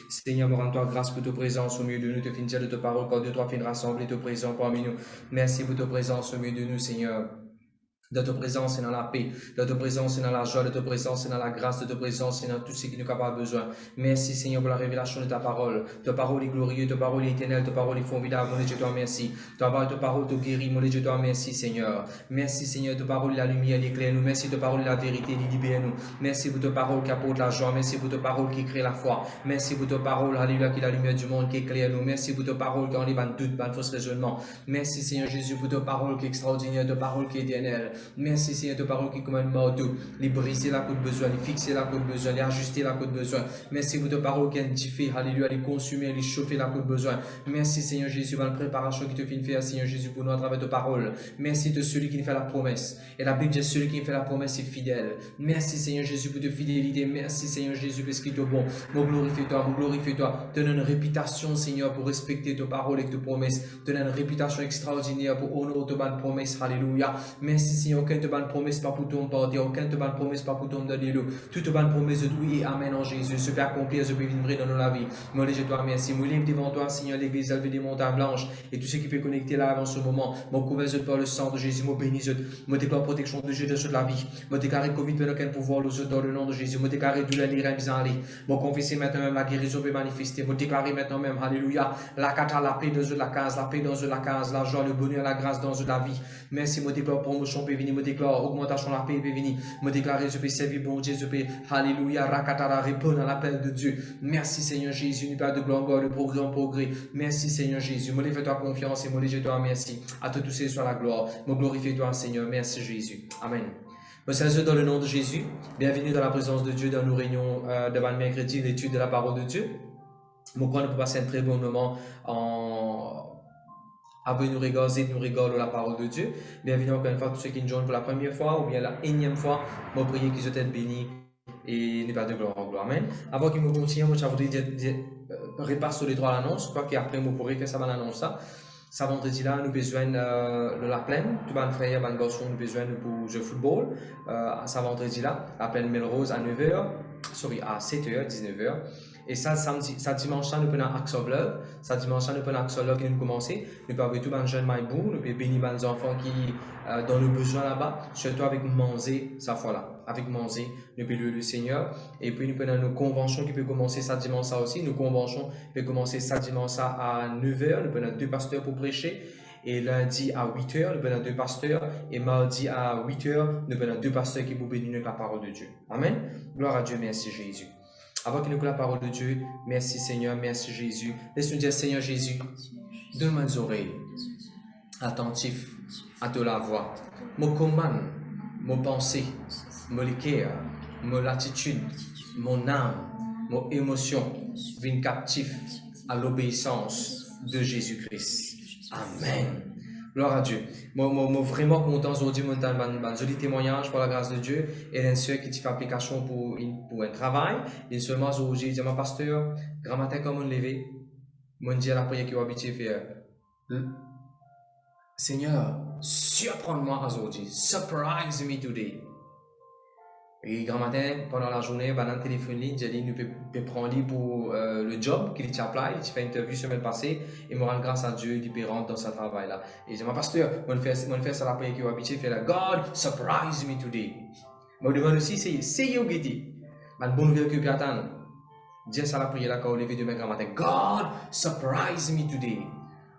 Seigneur, rends-toi grâce pour ta présence au milieu de nous, te finir de ta parole, quand Dieu, toi, fin rassembler ta présence parmi nous. Merci pour ta présence au milieu de nous, Seigneur. De ta présence et dans la paix, de ta présence et dans la joie, de ta présence et dans la grâce, de ta présence et dans tout ce qui nous a besoin. Merci Seigneur pour la révélation de ta parole. Ta parole est glorieuse, ta parole est éternelle, ta parole est formidable. Mon Dieu, je te remercie. Ta parole te guérit, mon Dieu, je te remercie Seigneur. Merci Seigneur, ta parole est la lumière, l'éclair nous. Merci ta parole est la vérité, elle libère nous. Merci pour ta parole qui apporte la joie. Merci pour ta parole qui crée la foi. Merci pour ta parole, alléluia, qui est la lumière du monde, qui éclaire nous. Merci pour ta parole qui enlève ban doute, ban fausse raisonnement. Merci Seigneur Jésus pour ta parole qui est extraordinaire, ta parole qui est éternelle. Merci Seigneur, ta parole qui commande marteau, les briser la côte besoin, les fixer la côte besoin, les ajuster la côte besoin. Merci pour ta parole qui est diffé, alléluia, les consumer, les chauffer la côte besoin. Merci Seigneur Jésus pour la préparation qui te fait faire, Seigneur Jésus, pour nous à travers ta parole. Merci de celui qui nous fait la promesse. Et la Bible dit celui qui nous fait la promesse est fidèle. Merci Seigneur Jésus pour ta fidélité. Merci Seigneur Jésus parce qu'il est bon. Mon glorifie-toi, mon glorifie-toi. Donne une réputation, Seigneur, pour respecter ta parole et ta promesse. Donne une réputation extraordinaire pour honorer ta bonne promesse. Alléluia. Merci Seigneur, aucun te bonne promesse pas pour ton partir, aucun te bonne promesse pas pour ton donner l'eau. Toute bonne promesse de tout et amen en Jésus. Ce peut accomplir, ce peut vivre dans la vie. Moi, je te remercie. Moi, lève devant toi, Seigneur, l'église, elle veut des montagnes blanches et tout ce qui peut connecter là en ce moment. Mon couvert par le sang de Jésus, mon bénis, moi déclare protection de Dieu de la vie. Moi déclare Covid, mais aucun pouvoir aux autres dans le nom de Jésus. Moi déclare douleur, les reins en aller. Moi confesser maintenant même la guérison peut manifester. Moi déclarer maintenant même, alléluia, la cata, la paix dans la case, la paix dans la case, la joie, le bonheur, la grâce dans la vie. Merci, moi déclare promotion peut venir, moi déclare augmentation la paix peut venir. Moi déclare je peux servir bon Dieu, je peux, alléluia, rakatara, répondre à l'appel de Dieu. Merci Seigneur Jésus, nous pas de gloire, de progrès en progrès. Merci Seigneur Jésus, moi fais-toi confiance et moi je te remercie. À toi tous ces soit la gloire. Moi glorifie-toi Seigneur, merci Jésus. Amen. Monsieur dans le nom de Jésus, bienvenue dans la présence de Dieu dans nos réunions devant le mercredi, l'étude de la parole de Dieu. Nous crois nous passer un très bon moment avec nous regarder la parole de Dieu. Bienvenue encore une fois tous ceux qui nous joignent pour la première fois ou bien la énième fois. Moi prier qu'ils soient bénis et n'est pas de gloire en gloire. Amen. Avant qu'il me continue, moi je voudrais dire répare sur les droits à l'annonce. Je crois qu'après vous pourrez faire ça dans l'annonce. Ça vendredi là, nous besoin de la plaine. Tout le monde frère, tout garçon, nous besoin pour jouer football. Ça vendredi là, la plaine Melrose à 9h, à 7h, 19h. Et ça dimanche, nous prenons Acts of Love. Ça dimanche, nous prenons Acts of Love qui nous commence. Nous pouvons avoir tout les jeunes maïbou, nous pouvons bénir les enfants qui dans le besoin là-bas, surtout avec manger, sa foi là. Avec manger, nous pouvons louer le Seigneur. Et puis nous prenons nos conventions qui peuvent commencer ça dimanche ça aussi. Nos conventions peuvent commencer ça dimanche ça à 9h. Nous prenons 2 pasteurs pour prêcher. Et lundi à 8h, nous prenons 2 pasteurs. Et mardi à 8h, nous prenons 2 pasteurs qui vous bénissent la parole de Dieu. Amen. Gloire à Dieu, merci Jésus. Avant qu'il nous la parole de Dieu, merci Seigneur, merci Jésus. Laisse-nous dire Seigneur Jésus, donne-moi des oreilles attentifs à te la voix. Mon commande, mon pensée, mon cœur, mon attitude, mon âme, mon émotion viennent captifs à l'obéissance de Jésus-Christ. Amen. Gloire à Dieu. Moi vraiment content aujourd'hui, mon joli témoignage par la grâce de Dieu. Et une soeur qui fait application pour un travail. Et seulement aujourd'hui, je dis à mon pasteur, grand matin, comme on levé, mon Dieu, la prière qui va habiter faire. Seigneur, surprends-moi aujourd'hui. Surprise me today. Et grand matin, pendant la journée, dans le téléphone ligne, j'ai dit, nous pouvons prendre pour le job qu'il a appelé, il a fait une interview semaine passée, et me rendre grâce à Dieu, il peut rentrer dans ce travail-là. Et j'ai dit, mon pasteur, je vais faire ça la prière qui va habiter, fait la God, surprise me today. Je me demande aussi, c'est you qui dit, une bonne nouvelle que je peux attendre. Dis ça la prière là quand on levé demain grand matin, God, surprise me today.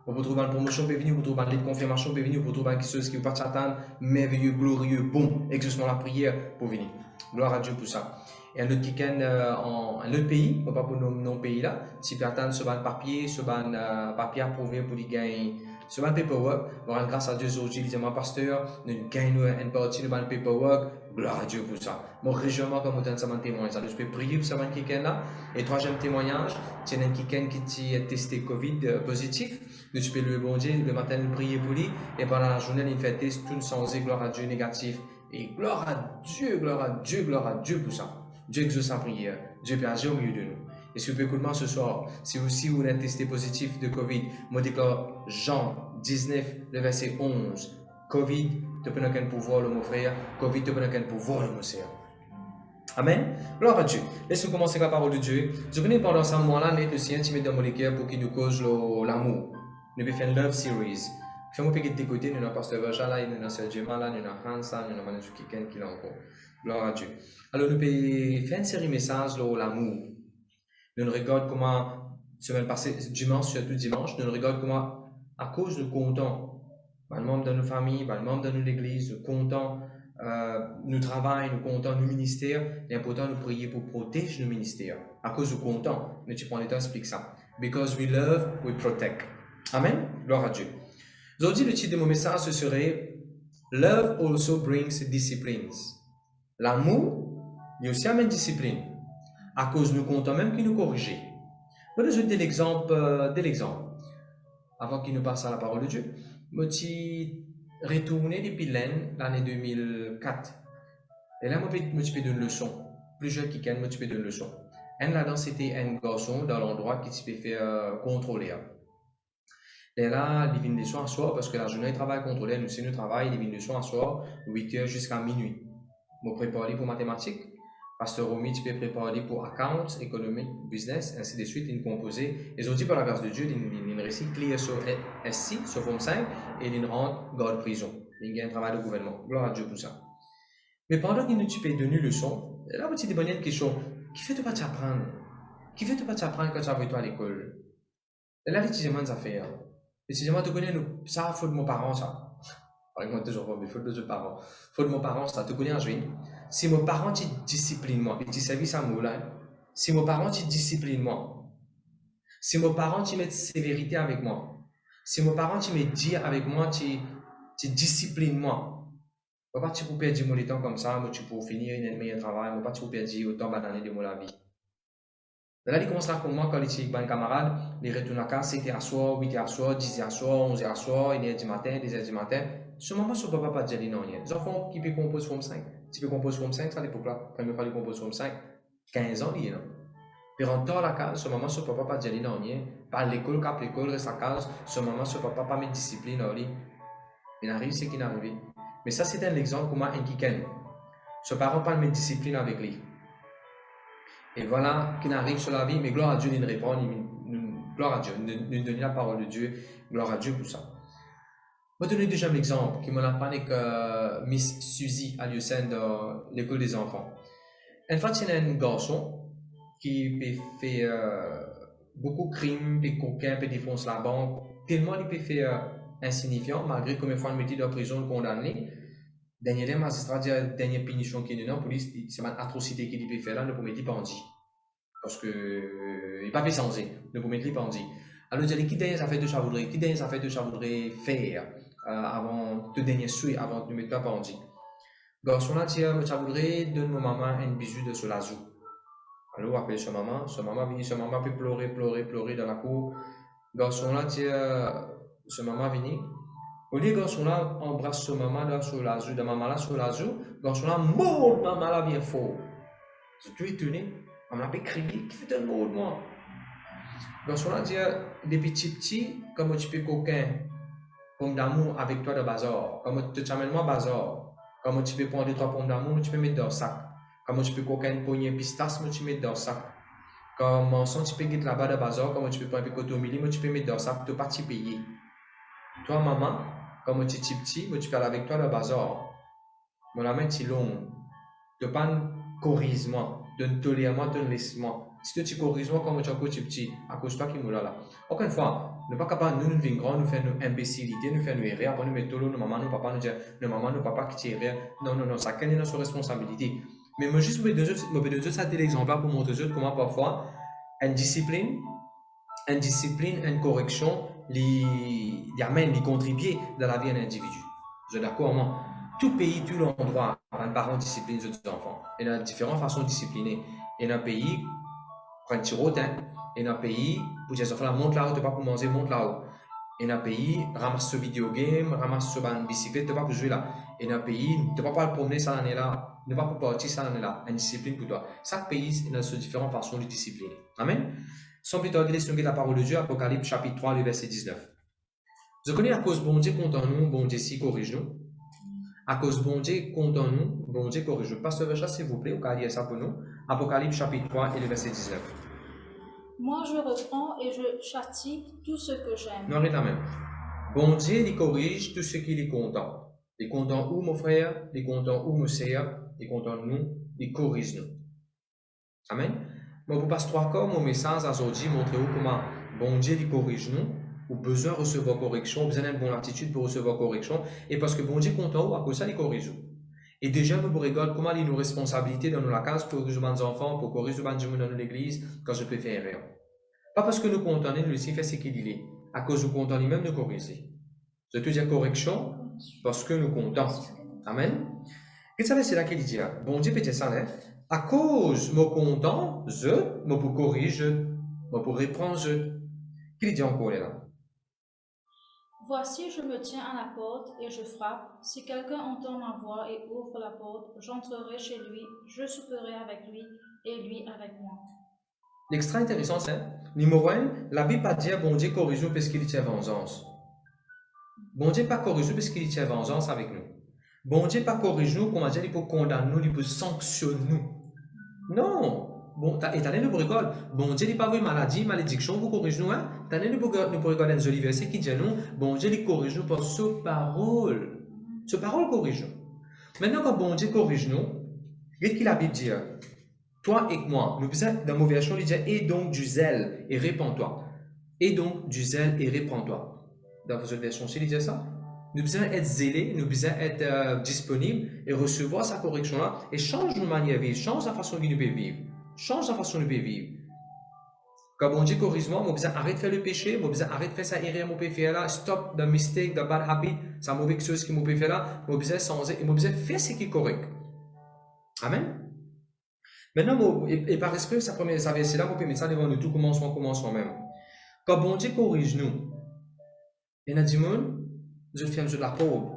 Vous pouvez trouver une promotion, vous pouvez trouver une confirmation, vous pouvez trouver quelque chose qui vous peut attendre, merveilleux, glorieux, bon, exaucement la prière pour venir. Gloire à Dieu pour ça. Et un autre qui est en un autre pays, pas pour nos pays là, si vous attendez sur un papier, papier approuvé pour les gagner, sur un paperwork, grâce à Dieu aujourd'hui, il dit mon pasteur, nous gagnons une partie de mon paperwork, gloire à Dieu pour ça. Mon réjouissement comme autant de ça témoignage. Je peux prier pour ça qui est là. Et troisième témoignage, c'est un qui est testé Covid positif. Nous peux le bon Dieu, le matin nous prier pour lui, et pendant la journée il fait test tout sans gloire à Dieu négatif. Et gloire à Dieu, gloire à Dieu, gloire à Dieu pour ça. Dieu exauce sa prière. Dieu peut agir au milieu de nous. Et si vous pouvez écouter ce soir, si vous êtes testé positif de Covid, moi déclare Jean 19, le verset 11. Covid, tu peux pas pouvoir, mon frère. Covid, tu peux pas pouvoir, mon frère. Amen. Gloire à Dieu. Laissons commencer avec la parole de Dieu. Je connais pendant ce moment-là, le Seigneur qui met dans mon cœur pour qu'il nous cause l'amour. Nous devons faire une love series. Fais-moi payer de côté, nous avons Pasteur Vacha là, nous avons Serge là, nous avons Hans là, nous avons Manu Kiken qui l'a encore. Gloire à Dieu. Alors nous pouvons faire une série de messages sur l'amour. Nous regardons comment, semaine passée, dimanche, surtout dimanche, nous regardons comment, à cause de contents, les membres de nos familles, les membres de l'église, nous contents, nous travaillons, nous comptons nos ministères, il est important de prier pour protéger nos ministères. À cause du content, mais tu prends le temps d'expliquer ça. Because we love, we protect. Amen. Gloire à Dieu. Aujourd'hui, le titre de mon message, ce serait Love also brings disciplines. L'amour, il aussi amène discipline. À cause nous comptons même qu'il nous corrige. Je vais donner l'exemple. Avant qu'il nous passe à la parole de Dieu, je suis retourné depuis l'année 2004. Et là, je me suis fait une leçon. Plusieurs qui me suis fait une leçon. Un là-dedans, c'était un garçon dans l'endroit qui s'est fait contrôler. Et là, il vient de soir à soir, parce que la journée, il travaille contrôlé, nous, c'est nous travail, il vient de soir à soir, 8 h jusqu'à minuit. Je me prépare pour mathématiques. Pasteur Romy, tu peux préparer pour accounts, économie, business, ainsi de suite, il composé. Et aujourd'hui, par la grâce de Dieu, il récit clear sur SC, sur Forme 5, et il rentre dans la prison. Il y a un travail de gouvernement. Gloire à Dieu pour ça. Mais pendant qu'il nous tu donné une leçon, là, vous te posez une question. Qui fait de pas t'apprendre? Qui fait de pas t'apprendre quand tu as toi à l'école? Et là, l'étudiant ça fait. L'étudiant te connaît, ça, faut de mon parent, ça. Par exemple, toujours, mais faut de nos parents. Faut de mon parent, ça te connaît en juin. Si mon parent te discipline moi, et tu service à moi là, si mon parent te discipline moi, si mon parent te met sévérité avec moi, si mon parent te met dire avec moi, tu disciplines moi, je ne pas tu peux perdre mon temps comme ça, mais tu peux finir un meilleur travail, je ne pas tu peux perdre autant d'années de la vie. Là, il commence là pour moi quand il est avec un camarade, il retourne à casa, 7 h à soir, 8 h à soir, 10 h à soir, 11 h à soir, 1 h du matin, 2 h du matin. Ce moment, ce papa pas dire non. Les enfants qui peuvent composer Forme 5, tu peux composer Forme 5, ça à l'époque là, quand il fallait composer Forme 5, 15 ans, il est là. Puis rentre à la case, ce moment, ce papa pas dire non. Par l'école, cap l'école, reste à case, ce moment, ce papa pas mettre discipline en lui. Il arrive ce qui est arrivé. Mais ça, c'est un exemple comment un kiken. Ce parent pas mettre discipline avec lui. Et voilà qu'il arrive sur la vie, mais gloire à Dieu, il répond, gloire à Dieu, nous donne la parole de Dieu, gloire à Dieu pour ça. Je vais donner déjà un exemple qui m'a appris avec Miss Suzy à Lieusaint dans l'école des enfants. En fait, il y a un garçon qui fait beaucoup de crimes, puis coquin, puis défonce la banque, tellement il peut faire insignifiant, malgré combien de fois il mettait dans la prison condamné. Dernier magistrat dit dernière punition qu'il y a, police, c'est une atrocité qu'il peut faire là, ne peut mettre bandit. Parce que il pas fait changer, ne peut mettre bandit. Alors je dis qui dernier ça fait de ça voudrait, qui dernier ça fait de ça voudrait faire avant de dernier souhait avant de mettre pas bandit. Garçon là dit ça voudrait donner ma maman un bisou de sur la joue. Alors appelle sa maman vient, sa maman peut pleurer dans la cour. Garçon là dit sa maman vient. Au lieu garçon là embrasse sa maman là sur la joue, de maman là sur la joue, garçon là mord maman là bien fort. Je suis étonné, on m'a crié, qui fait un mot de moi. Garçon là dit des petits, comme tu peux coquin, pomme d'amour avec toi de bazar, comme tu t'amènes moi bazar, comme tu peux prendre 2-3 pommes d'amour, tu peux mettre dans le sac, comme tu peux coquin une poignée pistache, tu peux mettre dans le sac. Comme son tu peux guetter là-bas de bazar, comme tu peux prendre un peu côté au milieu, tu peux mettre dans le sac, tu peux pas t'y payer. Toi maman, comme tu es petit, tu peux aller avec toi le bazar. Mon la main est longue. Tu n'as pas un corrige-moi, de tolère-moi, de laisse-moi. Si tu corriges moi comme tu es encore petit, à cause de toi qui me là. Encore une fois, ne pas capable nous venir grand, nous faire une imbécilité, nous faire une erreur, après nous mettre nos maman, nos papa, nous dire, nos maman, nos papa qui tirent. Non, ça quelle est notre responsabilité. Mais moi juste me donner ça l'exemple pour montrer comment parfois une discipline, une correction, les amène, les contribuer dans la vie d'un individu. Vous êtes d'accord moi? Tout pays, tout l'endroit, un parent discipline les enfants. Il y a différentes façons de discipliner. Il y a un pays, prends un petit rotin. Il y a un pays, pour dire enfants, monte là-haut, tu pas pour manger, monte là-haut. Il y a un pays, ramasse ce vidéo game, ramasse ce bicyclette, tu pas pour jouer là. Il y a un pays, tu pas pour promener ça l'année là, ne pas pour partir ça l'année là. Une discipline pour toi. Chaque pays, il a ses différentes façons de discipliner. Amen. Sans plus tarder, laissons la parole de Dieu, Apocalypse chapitre 3, le verset 19. Je connais la cause, bon Dieu contre nous, bon Dieu si corrige nous. À cause bon Dieu compte en nous, bon Dieu corrige. Pasteur Vercha, s'il vous plaît, au cas ça pour nous. Apocalypse chapitre 3 et le verset 19. Moi, je reprends et je châtie tout ce que j'aime. Non, arrête la même. Bon Dieu, il corrige tout ce qu'il est content. Il est content où, mon frère? Il est content où, mon sœur? Il est content de nous? Il corrige nous. Amen. Mais pour passer trois corps, mon message aujourd'hui montrer comment bon Dieu il corrige nous, ou besoin de recevoir correction, besoin d'une bonne attitude pour recevoir correction, et parce que bon Dieu est content, à cause ça, il corrige nous. Et déjà, nous regardons comment il nous responsabilité dans la case pour corriger nos enfants, pour corriger les gens dans l'église, quand je peux faire erreur. Pas parce que nous comptons, nous aussi fait ce qu'il est. À cause nous comptons lui-même nous corriger. Je te dis correction parce que nous comptons. Amen. Et ça, c'est là qu'il dit, bon Dieu peut dire ça, hein? À cause me content, je me pour corriger, me pour reprendre, je. Qu'il dit encore là? Voici, je me tiens à la porte et je frappe. Si quelqu'un entend ma voix et ouvre la porte, j'entrerai chez lui, je souperai avec lui et lui avec moi. L'extra intéressant, c'est, numéro 1, la Bible pas dire bon Dieu corrige nous parce qu'il tient vengeance. Bon Dieu pas corrige nous parce qu'il tient vengeance avec nous. Bon Dieu pas corrige nous, comment dire, il peut condamner nous, il peut sanctionner nous. Non! Bon, et t'as nous rigole. Bon Dieu, il pas vu maladie, malédiction, vous corrige nous, hein? T'as nous regarder un joli verset qui dit nous, bon Dieu, il corrige nous par sa parole. Sa parole corrige nous. Maintenant, quand bon Dieu corrige nous, qu'est-ce qu'il a Bible dit? Toi et moi, nous besoin, dans ma version, il dit, et donc du zèle et répands-toi. Et donc du zèle et répands-toi. Dans votre version, il dit ça? Nous besoin être zélés, nous besoin être disponibles et recevoir sa correction-là et change nos manières de vivre, change la façon dont nous pouvons vivre. Change la façon dont nous pouvons vivre. Quand bon Dieu corrige-moi, je besoin arrêter de faire le péché, je besoin arrêter de faire ça erreur, je peux faire là, stop the mistake, the bad habit, ça mauvaise chose que je peux faire là, je besoin changer et je besoin faire ce qui est correct. Amen. Maintenant, et par respect, ça verset là, on peut mettre ça devant nous, tout commencement même. Quand bon Dieu corrige nous, il y a des gens, je fais de la pauvre.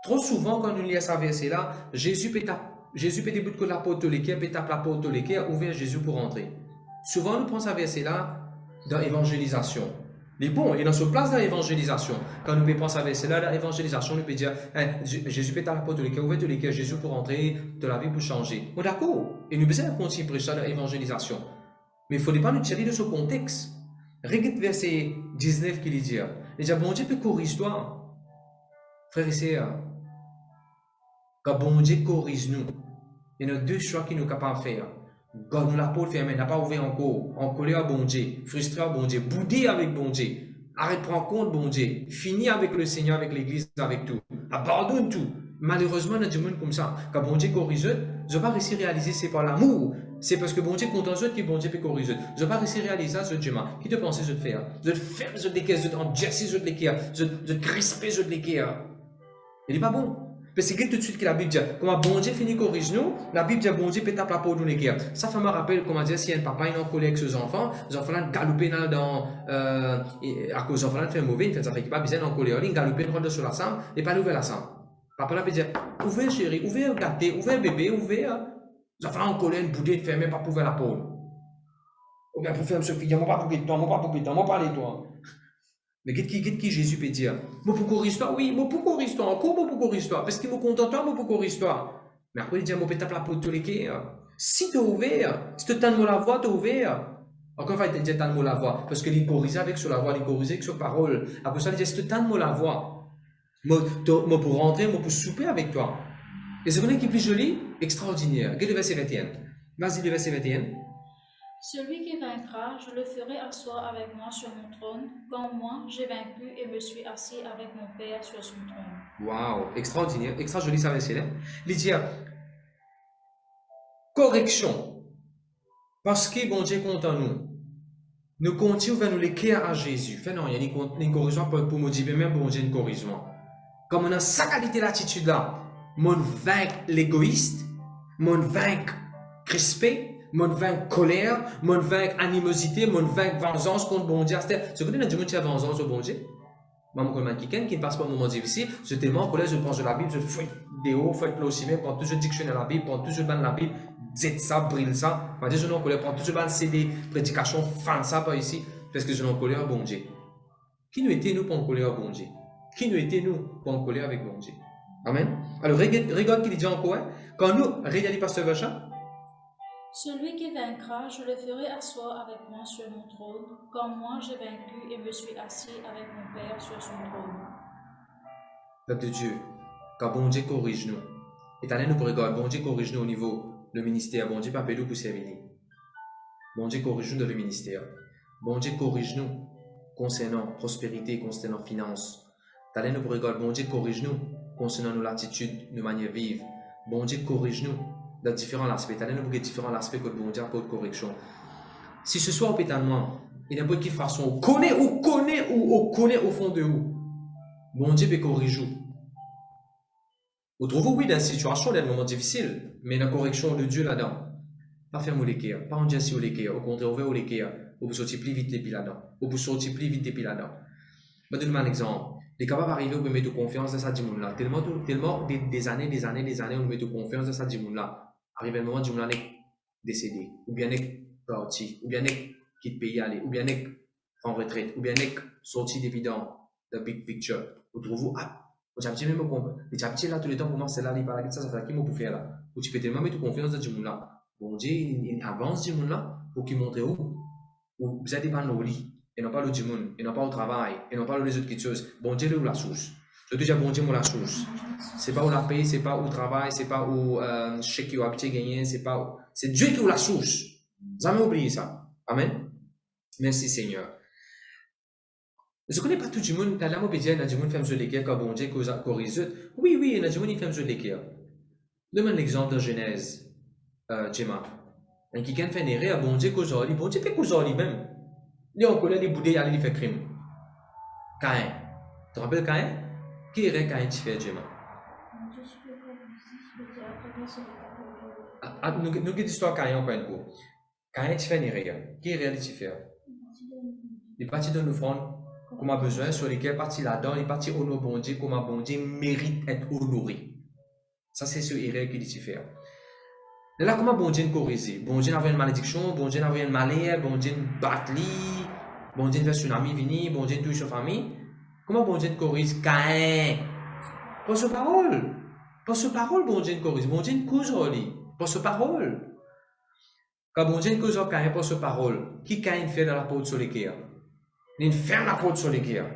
Trop souvent, quand nous lisons ça verset là, Jésus peut dire que la porte de l'équerre, peut taper la porte de l'équerre, ouvrir Jésus pour entrer. Souvent, nous prenons ça verset là dans l'évangélisation. Mais bon, il est dans ce place dans l'évangélisation. Quand nous pensons à verset là, dans l'évangélisation, nous peut dire Jésus peut taper la porte de l'équerre, ouvrir de l'équerre Jésus pour entrer, de la vie pour changer. Bon, d'accord. Et nous besoin continuer à prêcher dans l'évangélisation. Mais il ne faudrait pas nous tirer de ce contexte. Regarde verset 19 qui dit il dit bon Dieu peut corriger toi. Frères et sœurs, quand bon Dieu corrige nous, il y a deux choix qu'il nous est capable de faire. God nous la porte fermée, n'a pas ouvert encore, en colère à bon Dieu, frustré à bon Dieu, boudé avec bon Dieu, arrête de prendre compte bon Dieu, fini avec le Seigneur, avec l'Église, avec tout, abandonne tout. Malheureusement, il y a des gens comme ça. Quand bon Dieu corrige, je n'ai pas réussi à réaliser c'est par l'amour. C'est parce que bon Dieu compte en eux que bon Dieu peut corriger. Je n'ai pas réussi à réaliser ça, Dieu. Qui te pensait je te faire? Je te ferme, je te décaisse, je te endurcis, je te l'équerre, je te crisper, je te l'équerre. Il n'est pas bon. Parce que tout de suite que la Bible dit, comment bon Dieu finit corrige nous, la Bible dit bon Dieu peut taper la peau de l'équerre. Ça fait me rappeler, comment dire, si un papa est en colère avec ses enfants, les enfants galopent à cause des enfants fait mauvais, il fait ça fait qu'il pas besoin en colère, ils galopent, ils rentrent sur la chambre, et pas ouvrir la chambre. Papa là peut dire, ouvrez chérie, ouvrez gâté, ouvrez bébé, ouvrez, les enfants en colère, une bouteille, fermée, pas pour ouvrir la peau. Ou bien pour faire ce fille, moi pas pour toi, moi pas pour toi, moi pas les toi. Mais qu'est-ce que Jésus peut dire? Moi pour corriger toi, oui, moi pour corriger toi, encore moi pour corriger toi, parce qu'il me contente toi, moi pour corriger toi. Mais après il dit, moi peut taper la peau de tous les cas. Si tu es ouvert, si tu as la voix, tu es ouvert. Encore une fois, il dit, tu as la voix, parce qu'il corrige avec sur la voix, il corrige avec sur parole. Après ça, il dit, si tu as la voix, moi pour rentrer, moi pour souper avec toi. Et c'est vrai qui est plus joli, extraordinaire. Quel est le verset 21? Vas-y, le verset 21. Celui qui vaincra, je le ferai asseoir avec moi sur mon trône, comme moi j'ai vaincu et me suis assis avec mon Père sur son trône. Waouh, extraordinaire, extra joli ça verset là. Il dit correction, parce que bon Dieu compte en nous. Nous continuons vers nous l'équerre à Jésus. Fait non, il y a une correction pour me dire même bon Dieu une correction. Comme on a sa qualité l'attitude là, mon vaincre l'égoïste, mon vaincre crispé, mon vaincre colère, mon vaincre animosité, mon vaincre vengeance contre bon Dieu. C'est que nous avons dit vengeance au bon Dieu. Maman comme un quelqu'un qui ne passe pas un moment difficile, je tellement en colère, je prends de la Bible, je fais des hauts, fais le aussi même, prends toujours le dictionnaire de la Bible, prends toujours dans la Bible, zette ça, brille ça. Je dis je n'en colère, prends toujours le CD, prédication, fan ça par ici, parce que je n'en colère bon Dieu. Qui nous était nous pour en colère bon Dieu? Qui nous était nous pour en coller avec bon Dieu? Amen. Alors, regarde qu'il dit encore, hein? Quand nous, regardez Pasteur Vacha, Celui qui vaincra, je le ferai asseoir avec moi sur mon trône, comme moi j'ai vaincu et me suis assis avec mon Père sur son trône. peuple de Dieu, quand bon Dieu corrige nous, et allez nous pour regarder, bon Dieu corrige nous au niveau du ministère, bon Dieu pas nous pour servir. Bon Dieu corrige nous dans le ministère. Bon Dieu corrige nous concernant prospérité, concernant finance. Allez nous pour regarder, bon Dieu corrige nous concernant nos latitudes, nos manières de vivre. Bon Dieu corrige nous dans différents aspects. Allez nous pour différents aspects que bon Dieu apporte correction. Si ce soit pétalement, et n'importe quelle façon, on connaît au fond de vous, bon Dieu peut corriger vous. Vous trouvez, oui, dans une situation, dans un moment difficile, mais la correction de Dieu là-dedans, pas faire les cœurs, pas en dire si vous les cœurs, au contraire, ouvrir les cœurs, vous sortir plus vite depuis là-dedans, vous sortir plus vite depuis là-dedans. Je vais donner un exemple. Les capables d'arriver, vous mettez confiance dans ça, là. Tellement des années, on met confiance dans ça, là. Arrive un moment, là est décédé, ou bien est parti, ou bien est quitte pays aller, ou bien est en retraite, ou bien est sorti d'évident, de big picture. Vous trouvez, ah, vous avez même les petits là, tout le temps, pour moi, c'est là, il parle de ça, ça fait qui m'a pour faire là. Ou tu peux tellement mettre confiance dans ce là. Bon Dieu, il avance ce là pour qu'il montre où. Ou vous êtes pas dans le lit, et non pas le monde, et non pas au travail, et non pas les autres choses. Bon Dieu, où la source. Je dis déjà, bon Dieu, où la source. C'est pas où la paix, c'est pas où le travail, c'est pas où chèque qui a habité gagné, c'est pas où. C'est Dieu qui est où la source. Jamais oublié ça. Amen. Merci Seigneur. Je ne connais pas tout le monde. Là, moi, je dis, il y a du monde qui fait sur les cœurs, quand bon Dieu corrige. Oui, il y a du monde qui fait sur les cœurs. Donne l'exemple de Genèse, Gemma. Un qui fait une erreur, bon Dieu qu'aujourd'hui, bon Dieu fait qu'aujourd'hui même. Il y a encore les boudés, il fait crime. Caïn. Tu te rappelles Caïn? Qui est Caïn qui fait, Gemma? Nous avons une histoire Caïn encore une fois. Caïn qui fait une erreur. Qui est qui fait? Il est parti dans l'offrande qu'on a besoin, sur lesquels parti là-dedans, il est parti honorer bon Dieu, comme bon Dieu mérite d'être honoré. Ça, c'est ce erreur qu'il dit faire. Et là, comment bon Dieu nous corrige? Bon Dieu avait une malédiction, bon Dieu avait une malheur, bon Dieu battre, bon Dieu fait tsunami venir, bon Dieu touche sa famille. Comment bon Dieu nous corrige? Caïn. Par sa parole. Par sa parole, bon Dieu nous corrige. Bon Dieu nous cause par sa parole. Quand bon Dieu nous cause Caïn par sa parole, qui Caïn fait dans la porte sur les cœurs? Il ferme la porte sur les cœurs.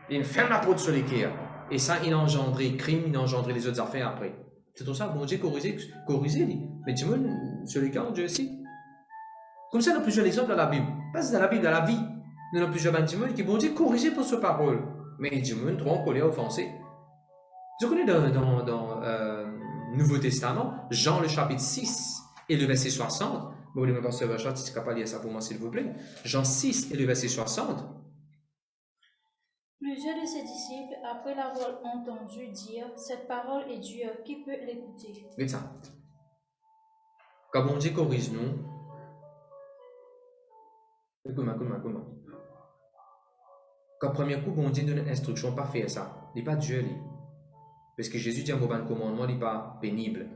Il ferme la porte sur les cœurs. Et ça, il a engendré crime, il a engendré les autres affaires après. C'est tout ça, bon Dieu corrigé. Mais tu vois, sur les cœurs, Dieu aussi. Comme ça, on a plusieurs exemples dans la Bible. Pas dans la Bible, dans la vie. Nous avons plusieurs bâtiments qui bon Dieu corrigé pour sa parole. Mais Dieu, trop en colère, offensé. Je connais dans le Nouveau Testament, Jean le chapitre 6 et le verset 60. Vous voulez me passer le verset, si tu pas lire ça pour moi, s'il vous plaît. Jean 6 et le verset 60. Plusieurs de ses disciples, après l'avoir entendu dire, cette parole est Dieu, qui peut l'écouter? Mais ça. Quand bon Dieu corrige nous, écoute-moi. Quand premier coup, bon Dieu donne une instruction, pas faire ça. Il n'est pas Dieu, lui. Parce que Jésus dit un mauvais commandement, il n'est pas pénible.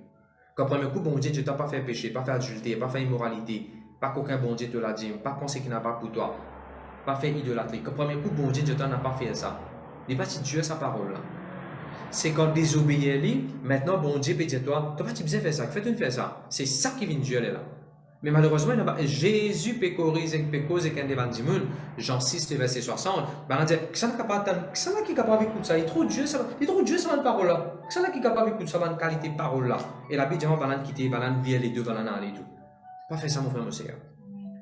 Quand premier coup, bon Dieu ne t'a pas fait péché, pas fait adultère, pas fait immoralité, pas qu'aucun bon Dieu te l'a dit, pas penser qu'il n'a pas pour toi. Pas fait idolâtrie. Quand premier coup, bon Dieu, Dieu n'a pas fait ça. Il n'est pas si Dieu sa parole là. C'est quand désobéir lui, maintenant bon Dieu peut dire toi, tu n'as pas besoin de faire ça, fais-tu faire ça. C'est ça qui vient de Dieu là. Mais malheureusement, Jésus peut corriger qu'un devant du monde. Jean 6, verset 60. On dit, qui est capable d'écouter ça? Il trouve Dieu ça dans parole là. Qui est capable d'écouter ça dans la qualité de parole là? Et la Bible dit, on va quitter, on va via les deux, on va aller et tout. Pas faire ça, mon frère, mon Seigneur.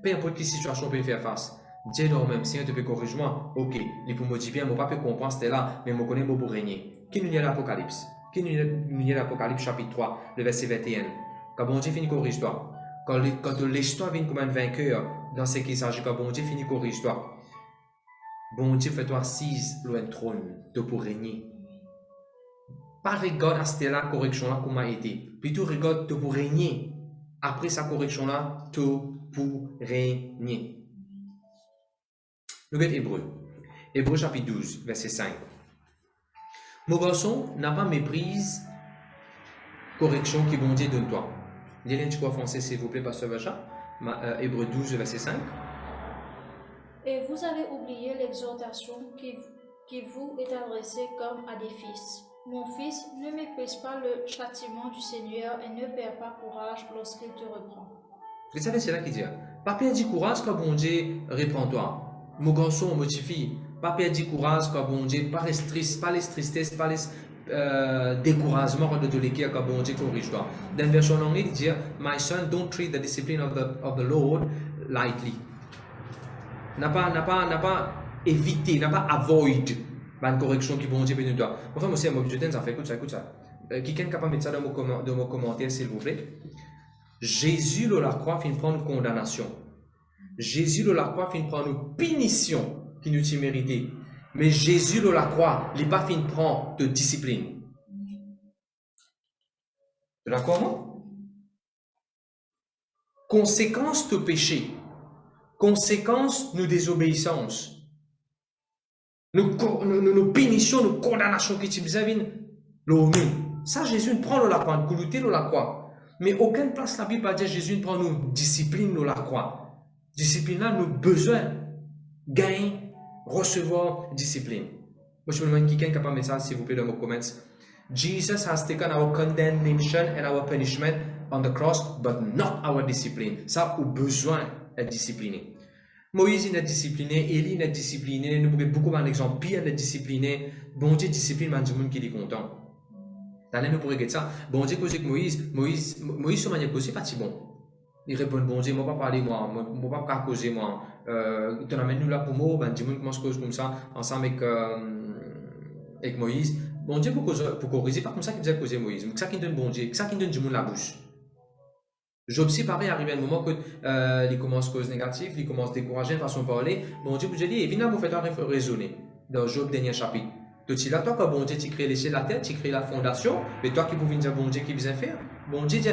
Peu importe quelle situation on peut faire face. Dieu nous-même, Seigneur, tu peux corriger moi. Ok, il peut me dire bien, moi pas peut comprendre c'était là, mais je connais pour régner. Qui nous dit l'Apocalypse? Qui nous dit l'Apocalypse chapitre 3, le verset 21? Quand bon Dieu finit corrige-toi. Quand l'histoire vient comme un vainqueur dans ce qui s'agit, quand bon Dieu finit corrige-toi. Bon Dieu fait-toi assise loin du trône, de pour régner. Pas regarde à cette là correction là comment a été. Plutôt regarde de pour régner. Après sa correction là, tout pour régner. Nous regardons Hébreu. Hébreu chapitre 12, verset 5. Mon garçon n'a pas méprise correction qui bon Dieu donne toi. Dis-le un petit peu français s'il vous plaît, pasteur Vacha. Hébreu 12, verset 5. Et vous avez oublié l'exhortation qui vous est adressé comme à des fils. Mon fils, ne méprise pas le châtiment du Seigneur et ne perds pas courage lorsqu'il te reprend. Vous savez, c'est là qu'il dit, pas perdre courage quand bon Dieu reprend-toi. Mon garçon, mon petite fille, pas perdre courage quand bon Dieu, pas les tristesses, pas les découragements de l'équipe quand bon Dieu corrige-toi. Dans la version anglaise, il dit, My son, don't treat the discipline of the Lord lightly. N'a pas évité, n'a pas avoid la correction qui bon Dieu peut nous donner. Enfin, moi aussi, je dis, ça fait, écoute ça. Quelqu'un est capable de mettre ça dans mon commentaire, s'il vous plaît. Jésus, de la croix, finit prendre une condamnation. Jésus, de la croix, finit prendre une punition qui nous a mérité. Mais Jésus, de la croix, il n'a pas fini prendre de discipline. D'accord, non? Conséquence de péché. Conséquence de désobéissance. Nos punitions, nos condamnations qui tu nous. Ça, Jésus prend la croix, clouté la croix. Mais aucune place la Bible va dire Jésus prend nous discipline nous la croix. Discipline là, nous besoin gagner, recevoir discipline. Moi, je me demande quelqu'un capable de mettre ça, s'il vous plaît, dans vos comments. Jesus has taken our condemnation and our punishment on the cross, but not our discipline. Ça, au besoin d'être discipliné. Moïse il est discipliné, Élie il est discipliné, nous pouvons beaucoup prendre l'exemple, Pierre il est discipliné, bon Dieu discipline, man du monde qui est content. Dans les nous pourrions dire ça, bon Dieu cause que Moïse sur manière cause pas si bon. Il répond bon Dieu, moi pas parler moi pas causer moi. Tu amènes nous là pour moi, ben du monde commence cause comme ça ensemble avec Moïse. Bon Dieu pour corriger, pas comme ça qu'il disait causer Moïse, c'est ça qui donne bon Dieu, c'est ça qui donne du monde la bouche. Job aussi, pareil, arrive à un moment que il commence cause négative, il commence décourager, façon de parler. Bon Dieu, vous dit, et viens vous faites raisonner dans Job, dernier chapitre. Donc, là, toi, quand bon Dieu, tu crées les cieux, la terre, tu crées la fondation, mais toi qui pouvais dire bon Dieu qui vient faire, bon Dieu dit,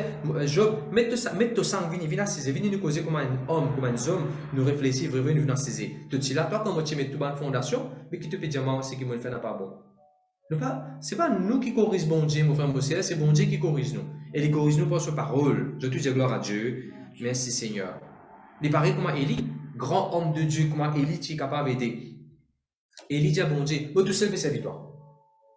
Job, mets ton sang, viens assaiser, viens nous causer comme un homme, comme un homme, nous réfléchir, viens nous assaiser. Donc, là, toi, quand tu mets tout dans la fondation, mais qui te peut dire, moi, c'est qui me fait n'a pas bon. Ce n'est pas nous qui corrigeons bon Dieu, mon frère, c'est bon Dieu qui corrige nous. Et il corrige nous par sa parole. Je te dis gloire à Dieu. Merci Seigneur. Il paraît comment Élie, grand homme de Dieu, comment Élie est capable d'aider. Élie dit à bon Dieu, moi tout seul peut servir toi.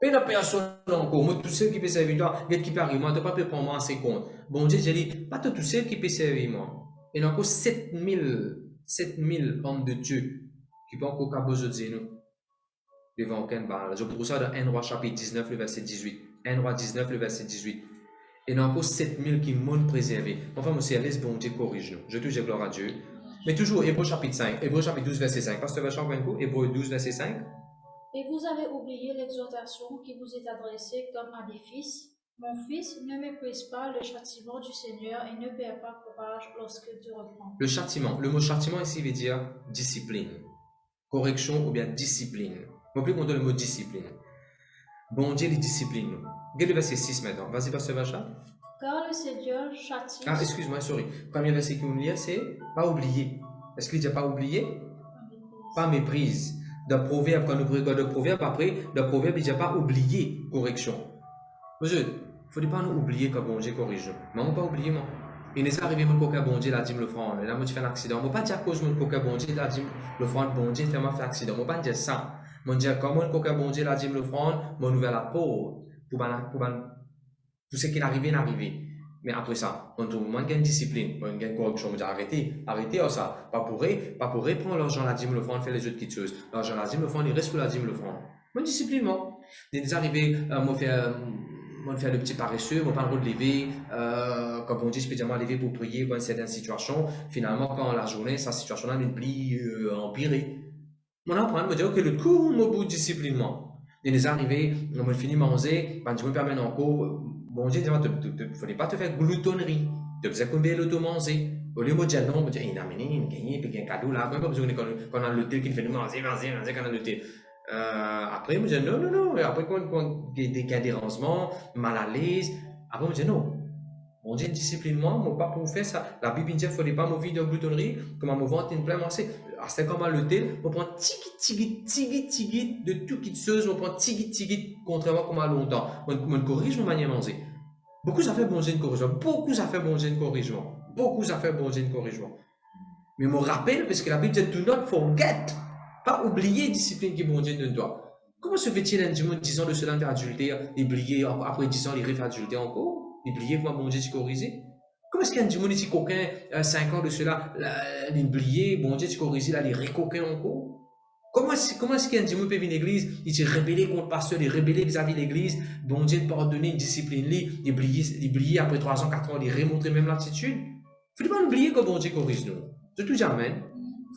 Et la personne encore, moi tout seul qui peut servir toi, il qui peut arriver, moi, tu ne peux pas prendre moi en seconde. Bon Dieu, j'ai dit, pas tout seul qui peut servir moi. Il y a encore 7000 hommes de Dieu qui peuvent encore caboser nous. Devant aucun bar. Je trouve ça dans 1 Roi chapitre 19, le verset 18. 1 Roi 19, le verset 18. Et il y a encore 7000 qui m'ont préservé. Enfin, moi, c'est laisse bon Dieu corrige nous. Je te dis gloire à Dieu. Mais toujours, Hébreu chapitre 5, Hébreu chapitre 12, verset 5. Pasteur Vachon, Hébreu 12, verset 5. Et vous avez oublié l'exhortation qui vous est adressée comme à des fils. Mon fils, ne méprise pas le châtiment du Seigneur et ne perds pas courage lorsqu'il te reprend. Le châtiment. Le mot châtiment ici veut dire discipline. Correction ou bien discipline. Je ne vais plus compter le mot discipline. Bon Dieu, il discipline nous. Regardez le verset 6 maintenant. Vas-y, Pasteur Vachon. Car le Seigneur châtie. Ah, excuse-moi, sorry. Premier verset qu'on lit, c'est pas oublier. Est-ce qu'il dit pas oublier? Pas méprise. Dans Proverbe, quand nous prenons de Proverbe, après, dans Proverbe, il dit pas oublier correction. Monsieur, il ne faut pas nous oublier quand bon Dieu corrige. Mais on ne pas oublier, moi. Il n'est pas arrivé mon coca bon Dieu, la dîme le franc. Là, moi, tu fais un accident. Je ne vais pas dire à cause de mon coca bon Dieu, la dîme le franc, bon Dieu, fait un accident. Je ne vais pas dire ça. Je vais dire comment le coca bon Dieu, la dîme le franc, mon ouvert la porte pour ce qui est arrivé, Mais après ça, on trouve moins de discipline, moins de corruption. On dit arrêtez ça. Pas pour prendre l'argent, la dîme le franc, faire les autres petites choses. L'argent, la dîme le franc, il reste que la dîme le franc. Moins discipline, moi. Il est arrivé, moi, faire le petit paresseux, moi, pas le droit de lever. Comme on dit, je peux dire, moi, lever pour prier dans certaines situations. Finalement, quand la journée, sa situation-là n'est plus empirée. On apprend, me dire, ok, le coup, mon bout de discipline, moi. Il est arrivé, on me finit manger, je me permets encore. Bon Dieu, il ne fallait pas te faire gloutonnerie. Tu faisais combien l'auto-manger. Au lieu de dire non, on dit, il a amené, il a gagné, puis il y a un cadeau là. Même pas besoin quand on a l'hôtel qui fait nous manger, quand on a l'hôtel. Après, on me dit non. Et après, quand il y a des dérangements, mal à l'aise, après, on me dit non. Bon Dieu, discipline-moi, moi, pas pour faire ça. La Bible dit, il ne fallait pas me vivre de gloutonnerie, comme me vendre une plein manger. C'est comme à l'hôtel, on prend tigit de tout qui chose, on prend tigit, contrairement comme à longtemps. On corrige mon manière de manger. Beaucoup ça fait bon Dieu de corrigement. Mais je me rappelle, parce que la Bible dit, do not forget, pas oublier la discipline qui bon Dieu donne toi. Comment se fait-il un dimanche 10 ans de cela fait adultère, et briller après 10 ans, il refait adultère encore? Il briller comment bon Dieu tu corriger? Comment est-ce qu'un dimanche dit coquin, 5 ans de cela, il briller, bon Dieu tu corriger, là, il recoquin encore? Comment est-ce qu'un dimanche peut venir à l'église, il s'est rébellé contre le pasteur, il est rébellé vis-à-vis de l'église, bon Dieu pardonner, discipline, il briller après 3 ans, 4 ans, il remontrer même l'attitude? Il ne faut pas oublier que bon Dieu corrige nous. C'est tout jamais.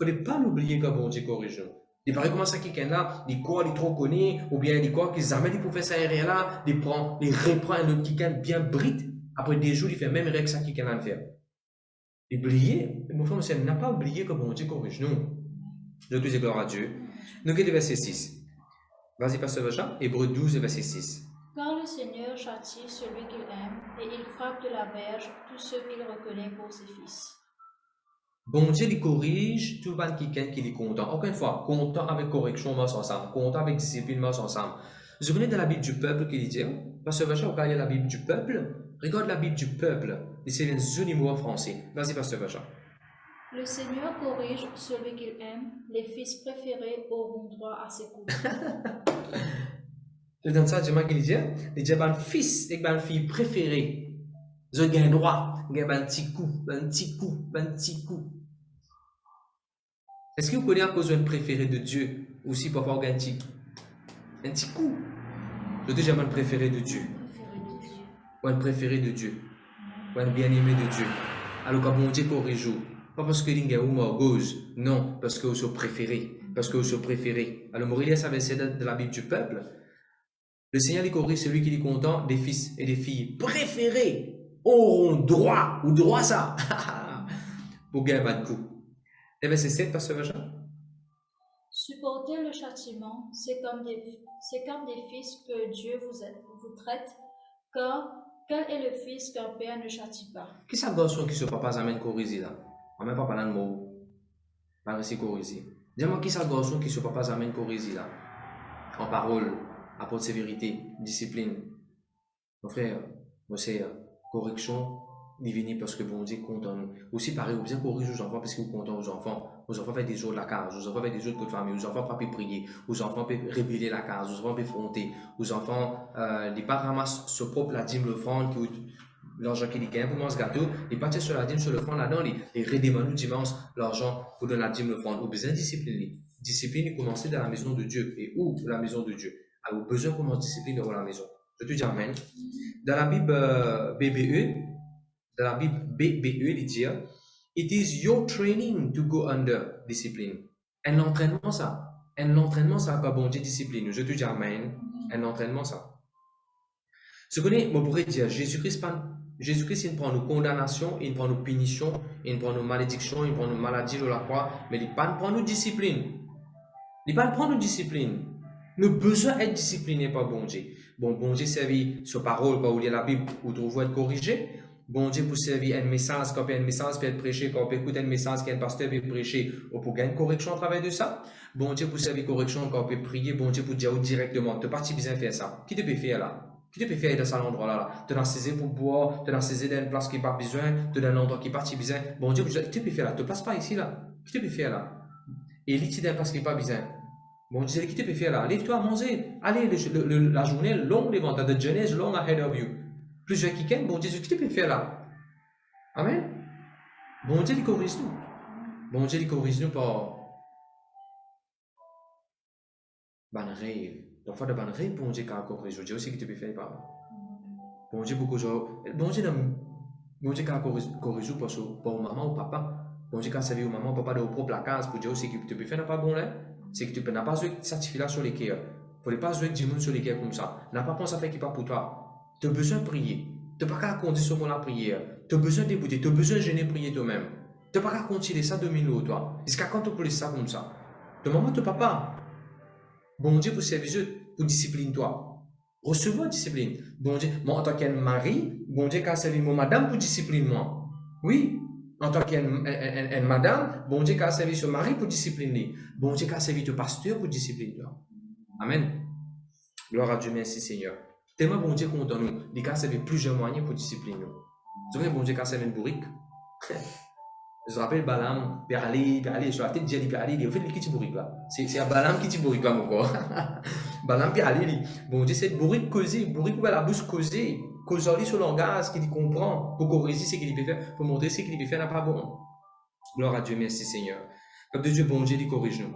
Il ne faut pas l'oublier que bon Dieu corrige nous. Il paraît comment ça quelqu'un là, il croit, il trop connaît, ou bien il croit qu'ils amènent les professeurs aériens là, il reprend un autre quelqu'un bien brite. Après des jours, il fait même règle ça quelqu'un là le faire. Oublier, mon frère, monsieur, n'a pas oublié que bon Dieu corrige nous. Je te dis gloire à Dieu. Nous quittons verset 6. Vas-y, pasteur Jean, Hébreux 12, verset 6. Car le Seigneur châtie celui qu'il aime, et il frappe de la verge tous ceux qu'il reconnaît pour ses fils. Bon Dieu, il corrige tout le monde qui est content. Encore une fois, content avec correction, moi ensemble. Content avec discipline, moi ensemble. Vous connaissez dans la Bible du peuple qui dit, parce que Vacha, quand il y a la Bible du peuple, regarde la Bible du peuple. C'est un joli mot en français. Vas-y, pasteur Vacha. Le Seigneur corrige celui qu'il aime, les fils préférés auront droit à ses coups. Je donne ça, dis-moi qu'il dit, il dit, un fils et une fille préférée. Ils ont un droit, ils ont un petit coup, un petit coup, un petit coup. Est-ce que vous connaissez à cause d'un préféré de Dieu aussi parfois un petit coup? Je dis jamais un préféré de Dieu. Ou un préféré de Dieu. Ou un bien-aimé de Dieu. Alors quand bon Dieu corrige, pas parce que l'ingé ou gauche, non, parce que vous êtes préféré. Parce que vous êtes préféré. Alors Maurilia ça verset de la Bible du peuple. Le Seigneur il corrige celui qui est content, des fils et des filles préférés auront droit, ou droit ça, pour gagner un coup. Et verset 7, pasteur Jean. Supporter le châtiment, c'est comme des fils que Dieu vous traite, car quel est le fils qu'un père ne châtie pas? Qui est ce garçon qui se papa amène corriger là? On même pas parler de mots. Pas réussi corriger. Dis-moi qui est ce garçon qui se papa amène corriger là? En parole, apporte sévérité, discipline. Mon frère, mon sœur, correction, divine parce que bon Dieu compte en nous. Aussi pareil, vous bien corriger aux enfants parce que vous comptez aux enfants. Aux enfants faites des jours de la case, aux enfants faites des jours de famille, aux enfants peuvent prier, aux enfants peuvent révéler la case, aux enfants peuvent fronter, aux enfants, les parents ramassent ce propre la dîme, l'offrande, l'argent qu'ils gagnent pour manger ce gâteau, ils partent sur la dîme, sur l'offrande là-dedans, ils redemandent dimanche l'argent pour donner la dîme, l'offrande. Vous besoin de discipline. Discipline, commencer dans la maison de Dieu. Et où la maison de Dieu? Alors, besoin comment discipline dans la maison. Je te dis amen. Dans la Bible BBE, il dit, it is your training to go under discipline. Un entraînement, ça. Un entraînement, ça, pas bon Dieu discipline. Je te dis amen. Un entraînement, ça. Ce qu'on est, on pourrait dire, Jésus-Christ, il prend nos condamnations, il prend nos punitions, il prend nos malédictions, il prend nos maladies de la croix, mais il ne prend nos disciplines. Il ne prend nos disciplines. Nous besoin d'être disciplinés par bon Dieu. Bon Dieu servir sur parole, par où il y a la Bible, où tu veux être corrigé. Bon Dieu pour servir un message, quand un message peut être prêché, quand on peut écouter un message qu'un pasteur peut prêcher, ou pour gagner une correction à travers de ça. Bon Dieu pour servir correction, quand on peut prier, bon Dieu pour dire directement, tu n'as pas bien faire ça. Qui te peut faire là? Qui te peut faire dans cet endroit-là? Tu as saisi pour boire, tu as saisi dans une place qui n'est pas besoin, tu as un endroit qui n'est pas besoin. Bon Dieu, qui te peut faire là? Tu ne passes pas ici là. Qui te peut faire là? Et il dans une place qui n'est pas besoin. Bon Dieu, qui te peut faire là? Lève-toi à manger. Allez, la journée longue devant toi, the journey is long ahead of you. Plusieurs qui bon Dieu, qui te peut faire là? Amen. Bon Dieu, il corrige nous. Bon Dieu, il corrige nous par ban rêve. Donc, faut de ban rêve, bon Dieu, quand corrige. Dieu aussi qui te peut faire par. Bon Dieu, beaucoup de. Bon Dieu, quand corrige parce que pour maman ou papa. Bon Dieu, quand ça vient au maman, papa de vos propres case, pour Dieu aussi qui te peut faire pas bon là. C'est que tu n'as pas besoin de certificat sur les cœurs. Il ne faut pas besoin de dire sur les cœurs comme ça. Tu n'as pas pensé à faire qui pas pour toi. Tu as besoin de prier. Tu n'as pas qu'à condition pour la prière. Tu as besoin d'écouter. Tu as besoin de gêner prier toi-même. Tu n'as pas qu'à continuer ça 2000 euros, toi. Jusqu'à quand tu peux laisser ça comme ça? De maman, ton papa. Bon Dieu pour servir, pour discipline toi. Recevoir discipline. Bon Dieu, moi en tant qu'un mari, bon Dieu qu'a servi mon madame pour discipline moi. Oui. En tant qu'une madame, bon Dieu qu'a servi son mari pour discipliner. Bon Dieu qu'a servi ton pasteur pour discipliner. Amen. Gloire à Dieu, merci Seigneur. Tellement bon Dieu compte en nous, il a servi plusieurs moyens pour discipliner nous. Vous savez, bon Dieu qu'a servi une bourrique. Je me rappelle Balaam, puis aller sur la tête, j'ai dit, aller, il fait le qui bourrique là. C'est à Balaam qui bourrique là, mon corps. Balaam, puis aller, bon Dieu, c'est bourrique causer, bourrique ouvert la bouche causer, causer sur le langage, qu'il comprend, pour corriger ce qu'il peut faire, pour montrer ce qu'il peut faire n'est pas bon. Gloire à Dieu, merci Seigneur. Peuple de Dieu, bon Dieu, il corrige-nous.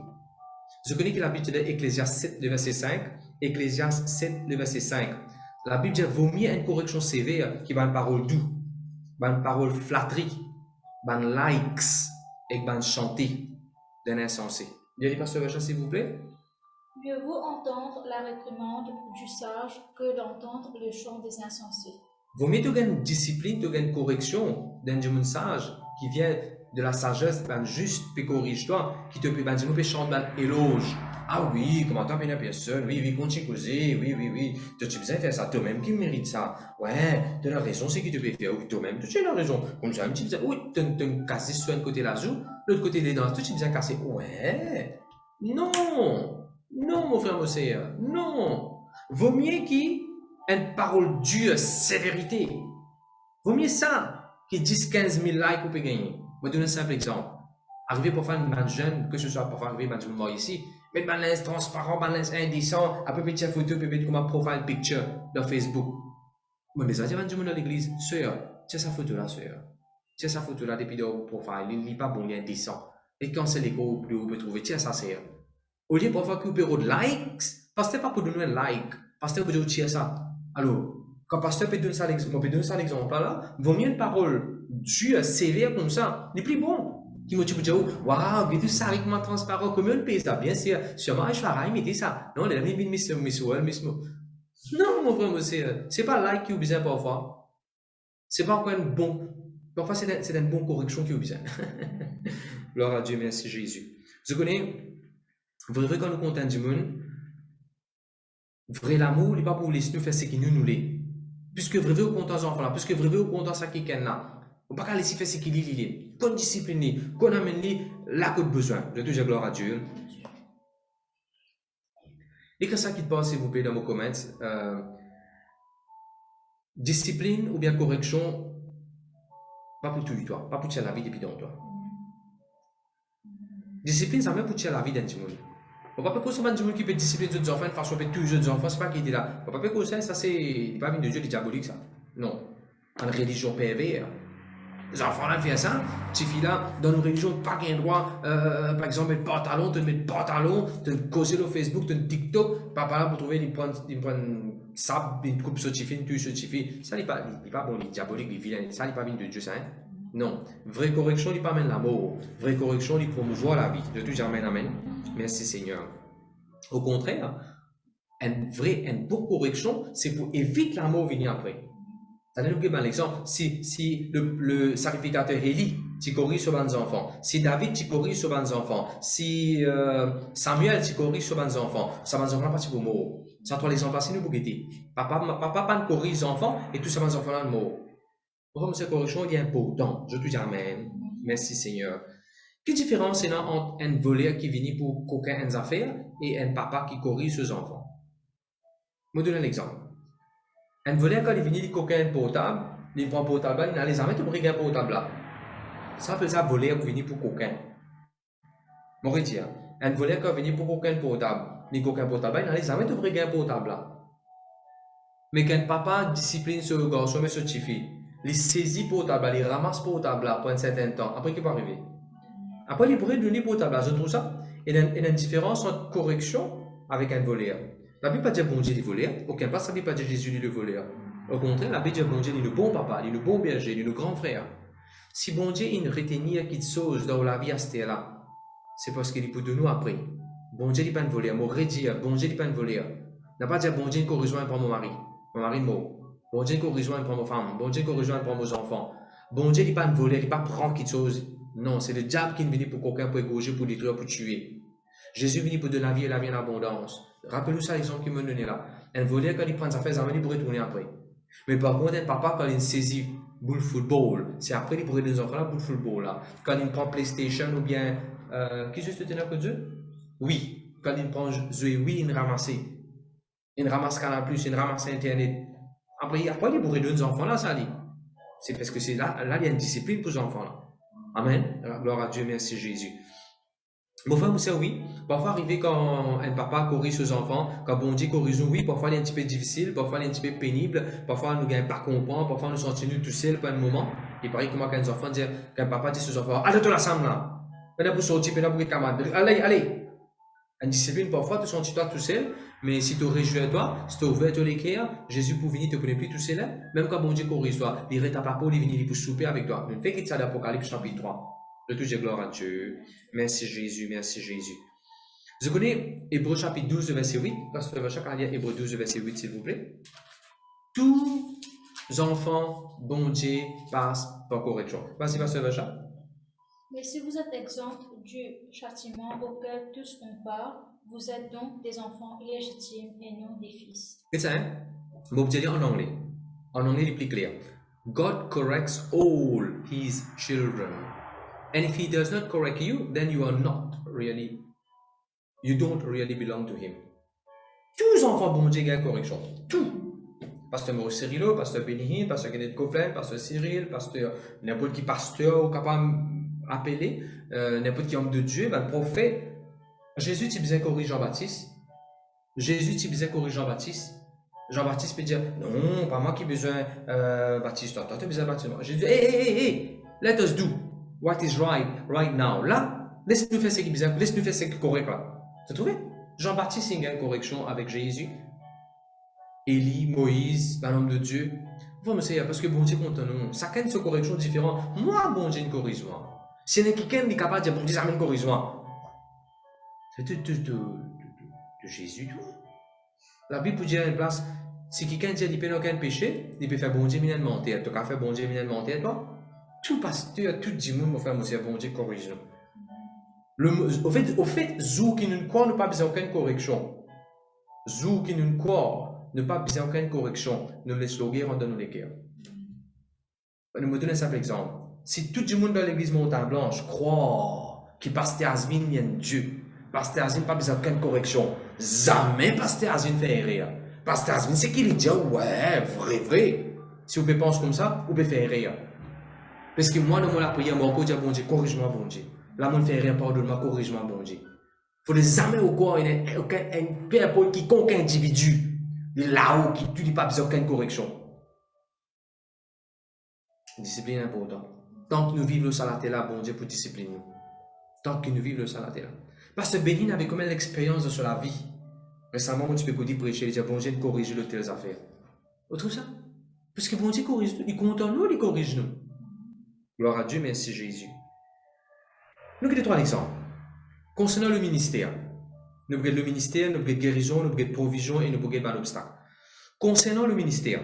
Je connais que la Bible dit Ecclésiaste 7, le verset 5. Ecclésiaste 7, le verset 5. La Bible dit vaut mieux une correction sévère qui va une parole douce, une parole flatterie, une likes et une chanter d'un insensé. Lisez pasteur Vercha, s'il vous plaît. Mieux vaut entendre la réprimande du sage que d'entendre le chant des insensés. Vaut mieux tu as une discipline, tu as une correction d'un dieu sage qui vient de la sagesse, ben juste, puis corrige-toi, qui te peut chanter un éloge. Ah oui, comment t'as bien personne, oui, continue causer, oui, tu as besoin de faire ça, toi-même qui mérite ça. Ouais, tu as la raison, c'est qui te peut faire, oui, toi-même, tu as la raison. Comme ça, tu dis, oui, tu as cassé sur un côté la joue, l'autre côté des dents, tu as besoin de casser. Ouais, non, mon frère, mon sœur, non. Vaut mieux qu'il une parole dure, sévérité. Vaut mieux ça que 10-15 000 likes pour gagner. Je vais donner un simple exemple. Arriver pour faire une jeune, que ce soit pour faire arriver une jeune ici, mettre un lens transparent, un lens indécent, après petite photo, puis mettre comme un profile picture dans Facebook. Moi, mais ça dit une jeune dans l'église, sœur, tiens sa photo là, sœur. Tiens sa photo là depuis le profile, il n'est pas bon, il est indécent. Et quand c'est l'écho, vous pouvez trouver, tiens ça, sœur. Au lieu de faire que vous de likes, parce que pas pour donner un like, parce que vous pouvez tiens ça. Alors, quand pasteur peut donner ça l'exemple là, vaut mieux une parole dure, sévère comme ça, n'est plus bon. Qui me dit, waouh, mais tout ça avec moi transparent, comment on paye ça? Bien sûr, sûrement, je ferai, mais ça. Non, les amis, non, mon frère, c'est pas like qui est besoin parfois. C'est pas encore un bon. Parfois, c'est une bonne correction qui est besoin. Gloire à Dieu, merci Jésus. Je connais, vrai quand nous comptons du monde, vrai l'amour, il n'est pas pour laisser nous faire ce qui nous l'est. Puisque vrai au compte aux enfants là, puisque vrai au compte à ça qui est là. On ne peut pas laisser faire ce qu'il est. Qu'on discipline, qu'on amène là qu'on a besoin. Je te dis gloire à Dieu. Et que ça qui te passe, s'il vous plaît, dans vos commentaires. Discipline ou bien correction, pas pour tout toi, pas pour tirer la vie depuis dans toi. Discipline, ça même pour tirer la vie d'un petit monde. On ne peut pas que ce qui peut discipliner les autres enfants de façon tous les autres enfants, c'est pas qui est là. On ne peut pas que ça, c'est pas une de Dieu, c'est diabolique ça. Non. En religion pervers. Les enfants là font ça, ces filles là, dans nos religions, pas qu'un droit, par exemple, mettre pantalon, tu mets pantalon, tu causer le Facebook, tu TikTok, papa là pour trouver une pointe sable, une coupe sautifie, une tuile sautifie. Ça n'est pas bon, les diaboliques, les vilains, ça n'est pas bien de Dieu, ça, hein? Non. Vraie correction, il pas amène l'amour. Vraie correction, il promouvoit la vie. De tout, amen, amen. Merci Seigneur. Au contraire, une bonne correction, c'est pour éviter l'amour venir après. T'as un exemple, si le sacrificateur Élie, tu corriges sur les enfants, si David, tu corriges sur les enfants, si Samuel, tu corriges sur les enfants, ça va enfants pas pour mort. Ça toi l'exemple c'est nous pour guetter. Papa pas corrige les enfants et tout ça les enfants là le mort. Pour cette correction il est important. Je te dis amen. Merci Seigneur. Quelle différence est entre un voleur qui vient pour coquin une affaire et un papa qui corrige ses enfants? Je vais donner un exemple. Un voleur, quand il vient de coquin portable, il prend un portable, il a les amis, il prend un portable là. Ça appelle ça voleur qui vient pour coquin. Je vais dire, un voleur quand il vient pour coquin portable, il prend un portable, il a les amis, il prend un portable là. Mais quand papa discipline ce garçon, mais ce petit fille, il saisit le portable, il ramasse le portable là pour un certain temps. Après, qu'est-ce qui va arriver? Après, il pourrait donner le portable là. Je trouve ça. Il y a une différence entre correction avec un voleur. La Bible ne dit pas bon Dieu le voleur. Aucun pas, ça ne veut pas dire Jésus le voleur. Au contraire, la Bible dit bon Dieu est le bon papa, il est le bon berger, il est le grand frère. Si bon Dieu est une retenir qui te sauve dans la vie à cette là, c'est parce qu'il est pour de nous après. Bon Dieu n'est pas un voleur. Moi, redire, bon Dieu n'est pas un voleur. N'a pas dit bon Dieu qu'on rejoint pour mon mari. Mon mari mort. Bon Dieu qu'on rejoint pour ma femme. Bon Dieu qu'on rejoint pour mes enfants. Bon Dieu n'est pas un voleur, il n'est pas prendre quelque chose. Non, c'est le diable qui est venu pour quelqu'un, pour égorger, pour détruire, pour tuer. Jésus est venu pour donner la vie et la vie en abondance. Rappelez-vous ça, l'exemple qu'il m'a donné là. Un voleur, quand il prend sa affaires, il pourrait retourner après. Mais par contre, un papa, quand il saisit boule football, c'est après qu'il pourrait donner aux enfants là, boule football là. Quand il prend PlayStation ou bien. Qui juste tenir que Dieu? Oui. Quand il prend Zoé, oui, il ramasse. Il ramasse Canal+, il ramasse Internet. Après il pourrait donner aux enfants là, ça dit. C'est parce que c'est là, il y a une discipline pour les enfants là. Amen. Gloire à Dieu, merci Jésus. Mon frère, monsieur, oui, parfois arriver quand un papa corrige ses enfants, quand bon Dieu corrige nous, oui, parfois il est un petit peu difficile, parfois il est un petit peu pénible, parfois nous ne pas comprendre, parfois nous sentons tout seuls pour un moment. Il paraît que moi, quand les enfants disent, quand papa dit à ses enfants, allez, tu la sème là, maintenant pour sortir, maintenant pour les camarades, allez, allez. En discipline, parfois, tu sens toi tout seul, mais si tu réjouis toi, si tu ouvres les cœurs, Jésus pour venir te connaître plus tout seul, même quand bon Dieu corrige toi, il reste à papa, il vient pour souper avec toi. Mais fais qu'il ça d'Apocalypse chapitre 3. De tout, j'ai gloire à Dieu. Merci Jésus, merci Jésus. Vous connaissez Hébreu chapitre 12, verset 8. Pasteur Vacha, lire Hébreu 12, verset 8, s'il vous plaît. Tous enfants, bon Dieu, passent par correction. Vas-y, Pasteur Vacha. Mais si vous êtes exempt du châtiment auquel tous ont part, vous êtes donc des enfants illégitimes et non des fils. C'est ça, hein? Bon, vous allez en anglais. En anglais, il est plus clair. God corrects all his children. And if he does not correct you, then you don't really belong to him. Tous enfants, bon Dieu, gagnent correction. Tout. Pasteur Maurice Cyrilo, Pasteur Bénihin, Pasteur Kenneth Copeland, Pasteur Cyril, Pasteur n'importe qui pasteur capable d'appeler, n'importe qui homme de Dieu, le prophète. Jésus, tu besoin corriger Jean-Baptiste. Jésus, tu besoin corriger Jean-Baptiste. Jean-Baptiste peut dire, non, pas moi qui ai besoin Baptiste, toi, tu as besoin Baptiste. Jésus dit, hey, let us do what is right now. Là, laisse-nous faire ce qui est bizarre, laisse-nous faire ce qui est correct là. Tu as trouvé? Jean-Baptiste, il y a une correction avec Jésus. Élie, Moïse, l'homme de Dieu. Vous voyez, parce que bon Dieu compte nous. Chacun de ces corrections différentes. Moi, bon Dieu, une correction. Si quelqu'un est capable de dire, bon Dieu, ça une correction. C'est de Jésus tout. La Bible peut dire à une place, si quelqu'un dit qu'il peut n'a aucun péché, il peut faire bon Dieu minel mentir. Tu as fait bon Dieu minel mentir, toi? Tout pasteur, tout dimanche, mon frère, monsieur, bon Dieu, corrige nous. Au fait, zou qui nous croit, n'a pas besoin aucune correction. Zou qui nous croit, n'a pas besoin aucune correction. Nous laisse le guerre, on donne les cœurs. Nous me donne un simple exemple. Si tout le monde dans l'église Montagne Blanche croit que pasteur Asmin est un Dieu, pasteur Asmin n'a pas besoin aucune correction. Jamais pasteur Asmin fait rire. Pasteur Asmin, c'est qu'il dit, ouais, vrai. Si vous pensez comme ça, vous pouvez faire rire. Parce que moi, dans mon prière, moi, je dis, bon Dieu, corrige-moi, bon Dieu. Là, mon fait rien, pardonne-moi, corrige-moi, bon Dieu. Il faut jamais au corps, un père pour quiconque individu, là-haut, qui ne dit pas besoin aucune correction. Discipline importante. Tant que nous vivons le salaté là, bon Dieu, pour discipliner nous. Tant que nous vivons le salaté là. Parce que Bénin avait comme l'expérience sur la vie. Récemment, tu peux dire prêcher, dire, bon Dieu, corriger de telles affaires. Vous trouvez ça? Parce que bon Dieu corrige nous, il compte en nous, il corrige nous. Gloire à Dieu, merci Jésus. Nous avons trois exemples. Concernant le ministère, nous avons le ministère, nous avons guérison, nous avons provision et nous avons un obstacle. Concernant le ministère,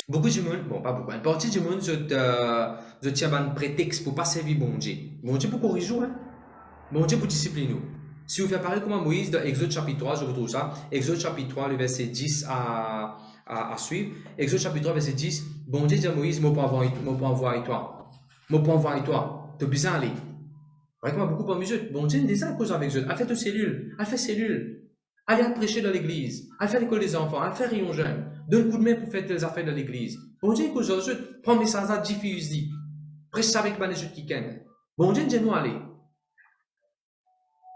beaucoup de monde, bon pas beaucoup, une partie du monde je tiens un prétexte pour ne pas servir bon Dieu. Bon Dieu pour corriger, hein? Bon Dieu pour discipliner nous. Si vous faites pareil comme Moïse dans Exode chapitre 3, je retrouve ça. Exode chapitre 3, le verset 10 à suivre. Exode chapitre 3, verset 10. Bon Dieu dit à Moïse, moi pour envoyer toi. Moi pour envoyer toi. Tu as besoin d'aller. Vraiment beaucoup pour mesure. Bon Dieu, des à cause avec eux. Elle fait une cellule. Elle fait cellule. Allez à prêcher dans l'église. Elle fait l'école des enfants. Elle fait rayon jeune. Donne coup de main pour faire des affaires dans l'église. Bon Dieu, cause aux autres. Prends mes message à diffuser. Prêche ça avec les autres qui kennent. Bon Dieu, dis-nous aller.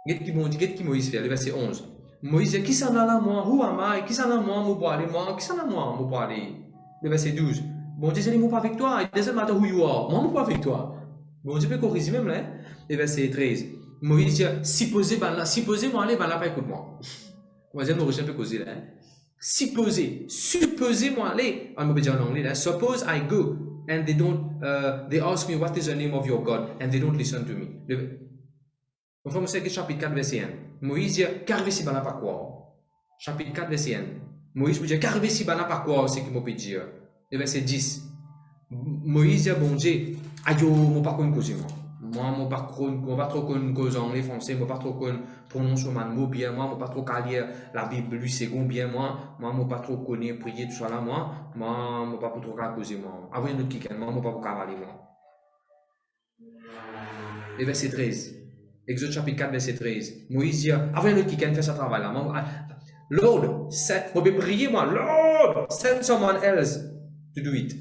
Qu'est-ce que Moïse fait? Le verset 11. Moïse dit, qui s'en a là, moi? Où am I? Qui s'en a moi? Moi pour aller, moi? Qui s'en a moi? Moi pour aller. Le verset 12. Bon Dieu, dis-moi pas avec toi. It doesn't matter who you are. Moi, pas avec toi. Bon Dieu peut corriger même là. Le verset 13. Moïse dit, supposez moi aller, ben là, pas écoute-moi. Moi, j'aime le peu causer là. Supposez moi aller. On peut dire en anglais là. Suppose I go and they ask me what is the name of your God and they don't listen to me. Enfin, c'est chapitre 4, verset 1. Moïse dit, qu'arrive si bana pas quoi? Chapitre 4, verset 1. Moïse dit, qu'arrive si bana pas quoi, c'est qu'il m'a peut dire. Le verset 10. Moïse dit, bon Dieu, aïe, moi pas qu'on cause moi. Moi pas trop qu'on cause anglais, français, moi pas trop qu'on prononce mon mot bien, moi pas trop qu'à lire la Bible, lui, second bien, moi pas trop connaître, prier, tout ça là, moi pas trop qu'à causer moi. Avant une autre qui moi pas pour cavaler moi. Le verset 13. Exode chapitre 4, verset 13. Moïse dit, avant un autre qui fait ce travail là, Lord, moi je prier moi, Lord, send someone else to do it.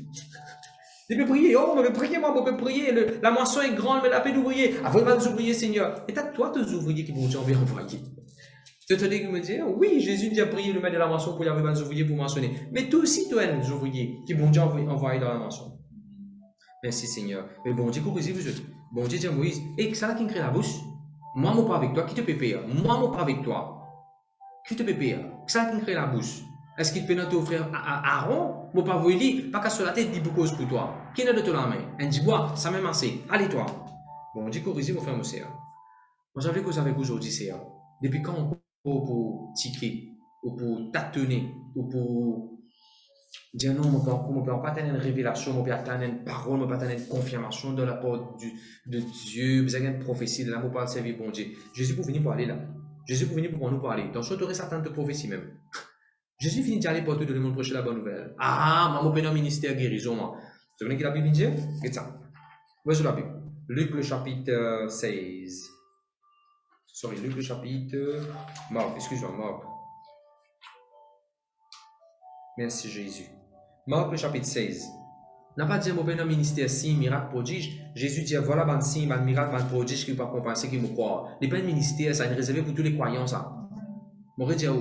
Tu peux prier, oh, mais priez, moi, on peut prier, la moisson est grande, mais la paix d'ouvriers. Envoyez pas des ouvriers, Seigneur. Et t'as toi, tes ouvriers qui vont dire, on va envoyer. Tu te dis que me dire, oui, Jésus dit à prier le maître de la moisson pour y avoir des ouvriers pour moissonner. Mais toi aussi, tu as des ouvriers qui vont dire envoyer dans la moisson. Merci Seigneur. Mais bon Dieu, vous êtes. Bon Dieu dit à Moïse, et que ça qui crée la bouche, moi, je ne pas avec toi, qui te peut payer? Moi, je ne pas avec toi. Qui te peut payer? Que ça qui crée la bouche. Est-ce qu'il peut t'offrir à Aaron? Je ne pas vous dire, pas qu'à sur la tête, dit beaucoup pour toi. Qui n'a de te la main? Elle dit, bois, ça m'est assez. Allez, toi. Bon Dieu, corrigez mon frère, mon sœur. Moi, j'avais cause avec vous aujourd'hui, Seigneur. Depuis quand on peut pour tiquer, ou pour tâtonner, ou pour dire non, je ne peux pas atteindre une révélation, je ne peux pas atteindre une parole, je ne peux pas atteindre une confirmation de la part de Dieu, vous avez une prophétie, de l'amour par le servir bon Dieu. Jésus pour venir pour aller là. Jésus pour venir pour nous parler. Dans ce aurait certaines de prophéties même. Jésus finit d'aller pour tout le monde prêcher la bonne nouvelle. Ah, maman ben un ministère guérison, moi. Vous savez ce que la Bible dit? Regarde ça. Où est la Bible? Luc le chapitre 16. Sorry, Luc le chapitre... Marc, excuse-moi, Marc. Merci Jésus. Marc le chapitre 16. N'a pas dit un ministère signe, miracle, prodige. Jésus dit voilà un signe, un miracle, un prodige qui ne peut pas compenser, qui me croit. Les peines ministère, ça est réservé pour tous les croyants, ça. Mon dire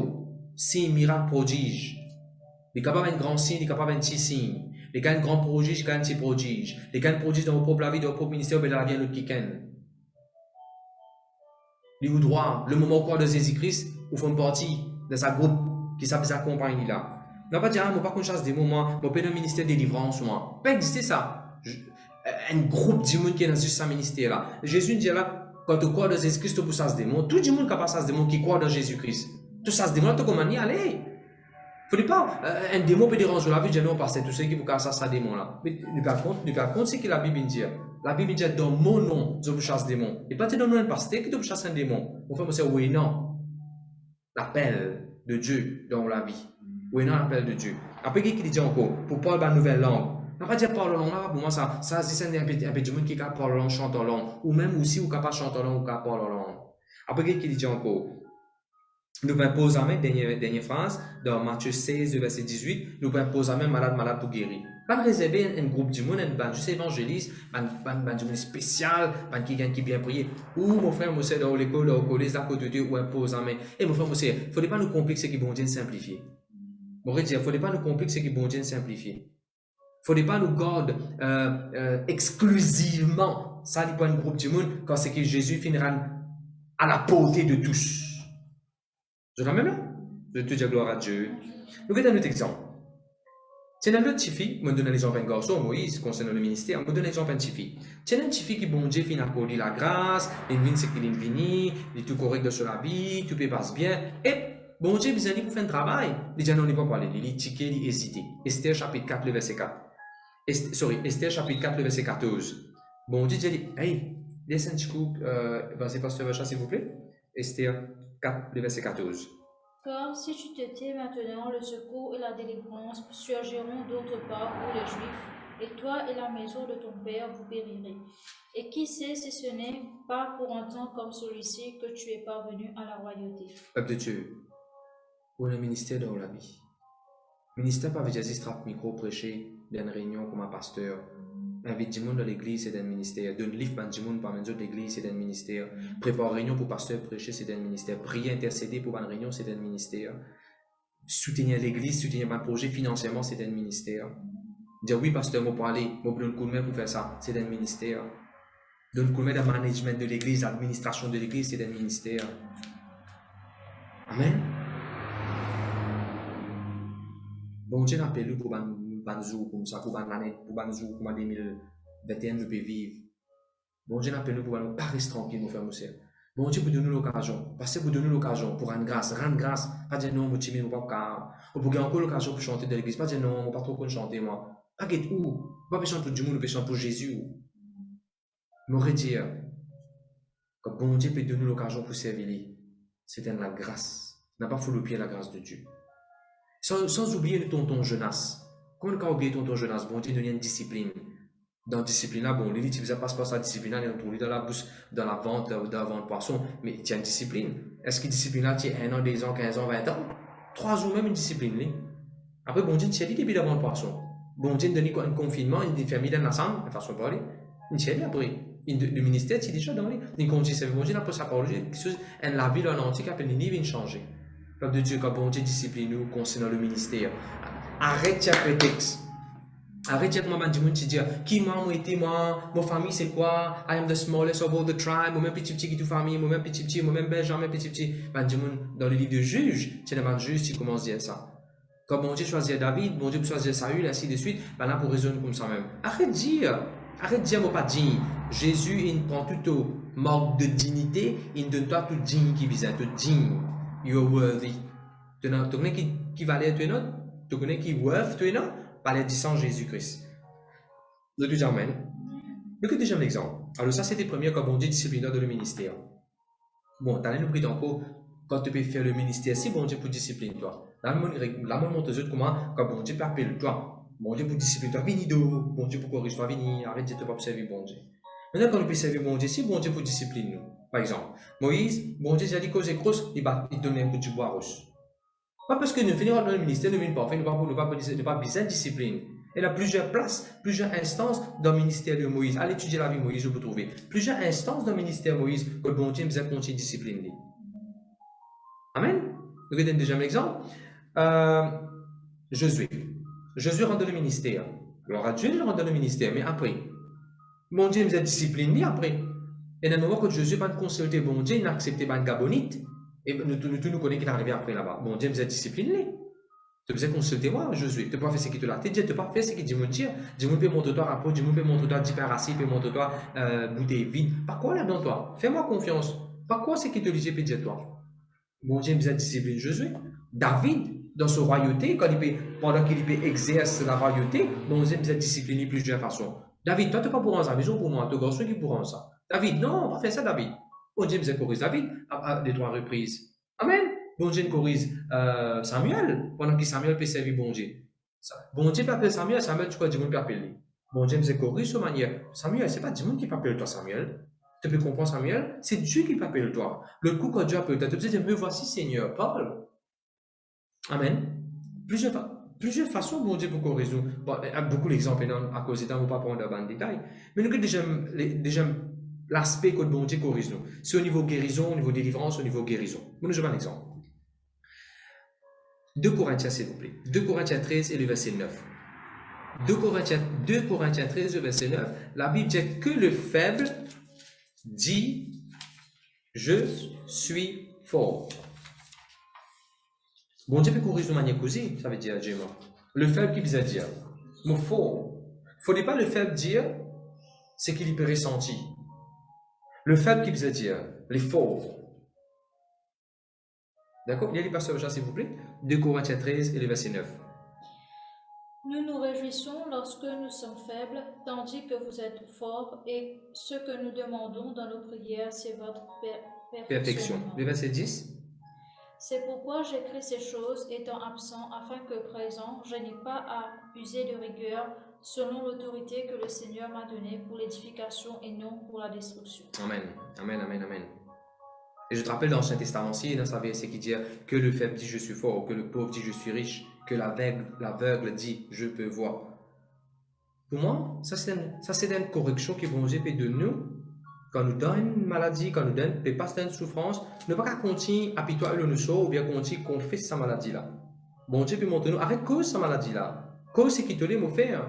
signe, miracle, prodige. Les capables un grand signe, les capables un petit signe. Les gars un grand prodige, les gars un petit prodige. Les gars un prodige dans vos propres vie, dans vos propres ministères, ben là vient l'autre qui ken. Les ou droit, le moment où croit de Jésus-Christ, vous font partie de sa groupe qui s'accompagne là. On n'a pas dit, ah, moi, par contre, chasse des mots, moi, je peux un ministère de délivrance, moi. Pas exister ça. Un groupe de monde qui est dans ce ministère-là. Jésus dit là, quand tu crois dans Jésus-Christ, tu peux chasse des mots. Tout le monde capable de chasse des mots qui croit dans Jésus-Christ. Tu chasses des mots, tu comment y aller. Il ne faut pas, un démon peut déranger la vie, je non, parce que tous ceux qui vous cassent ça, des démons là. Mais par contre, c'est que la Bible dit. La Bible dit, dans mon nom, je vous chasse des démons. Et pas dans le nom d'un pasteur qui te chasse un démon. On fait, c'est oui, non. L'appel de Dieu dans la vie. Oui, non, l'appel de Dieu. Après, qui dit encore, pour parler de nouvelle langue. On ne va pas dire parler langue là, pour moi, ça c'est un peu de monde qui parle langue, chante en langue. Ou même aussi, ou capable de chanter en langue, ou capable de parler langue. Après, qui dit encore, nous pouvons poser la main, dernière phrase, dans Matthieu 16, verset 18, nous pouvons poser la main malade pour guérir. Pas réserver un groupe du monde, un juste évangéliste, un du monde spécial, un qui bien prier. Ou mon frère, moi, c'est dans l'école, au collège, à côté de Dieu, ou un pose la main. Et mon frère, moi, il ne faudrait pas nous complexer qui bon Dieu simplifier. Il ne faudrait pas nous complexer qui bon Dieu simplifier. Il ne faudrait pas nous garder exclusivement, ça n'est pas un groupe du monde, quand c'est que Jésus finira à la portée de tous. Je l'ai même là. Je te dis gloire à Dieu. Nous regardons un autre exemple. C'est un autre petit fille, je donne l'exemple d'un garçon, Moïse, concernant le ministère, je donne l'exemple d'un petit fille. C'est un petit fille qui, bon Dieu, finit à accorder la grâce, il vient ce qu'il vient, il est tout correct sur la vie, tout passe bien. Et, bon Dieu, il pour faire un travail. Il dit non, il n'est pas parler, il est tiqué, il est hésité. Esther chapitre 4, le verset 4. Esther chapitre 4, le verset 14. Bon Dieu dit, hey, laissez un petit coup, vas-y, pasteur Vacha, s'il vous plaît. Esther 4, le verset 14. Car si tu te tais maintenant, le secours et la délivrance surgiront d'autre part pour les Juifs, et toi et la maison de ton père vous périrez. Et qui sait si ce n'est pas pour un temps comme celui-ci que tu es parvenu à la royauté. Peuple de Dieu, pour le ministère dans la vie. Ministère pas veut dire strap micro prêcher dans une réunion comme un pasteur. Invite du monde dans l'église, c'est un ministère. Donne livre à du monde par de l'église, c'est un ministère. Prépare réunion pour pasteur prêcher, c'est un ministère. Prier, intercéder pour une réunion, c'est un ministère. Soutenir l'église, soutenir un projet financièrement, c'est un ministère. Dire oui, pasteur, moi pour aller, moi donne un coup de main pour faire ça, c'est un ministère. Donne un coup de main dans le management de l'église, l'administration de l'église, c'est un ministère. Amen. Bon Dieu appelle nous pour un jour comme ça, pour un jour comme 2021, nous pouvons vivre. Bon Dieu appelle nous pour ne pas rester tranquille, nous faire monsieur. Bon Dieu pour donner l'occasion, parce que pour donner l'occasion, pour rendre grâce, pas dire non, moi timide, moi pas ou pour gagner encore l'occasion pour chanter dans l'église, pas dire non, moi pas trop pour chanter, moi. Pas get où, pas chanter pour du monde, nous chanter pour Jésus. M'aurait dit que bon Dieu peut donner l'occasion pour servir lui. C'est la grâce. N'a pas fallu oublier la grâce de Dieu. Sans oublier tonton Jonas. Comment on oublie tonton Jonas? Bon Dieu donne une discipline. Dans la discipline, bon, l'élite, tu ne passe pas sa discipline, il est pour lui dans la bouche, dans la vente de poisson, mais tu as une discipline. Est-ce que discipline là, tu as 1 an, 2 ans, 15 ans, 20 ans? 3 jours même une discipline. Après, bon Dieu, tu as dit depuis la vente poisson. bon Dieu donne un confinement, une famille dans l'ensemble, de façon de parler, une chaîne après. Le ministère, c'est déjà dans les. Une condition, bon Dieu n'a pas sa parole, la ville en entier qui appelle Ninive vient changer. Peuple de Dieu, quand bon Dieu discipline nous concernant le ministère. Arrête tes prétextes. Arrête de moi dire qui moi été moi, ma famille c'est quoi? I am the smallest of all the tribe, moi-même petit qui tout famille, moi-même petit, moi-même Benjamin petit. Dans le livre de Juge, c'est le juge qui commence à dire ça. Quand bon Dieu choisit David, bon Dieu choisit Saül, ainsi de suite, ben là pour raisonner comme ça même. Arrête de dire, moi pas digne. Jésus, il prend tout au manque de dignité, il donne toi tout digne qui vise, tout digne. You're worthy. Tu connais qui valait toi non? Tu connais qui worth toi non? Par les distance Jésus-Christ. Le deuxième amen. Le deuxième exemple. Alors ça c'était le premier quand bon Dieu disciplinaire dans le ministère. Bon, t'as nous pris encore quand tu peux faire le ministère si bon Dieu pour discipliner toi. Là, on montre aux autres comment quand bon Dieu peut appeler toi. Bon Dieu pour discipliner toi, vini d'eau. Bon Dieu pour corriger toi, vini, arrête de te pas servir bon Dieu. Maintenant quand on peut servir bon Dieu, si bon Dieu pour discipliner nous. Par exemple, Moïse, bon Dieu, j'ai dit cause et crosse, il donne un coup de bois rouge. Pas parce que nous finissons dans le ministère, nous ne pas besoin de discipline. Il y a plusieurs places, plusieurs instances dans le ministère de Moïse. Allez étudier la vie de Moïse, vous trouver. Plusieurs instances dans le ministère de Moïse que le bon Dieu nous a continué de discipliner. Amen. Vous voyez un deuxième exemple. Josué. Josué rentre dans le ministère. Alors, Dieu il rentre dans le ministère, mais après, bon Dieu nous a discipliné après. Et dans le moment que Josué va consulter bon Dieu, il a accepté le Gabonite. Et nous connaissons qui est arrivé après là-bas. Bon Dieu nous a discipliné. Tu peux consulter moi, Josué. Tu peux pas faire ce qui te l'a dit. Tu peux pas faire ce qui dit mon Dieu. Dis moi peut montrer toi rapport, dis moi peut montrer toi différencier, peut montrer toi bouteille vide. Par quoi là dans toi? Fais-moi confiance. Par quoi c'est qui te dit peut dire toi? Bon Dieu nous a discipliné Josué. David, dans sa royauté, pendant qu'il peut exercer la royauté, bon Dieu nous a discipliné plusieurs façons. David, toi tu pas pour ça, maison pour moi, tu garçon qui pour ça. David, non, pas faire ça David. Bon Dieu nous a corrigé David à des 3 reprises. Amen. Bon Dieu corrige Samuel, pendant que Samuel peut servir bon Dieu. Bon Dieu peut appeler Samuel, Samuel, tu crois que Dieu peut appeler. Bon Dieu nous corrige de manière. Samuel, ce n'est pas Dieu qui peut appeler toi, Samuel. Tu peux comprendre, Samuel? C'est Dieu qui peut appeler toi. Le coup, quand Dieu appelle toi, tu peux dire, me voici, Seigneur, parle. Amen. Plusieurs façons, bon Dieu, pour corriger. Bon, beaucoup d'exemples, à cause de temps, on ne va pas prendre dans le détail. Mais nous, déjà, l'aspect que bon Dieu corrige nous. C'est au niveau guérison, au niveau délivrance, au niveau guérison. Nous avons un exemple. 2 Corinthiens, s'il vous plaît. 2 Corinthiens 13 et le verset 9. 2 Corinthiens 13 et le verset 9. La Bible dit que le faible dit « Je suis fort ». Bon Dieu peut corriger de manière causée, ça veut dire Dieu. Le faible qui veut dire « Mon fort ». Il ne faudrait pas le faible dire ce qu'il peut ressentir. Le faible qui veut dire « Les forts ». D'accord? Il y a les pasteurs, s'il vous plaît. 2 Corinthiens 13 et le verset 9. Nous nous réjouissons lorsque nous sommes faibles, tandis que vous êtes forts, et ce que nous demandons dans nos prières, c'est votre perfection. Le verset 10. C'est pourquoi j'écris ces choses étant absent, afin que présent, je n'ai pas à user de rigueur, selon l'autorité que le Seigneur m'a donnée pour l'édification et non pour la destruction. Amen. Amen, amen, amen. Et je te rappelle dans l'Ancien Testament aussi, dans sa verset qui dit que le faible dit je suis fort, que le pauvre dit je suis riche, que l'aveugle dit je peux voir. Pour moi, ça c'est une correction qui bon Dieu fait de nous. Quand nous donne une maladie, quand nous donne des passes d'une souffrance, ne pas continuer à pitoyer le nous ou bien continuer qu'on fait sa maladie là. Bon Dieu peut montrer nous, arrête cause sa maladie là. Cause c'est qui te l'aime faire.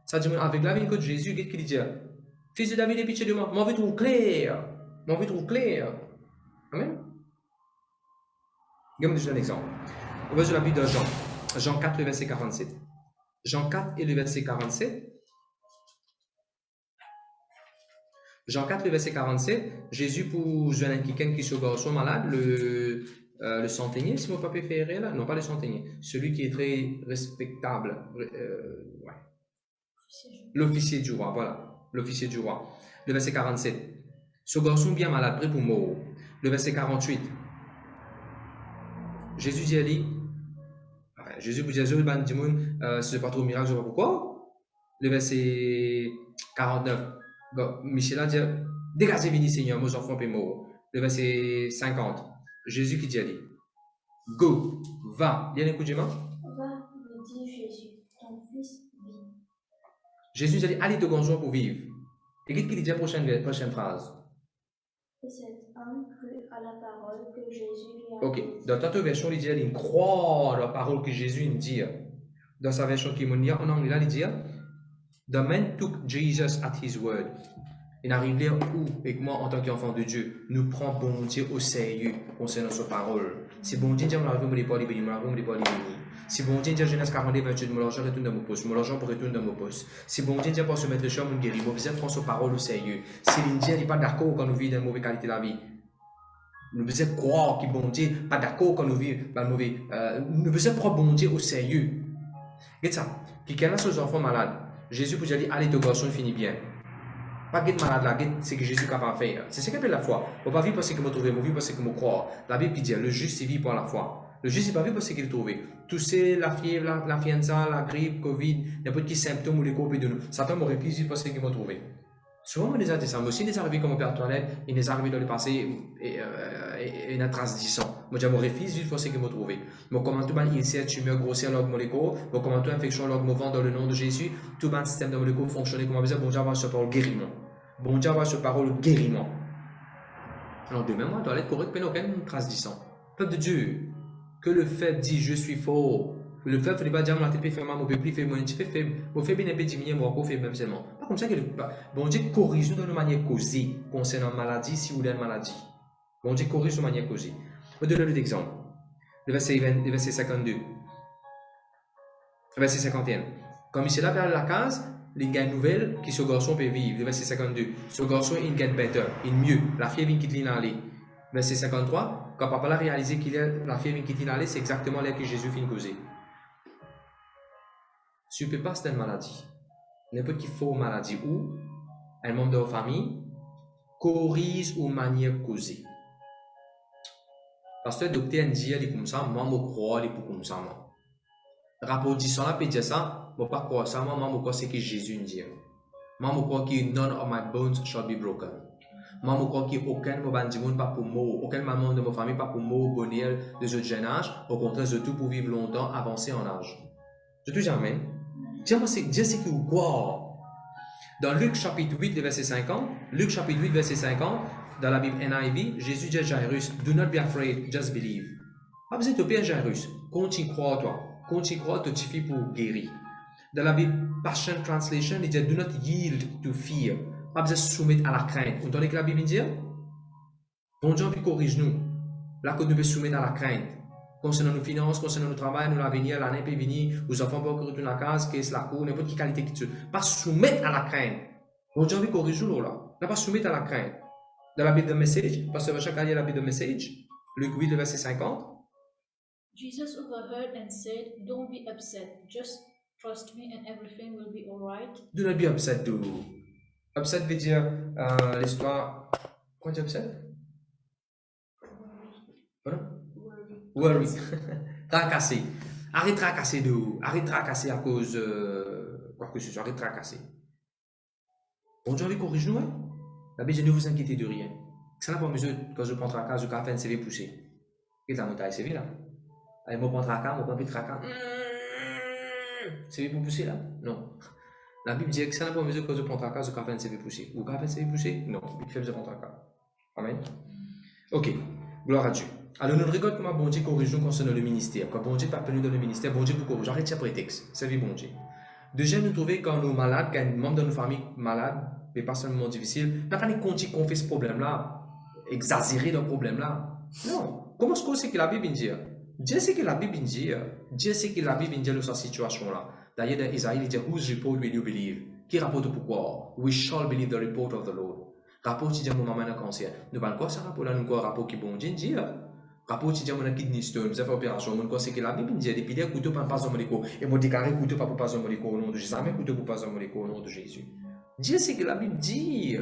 Ça dit avec la vie de Jésus, qu'est-ce qu'il dit? Fils de David, aie pitié de moi. M'en veux trop clair. M'en veux trop clair. Amen. Je vais vous donner un exemple. On va sur la Bible de Jean. Jean 4, le verset 47. Jean 4 et le verset 47. Jean 4, le verset 47. Jésus pour jeune quelqu'un qui se garçon malade, le centenier, si mon papa fait là, non pas le centenier, celui qui est très respectable. Ouais. L'officier du roi, voilà. L'officier du roi. Le verset 47. Ce garçon bien malade, prêt pour mourir. Le verset 48. Jésus dit à lui, Jésus vous dit, si ce n'est pas trop miracle, je ne sais pas pourquoi. Le verset 49. Michel a dit, dégagez, venez Seigneur, mes enfants peuvent mourir. Le verset 50. Jésus qui dit à lui, go, va. Il y a un coup de main? Va, me dit Jésus, ton fils vit. Jésus a dit, allez te gonzon pour vivre. Et qu'est-ce qu'il dit la prochaine phrase? Et cet homme crut à la parole que Jésus lui a Ok, dite. dans ta version, il dit, il croit à la parole que Jésus me dit. Dans sa version qui me dit, en anglais, il dit, the man took Jesus at his word. Il arrive là où, et que moi, en tant qu'enfant de Dieu, nous prend bon Dieu au sérieux concernant sa parole. Si bon Dieu dit, on arrive, on ne pas les bénir, on ne pas les bénir. Si bon Dieu dit, Genèse 42, 28, mon argent retourne dans mon poste, mon argent retourne dans mon poste. Si bon Dieu dit, pour se mettre cher, mon guérir, mon besoin prendre sa parole au sérieux. Si l'Indien n'est pas d'accord quand nous vivons dans une mauvaise qualité de la vie, nous devons croire que bon Dieu n'est pas d'accord quand nous vivons dans une mauvaise. Nous devons prendre bon Dieu au sérieux. Regarde ça. Quelqu'un a ses enfants malades. Jésus peut dire, allez, ton garçon finit bien. Pas de malade là, c'est que Jésus est capable de faire. C'est ce qu'on appelle la foi. On ne va pas vivre parce que je trouve, on vit parce que je crois. La Bible dit, le juste vit par la foi. Le juste n'est pas vivre parce qu'il trouve. Tout c'est la fièvre, la fiança, la grippe, Covid, n'importe quel symptôme ou les copies de nous. Satan m'aurait pu vivre parce qu'il m'a trouvé. Souvent, on les a dit ça. Moi aussi, il est arrivé comme père toilette, il est arrivé dans le passé et une trace 10 ans. Moi, j'ai mon refus vivre parce qu'il m'a trouvé. Mon commentaire, il s'est tumeur grossière lors de mon écho. Mon commentaire, infection lors de mon ventre dans le nom de Jésus. Tout le système de mon écho fonctionne comme on dit. Bon Dieu va se parole guériment. Bon Dieu va se parole guériment. Alors, demain, moi, doit être correct, mais aucune trace 10 ans. Peuple de Dieu, que le faible dit je suis fort. Le faible, il ne faut pas dire la tête fait mal, mon peuple fait moins, fait faible. Mon faible n'est pas diminué, mon corps fait même seulement. Pas comme ça que bon Dieu corrige nous de manière causée concernant la maladie, si vous avez une maladie. Bon Dieu corrige de manière causée. Je vais donner l'exemple. Le verset 52. Le verset 51. Comme il est là vers la case, il y a une nouvelle qui ce garçon peut vivre. Le verset 52. Ce garçon, il get better, il mieux. La fièvre qui quitte l'aller. Verset 53. Quand papa a réalisé qu'il est la fièvre qui quitte l'aller, c'est exactement là que Jésus finit causer. Si tu ne peux pas cette maladie, n'importe qui faut maladie ou un membre de la famille corrige ou manière causée. Parce que le docteur dit comme ça, moi je crois comme ça. Rapport dit ça, peut dire ça, je ne pas croire ça, moi je crois c'est que Jésus dit. Moi je crois que none of my bones shall be broken. Moi je crois qu'aucun de pas pour mourir, aucun membre de ma famille pas pour mourir bonheur de ce jeune âge, au contraire de tout pour vivre longtemps, avancer en âge. Je te dis amen. Dieu c'est que vous croyez. Dans Luc chapitre 8, verset 50, Luc chapitre 8, verset 50, dans la Bible NIV, Jésus dit à Jairus, do not be afraid, just believe. Pas besoin de te perdre, Jairus. Continue à croire, toi. Continue à croire, te suffit pour guérir. Dans la Bible Passion Translation, il dit, do not yield to fear. Pas besoin de se soumettre à la crainte. Vous entendez que la Bible dit? Bon Dieu, corrige nous. Là, que nous devons soumettre à la crainte. Concernant nos finances, concernant notre travail, nous l'avenir, l'année peut venir, aux enfants peuvent retourner à la case, qu'est-ce la cour, n'importe quelle qualité qui tue. Pas soumettre à la crainte. Bon Dieu, corrige nous là. Ne pas soumettre à la crainte. Dans la Bible de Message, Pasteur Vachak a lu la Bible de Message, Luc 8, verset 50. Jesus overheard and said, don't be upset, just trust me and everything will be alright. Do not be upset, do. Upset veut dire l'histoire. Quoi tu upset? Worry. Tracassé. Arrête de tracasser arrête de tracasser à cause quoi que ce soit. Arrête de tracasser. Bon Dieu, corrige nous. La Bible dit ne vous inquiétez de rien. Ça n'a pas besoin quand je prends tracas, je vais faire un CV poussé. Et la montagne CV là. Allez, moi prends tracas, moi prends plus tracas. CV pour pousser là? Non. La Bible dit que ça n'a pas besoin quand je prends tracas, je vais faire un CV poussé. Vous avez fait un CV poussé? Non. Il fait besoin de prendre tracas. Amen. Ok. Gloire à Dieu. Alors, nous regardons comment bon Dieu corrige nous concernant le ministère. Quand bon Dieu pas appelé dans le ministère, bon Dieu pour corriger. Arrête ce prétexte. Servez bon Dieu. Deuxième, nous trouvons quand nous sommes malades, quand un membre de notre famille est malade, mais pas seulement difficile, n'a pas de continuer qu'on fait ce problème-là, exagérer le problème-là. Non. Comment est-ce que c'est que la Bible dit? Dieu sait que la Bible dit. Dieu sait que la Bible dit de sa situation-là. D'ailleurs, dans Isaïe, il dit Whose report will you believe? Qui rapporte pourquoi? We shall believe the report of the Lord. Rapport qui dit mon maman a un cancer. Nous parlons quoi ça rapport là? Nous quoi rapport qui bon Dieu dit? Rapport qui dit mon kidney stone, nous avons fait opération. Nous quoi c'est que la Bible dit depuis des couteaux pas dans mon écho et mon déclaré couteau pas pour pas dans mon écho au nom de Jésus. Jamais couteau pour pas dans mon écho au nom de Jésus. Dieu sait que la Bible dit.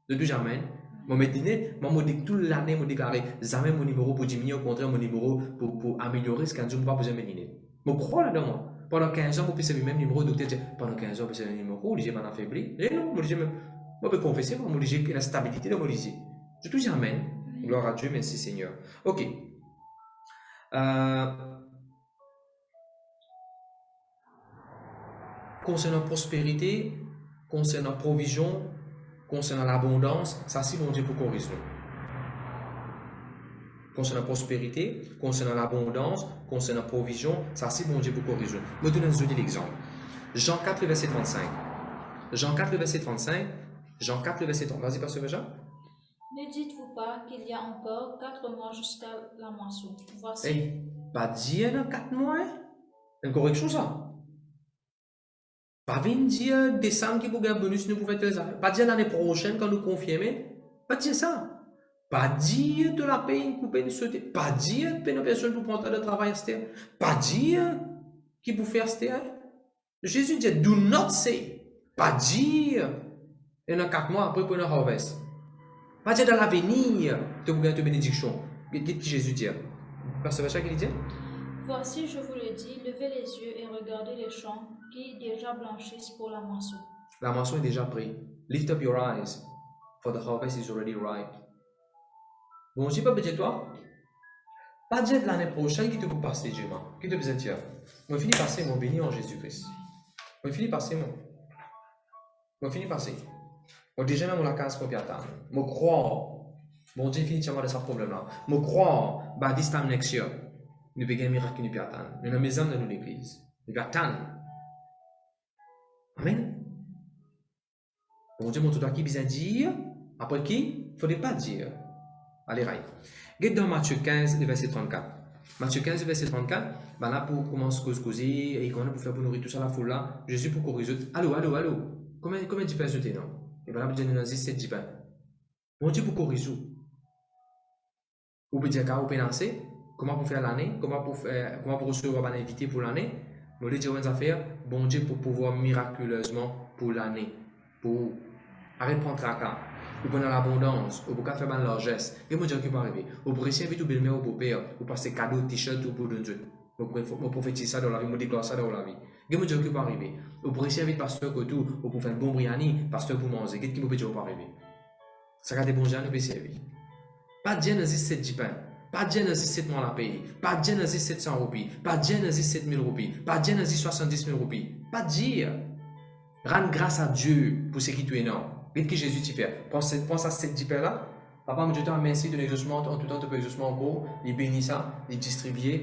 De tout jamais. Moi maintenant, moi dit toute l'année moi déclaré jamais mon numéro pour diminuer, au contraire mon numéro pour améliorer ce qu'un jour pas besoin de mener. Je crois là-dedans moi. Pendant 15 ans, je peux servir le même numéro, docteur dit pendant 15 ans, je peux servir le numéro, je m'en affaibli. Et non, moi je même. Moi, je peux confesser, moi, j'ai la stabilité de mon lycée. Je te dis amen. Gloire à Dieu, merci Seigneur. Ok. concernant prospérité, concernant provision, concernant l'abondance, ça c'est bon Dieu pour corriger nous. Concernant prospérité, concernant l'abondance, concernant provision, ça c'est bon Dieu pour corriger nous. Je vais donner l'exemple. Jean 4, le verset 35. Jean 4, le verset 35. Jean 4, le verset 30. Vas-y, pasteur Jean. Ne dites-vous pas qu'il y a encore 4 mois jusqu'à la moisson. Voici. Hey, pas dire dans 4 mois, hein? Une correction ça. Pas venir dire décembre qui pour gagner bonus nous pour faire tel ça. Pas dire l'année prochaine quand nous confirmer. Pas dire ça. Pas dire de la paye pour payer une sauter. Pas dire que une personne pour prendre le travail à cette. Pas dire qui pour faire cette. Jésus dit do not say. Pas dire et dans 4 mois après pour une harvest. Pas dire dans l'avenir tu pour gagner une bénédiction. Qu'est-ce que Jésus dit? Pasteur Vacha qui dit? Voici, je vous le dis, levez les yeux et regardez les champs qui déjà blanchissent pour la moisson. La moisson est déjà prise. Lift up your eyes, for the harvest is already ripe. Bon, je ne sais pas peut-être toi. Pas dire de l'année prochaine qui te peut passer, Dieu. Qui te besoin de dire? Moi, je finis passer mon béni en Jésus-Christ. Moi, je finis passer mon. Moi, je finis passer. Moi, déjà même la case pour attendre. Moi, crois. Bon Dieu, définitivement de ce problème-là. Moi, crois. Bah, this time next year. Nous pouvons un miracle qui nous peut attendre. Nous avons maison dans l'église. Nous pouvons attendre. Amen. Bon Dieu, mon tout qui besoin dire. Après qui? Il ne faudrait pas dire. Allez, raille. Regarde dans Matthieu 15, le verset 34. Matthieu 15, le verset 34. Ben là, pour commencer à causer, et comment pour faire pour nourrir tout ça, la foule là, Jésus pour corriger. Allô. Combien de pains jetés, non? Et ben là, vous avez dit 7 10 pains. Bon Dieu pour corriger. Vous pouvez dire qu'à vous penser. Comment pour faire l'année, comment pour recevoir un invité pour l'année, nous les dire une affaire, bon Dieu pour pouvoir miraculeusement pour l'année, pour arrêter de prendre tracas, pour prendre l'abondance, pour faire de largesse, et mon Dieu qui va arriver, pour réussir inviter au belle-mère ou beau-père, pour passer cadeau, t-shirt ou pour donner Dieu, pour prophétiser ça dans la vie, pour déclarer ça dans la vie, et mon Dieu qui va arriver, pour réussir inviter pasteur que tout, pour faire un bon briani, pasteur pour manger, qu'est-ce qui peut dire arriver? Ça va être bon Dieu nous peut servir. Pas de Genesis 7 10 pains. Pas de Genesis 7 mois à payer, pas de Genesis 700 roupies, pas de Genesis 7000 roupies, pas de Genesis 70 000 roupies. Pas dire. Rendre grâce à Dieu pour ce qui tu es non. Qu'est-ce que Jésus t'y fait? Pense à cette dipère là. Papa, je te remercie de l'exaucement, en tout temps, tu peux exaucement beau, il bénit ça, il distribue,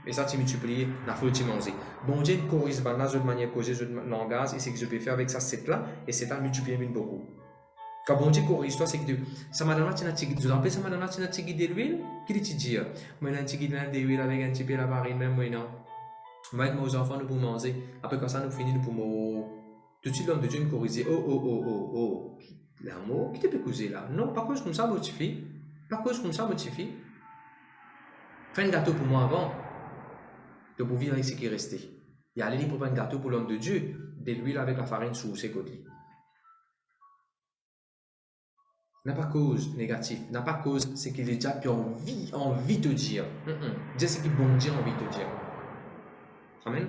et ça, tu multiplies, la foule, tu manges. Bon Dieu, corrige de manière causée, de langage, et c'est que je peux faire avec ça, cette là, et c'est à multiplier beaucoup. Quand bon Dieu corrige toi, c'est que ça m'a donné un petit guide. Vous rappelez, ça m'a donné un petit guide d'huile? Qui dit dire? Moi, un petit guide d'huile avec un petit peu la farine, même moi, non. Moi, avec mes enfants, nous pouvons manger. Après, quand ça nous finit, nous pouvons. Tout de suite, l'homme de Dieu nous corrige. Oh. L'amour, qui te peut causer là? Non, pas cause comme ça, motifie. Pas cause comme ça, motifie. Fais un gâteau pour moi avant. De pour vivre avec ce qui est resté. Il y a allé pour faire un gâteau pour l'homme de Dieu. De l'huile avec la farine sous ses côtés. N'a pas cause négative, n'a pas cause c'est qu'il est déjà puis envie de dire. Dieu c'est qu'il bon Dieu envie de dire. Amen.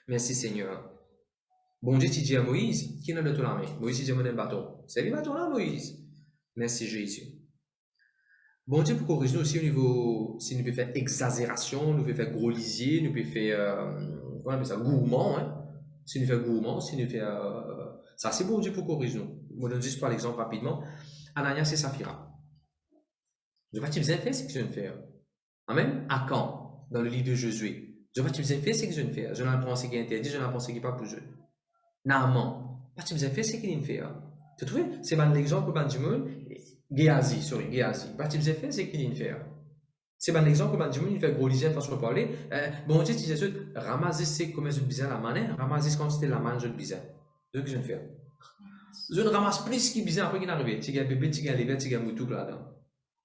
Merci Seigneur. Bon Dieu tu dis à Moïse, qui n'a de tout la main? Moïse dit mon bâton. C'est le bâton là Moïse. Merci Jésus. Bon Dieu pour corriger nous aussi au niveau, si nous pouvons faire exagération, nous pouvons faire gros lisier, nous pouvons faire, on appelle ça gourmand, hein? Si nous faisons gourmand, si nous faisons, ça c'est bon Dieu pour corriger nous. Je donne juste par l'exemple rapidement. Ananias et Saphira. Je vais te dire faire ce que je viens de faire. Amen. À quand? Dans le livre de Josué. Je vais te dire faire ce que je viens de faire. Je n'ai pas pensé qu'il est interdit, je n'ai pas pensé qu'il n'est pas pour Dieu. Naaman. Je vais te dire faire ce qu'il vient de faire. Tu trouves? C'est l'exemple de Benjamin. Géasi. Je vais te dire faire ce qu'il vient de faire. C'est l'exemple que Benjamin il fait gros lisier de façon de parler. Bon Dieu, tu disais, ramasser c'est comme je disais la manne, ramasser quand c'était la manne, je le disais. C'est ce que je viens de faire. Je ne ramasse plus ce qui est bizarre après qu'il arrive. Tu as un bébé, tu as un lever, tu as un moutou là-dedans.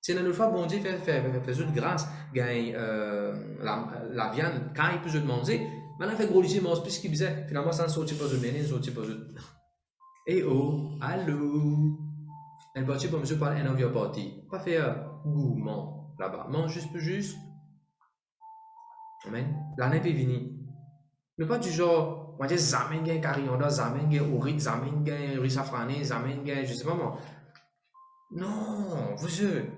C'est une fois, bon Dieu fait de grâce, gagne la viande, quand il peut demander, maintenant il fait gros lisier, il mange plus ce qui est bizarre. Finalement, ça ne sortit pas de mener, il ne sortit pas de. Eh oh, allô. Elle partit pour monsieur parler un envie parti. Pas faire gourmand là-bas. Mange juste. Amen. L'année est finie. Ne pas du genre. Moi, je zamen gen carillon, zamen gen orit, zamen gen riz safrané, zamen gen, je sais pas moi. Non, vous êtes.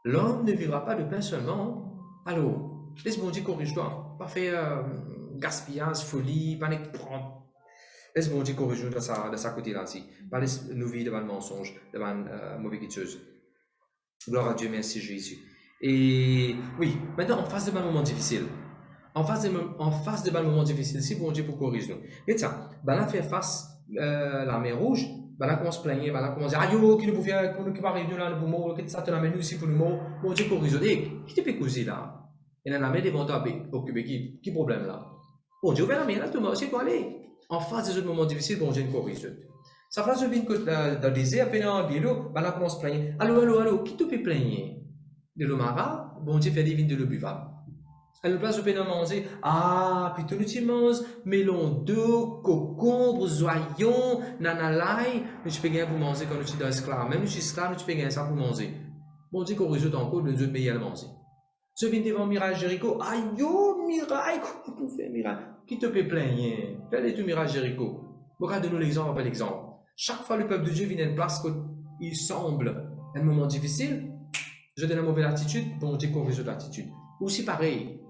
L'homme ne vivra pas de pain seulement. Allô, laisse bon Dieu corrige-toi. Pas faire gaspillage, folie, pas prendre. Laisse bon Dieu corriger de sa côté-là aussi. Pas laisse nous vivre devant le mensonge, devant mauvaise chose. Gloire à Dieu, merci Jésus. Et oui, maintenant, en face de un moment difficile. En face de un moment difficile, si bon Dieu pour corriger nous. Regarde ça, ben là, faire face la mer rouge, ben là, commence à se plaigner, ben là, commence à dire, aïe, qui nous peut faire, qui va arriver là, pour mourir, que ça te l'amène ici pour nous mourir. Bon Dieu corrige nous. Qui te fait causer là? Et là, la mer devant toi, occupé, qui problème là? Bon Dieu, ouvre la mer là, tout le monde, c'est quoi aller? En face des autres moments difficiles, bon Dieu nous corrige nous. Ça fait je viens dans le désert, puis dans l'eau, ben là, commence à se plaigner. Allô, qui te fait plaigner? De l'eau marra, bon Dieu fait des vins de l'eau buvable. À la place de peine à manger, puis tu manges melon d'eau, concombre, oignons, nanalai, tu peux gagner pour manger quand tu es esclave. Même si tu es esclave, tu peux gagner ça pour manger. Bon Dieu qu'on résout encore, le Dieu paye à manger. Tu viens devant Mirage Jéricho, aïe yo, Mirage, comment tu fais Mirage? Qui te peut plaigner? Fais-le tout Mirage Jéricho. Regarde-nous l'exemple après l'exemple. Chaque fois le peuple de Dieu vient à une place où il semble un moment difficile, je donne une mauvaise attitude, bon Dieu qu'on résout l'attitude. Aussi pareil.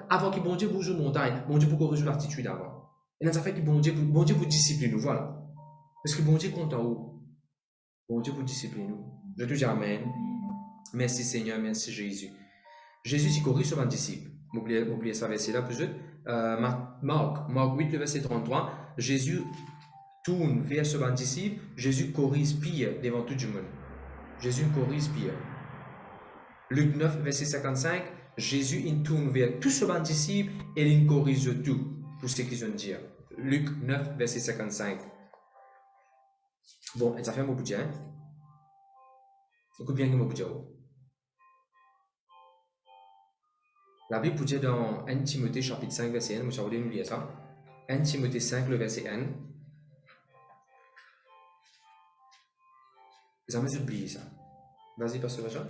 Avant que bon Dieu bouge une montagne, bon Dieu pour corriger l'attitude avant. Et là, ça fait que bon Dieu vous discipline nous, voilà. Parce que bon Dieu compte en haut. Bon Dieu vous discipline nous. Je te dis Amen. Merci Seigneur, merci Jésus. Jésus dit corrige sur un disciple. M'oubliez ça verset là, plus Marc 8, le verset 33. Jésus tourne vers ce un disciple. Jésus corrige pire devant tout le monde. Jésus corrige pire. Luc 9, verset 55. Jésus il tourne vers tout ce bon disciple et il corrige tout pour ce qu'ils ont dit. Luc 9, verset 55. Bon, ça fait un mot pour dire. Écoute bien le mot pour dire. La Bible dit dans 1 Timothée chapitre 5, verset 1, je vais vous lire ça. 1 Timothée 5, le verset 1. Vous avez oublié ça. Vas-y, pasteur Jean.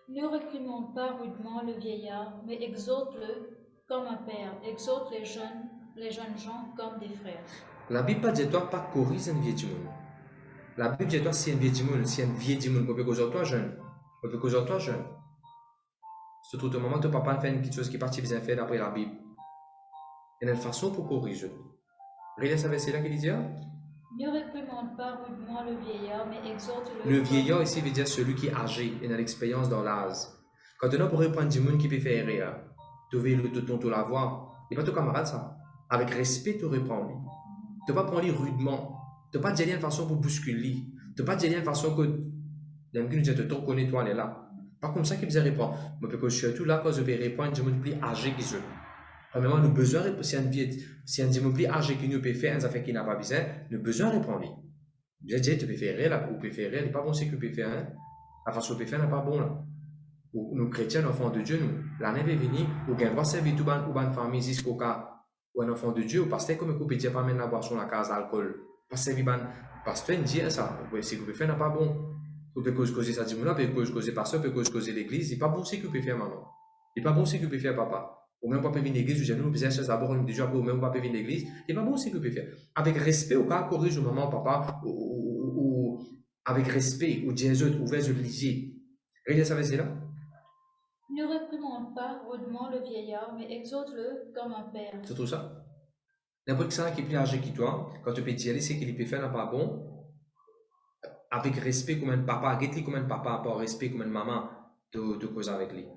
Ne réprimande pas rudement le vieillard, mais exhorte-le comme un père, exhorte les jeunes gens comme des frères. La Bible dit toi pas corriger un vieux monde. La Bible dit toi si un vieux monde, si un vieux monde, on peut causer toi jeune. On peut causer toi jeune. Surtout au moment que ton papa fait une petite chose qui est partie bien faire d'après la Bible. Il y a une façon pour corriger. Regardez ça verset là qu'il dit. Ne réprimande pas rudement le vieillard, mais exhorte-le. Le vieillard ici veut dire celui qui est âgé et a l'expérience dans l'âge. Quand on a pour reprendre du monde qui peut faire rire, tu veux la voir. Et pas ton camarade ça. Avec respect, tu reprends lui. Tu ne vas pas prendre lui rudement. Tu ne vas pas dire de façon pour bousculer. Tu ne vas pas dire de façon que même que nous disons, tu connais toi, elle est là. Pas comme ça qu'il vous répond. Mais parce que surtout là, quand je vais répondre, du monde plus âgé qui se. Premièrement, nous besoin de si un dimanche plus âgé qui nous peut faire, ça fait qu'il n'a pas besoin, nous besoin de répondre. J'ai dit, tu peux faire rire là, ou peut faire rire, il n'est pas bon ce que tu peux faire. Hein? La façon de faire n'est pas bon là. Nous chrétiens, enfants de Dieu, nous, l'année va venir, ou bien voir servir tout une famille jusqu'au cas où un enfant de Dieu, ou pasteur comme vous pouvez pas mettre la boisson la case d'alcool. Pasteur dit ça, si vous pouvez faire n'est pas bon. Vous pouvez causer ça dimanche, vous pouvez causer pasteur, vous pouvez causer l'église, il n'est pas bon ce que vous pouvez faire maman. Il n'est pas bon ce que vous pouvez faire papa. Ou même pas venir l'église, vous nous besoin de d'abord déjà après, ou même pas venir l'église, il n'est pas bon ce que vous pouvez faire. Avec respect, au cas corrige maman, papa, ou avec respect, ou dire ou vers le lisier. Regardez ça, verset là. Ne réprimande pas rudement le vieillard, mais exhorte-le comme un père. C'est tout ça. N'importe qui qui est plus âgé que toi, quand tu peux dire, c'est qu'il peut faire n'est pas bon, avec respect comme un papa, arrête-lui comme un papa, par respect comme une maman, de causer avec lui.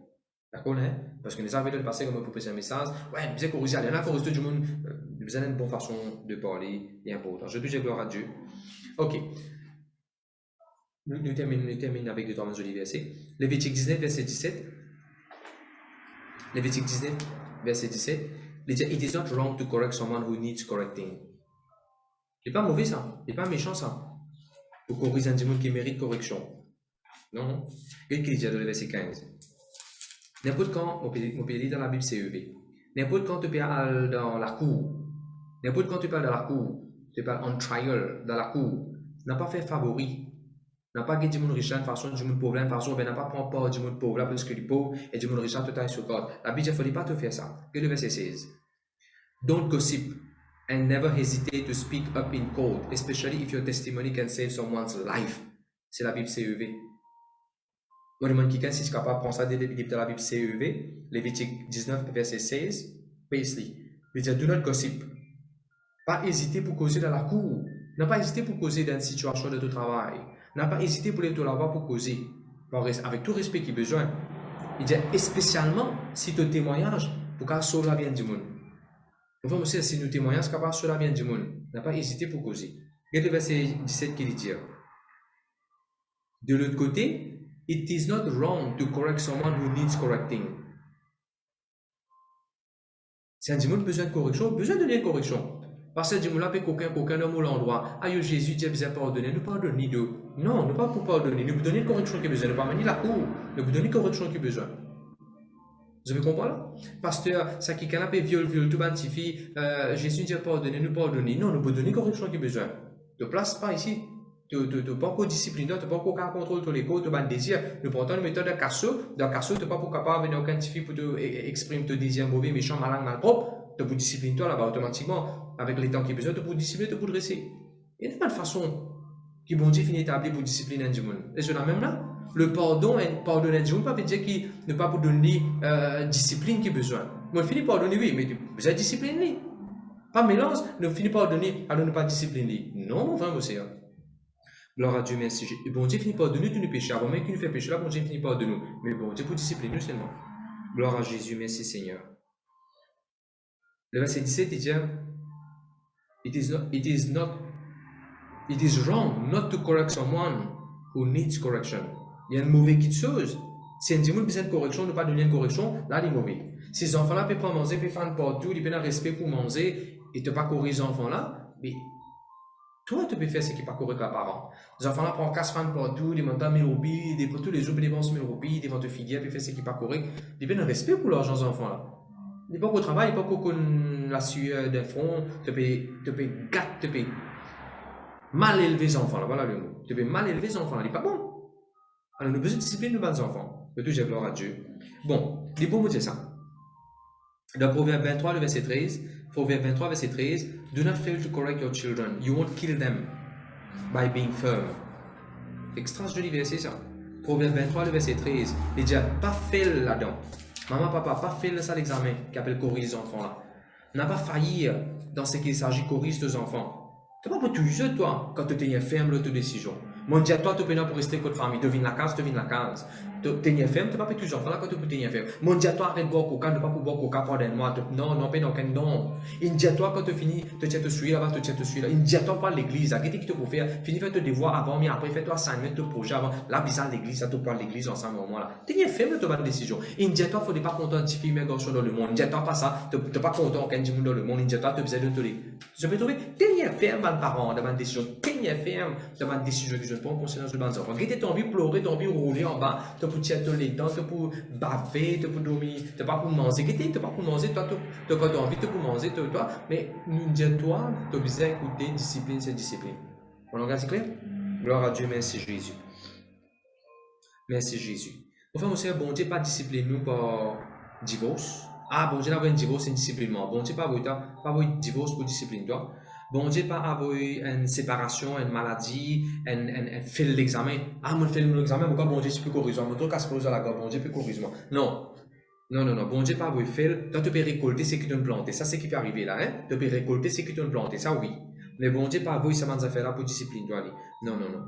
D'accord, hein? Parce que les avons de passer comme pour passer un message. Ouais, bien corriger, il y en a pour tout le monde. Vous avez une bonne façon de parler, et important. Je te dis gloire à Dieu. Ok. Nous terminons avec 2-3 jolis versets. Lévitique 19, verset 17. Lévitique 19, verset 17. Il dit, it is not wrong to correct someone who needs correcting. Il n'est pas mauvais ça. Il n'est pas méchant ça. Pour corriger un monde qui mérite correction. Non. Et qu'il dit dans le verset 15. N'importe quand, on peut lire dans la Bible CEV. N'importe quand tu parles dans la cour, n'importe quand tu parles dans la cour, tu parles en trial dans la cour, n'a pas fait favori, n'a pas dit du monde riche de façon, du monde pauvre de façon, n'a pas prendre part du monde pauvre là parce que du pauvre et du monde riche tout est sur corde. La Bible ne fallait pas te faire ça. Que le verset 16. Don't gossip and never hesitate to speak up in court, especially if your testimony can save someone's life. C'est la Bible CEV. Moi, je suis si je suis capable de prendre ça des livres de la Bible CEV, Lévitique 19, verset 16, Paisley. Il dit, do not gossip. Pas hésiter pour causer dans la cour. N'a pas hésité pour causer dans une situation de travail. N'a pas hésité pour aller te là-bas pour causer. Avec tout respect qu'il a besoin. Il dit, et spécialement si tu témoignages pour qu'à sauver la vie du monde. Nous voyons aussi si nous témoignons, c'est capable de sauver la vie du monde. N'a pas hésité pour causer. Regardez le verset 17 qui dit. De l'autre côté, it is not wrong to correct someone who needs correcting. Si un dimanche besoin de correction, besoin de donner une correction. Parce que dimanche là, qu'aucun homme ou l'endroit, aïe Jésus, Dieu besoin de pardonner, nous pardonner de. Non, nous pas pour pardonner, nous donner une correction qui est besoin, nous pas mener la cour, nous donner une correction qui est besoin. Vous avez compris là? Pasteur, ça qui canapé viol, tout bantifie, Jésus Dieu pardonner, nous pardonner. Non, nous pouvons donner une correction qui est besoin. Ne place pas ici. Tu n'as pas encore discipline, tu n'as pas encore contrôle sur les côtes, tu as un désir. Nous prenons une méthode de casseau. Dans le casseau, tu n'es pas capable de venir quantifier pour exprimer ton désir mauvais, méchant, malin, malpropre. Tu peux discipliner toi là-bas automatiquement. Avec les temps qui besoin, tu peux discipliner, tu peux dresser. Il n'y a pas de façon qui bon Dieu finit établi pour discipliner un monde. Et c'est la même là. Le pardon et pardonner un monde, pas veut dire qu'il ne pas pour donner discipline qui besoin. Moi, je finis par donner, oui, mais tu besoin de discipliner. Pas mélange, ne finis pas donner, alors ne pas discipliner. Non, mon frère, c'est gloire à Dieu, merci. Bon Dieu finit par donner de nous péchés. Avant même qu'il nous fait pécher, là, bon Dieu finit par de nous. Mais bon Dieu pour discipliner nous seulement. Gloire à Jésus, merci Seigneur. Le verset 17, il dit, it is wrong not to correct someone who needs correction. Il y a une mauvaise chose. Si un dimanche besoin de correction, ne pas donner une correction, là, il est mauvais. Si ces enfants-là peuvent pas manger, peuvent faire partout, ils peuvent avoir respect pour manger, et ne pas corriger ces enfants-là, mais toi, tu peux faire ce qui n'est pas correct à parents. Les enfants-là prennent 4 fans partout, ils demandent 1000 roupies, tous les jours, ils dépensent 1000 roupies, ils vont te figuer, ils font ce qui n'est pas correct. Ils peuvent avoir respect pour l'argent des enfants-là. Il n'est pas qu'au travail, il n'est pas qu'au la sueur d'un front, tu peux gâter, tu peux mal élever les enfants-là, voilà le mot. Tu peux mal élever les enfants-là, il n'est pas bon. Alors, nous avons besoin de discipline de bons enfants. Le tout, j'ai gloire à Dieu. Bon, les beaux mots, c'est ça. Dans Proverbe 23, le verset 13, Proverbe 23, verset 13, do not fail to correct your children. You won't kill them by being firm. Extra joli verset, ça. Proverbe 23, le verset 13, il dit, pas fail là-dedans. Maman, papa, pas fail ça l'examen, qui appelle corriger les enfants là. N'a pas faillir dans ce qu'il s'agit de corriger tes enfants. Tu n'as pas pour toujours, toi, quand tu es ferme de tes décisions. Mon Dieu, toi, tu es pour rester avec ta famille. Devine la case, devine la case. Tu es ferme, tu n'as pas pour toujours. Voilà quand tu peux tenir ferme. Mon Dieu, toi, arrête de boire coca, ne pas pour boire coca pendant moi. Non, non, pas aucun non. Il dit à toi, quand tu finis, tu te suis là-bas, tu te suis là. Il dit à toi, pas l'église. Qu'est-ce que tu peux faire? Finis faire tes devoirs avant, mais après, fais-toi assignment, te projet avant. Là, bizarre l'église, ça te parle l'église ensemble au moment là. Tu es ferme de ta décision. Il dit à toi, il ne faut pas content de filles, mais garçons dans le monde. Il dit à toi, pas ça. Tu n'es pas content quand tu es dans le monde. Il dit à toi, tu as besoin de te les. Je peux trouver, tu es ferme dans le parent, dans ma décision. Tu es ferme dans ma décision que je prends concernant le enfant. Tu as envie de pleurer, tu as envie de rouler en bas, tu as pour tirer les dents, tu as pour baver, tu as pour dormir, tu n'as pas pour manger. Tu n'as pas pour manger, toi, tu as envie de pour manger, toi. Mais nous disons, toi, tu as besoin d'écouter, discipline, c'est discipline. On regarde, c'est clair? Gloire à Dieu, merci Jésus. Merci Jésus. Enfin, monsieur, bon Dieu, pas discipline nous par divorce. Ah, bon Dieu, avoir un divorce, c'est une discipline. Bon Dieu, pas avoir un divorce pour discipline, toi. Bon Dieu, pas avoir une séparation, une maladie, un fait l'examen. Ah, moi, fais l'examen, pourquoi bon Dieu, tu peux corriger? Moi, toi, casse à la gorge, bon Dieu, peut corriger moi. Non. Non, non, non. Bon Dieu, pas avoir fait. Toi, tu peux récolter ce que tu as planté. Ça, c'est ce qui peut arriver là, hein. Tu peux récolter ce que tu as planté. Ça, oui. Mais bon Dieu, pas avoir ça, man, affaire là pour discipline, toi, aller. Non, non, non.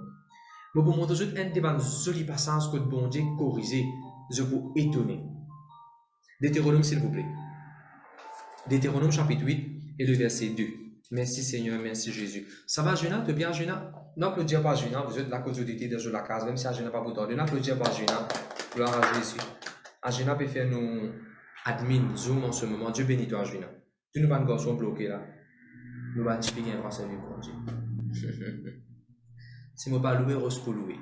Mais pour montrer un des jolis passages que bon Dieu corrigé, je vous étonner. Deutéronome, s'il vous plaît. Deutéronome chapitre 8 et le verset 2. Merci Seigneur, merci Jésus. Ça va, Juna? Tu es bien, Juna? N'applaudis pas, Juna. Vous êtes la cause d'été de la case, même si Juna pas pour n'applaudis pas, Juna. Gloire à Jésus. Juna peut faire nous admin, Zoom en ce moment. Dieu bénit toi, Juna. Tu nous vas un garçon bloqué là. Nous vas te faire un servir pour Dieu. C'est moi pas louer, rose pour louer.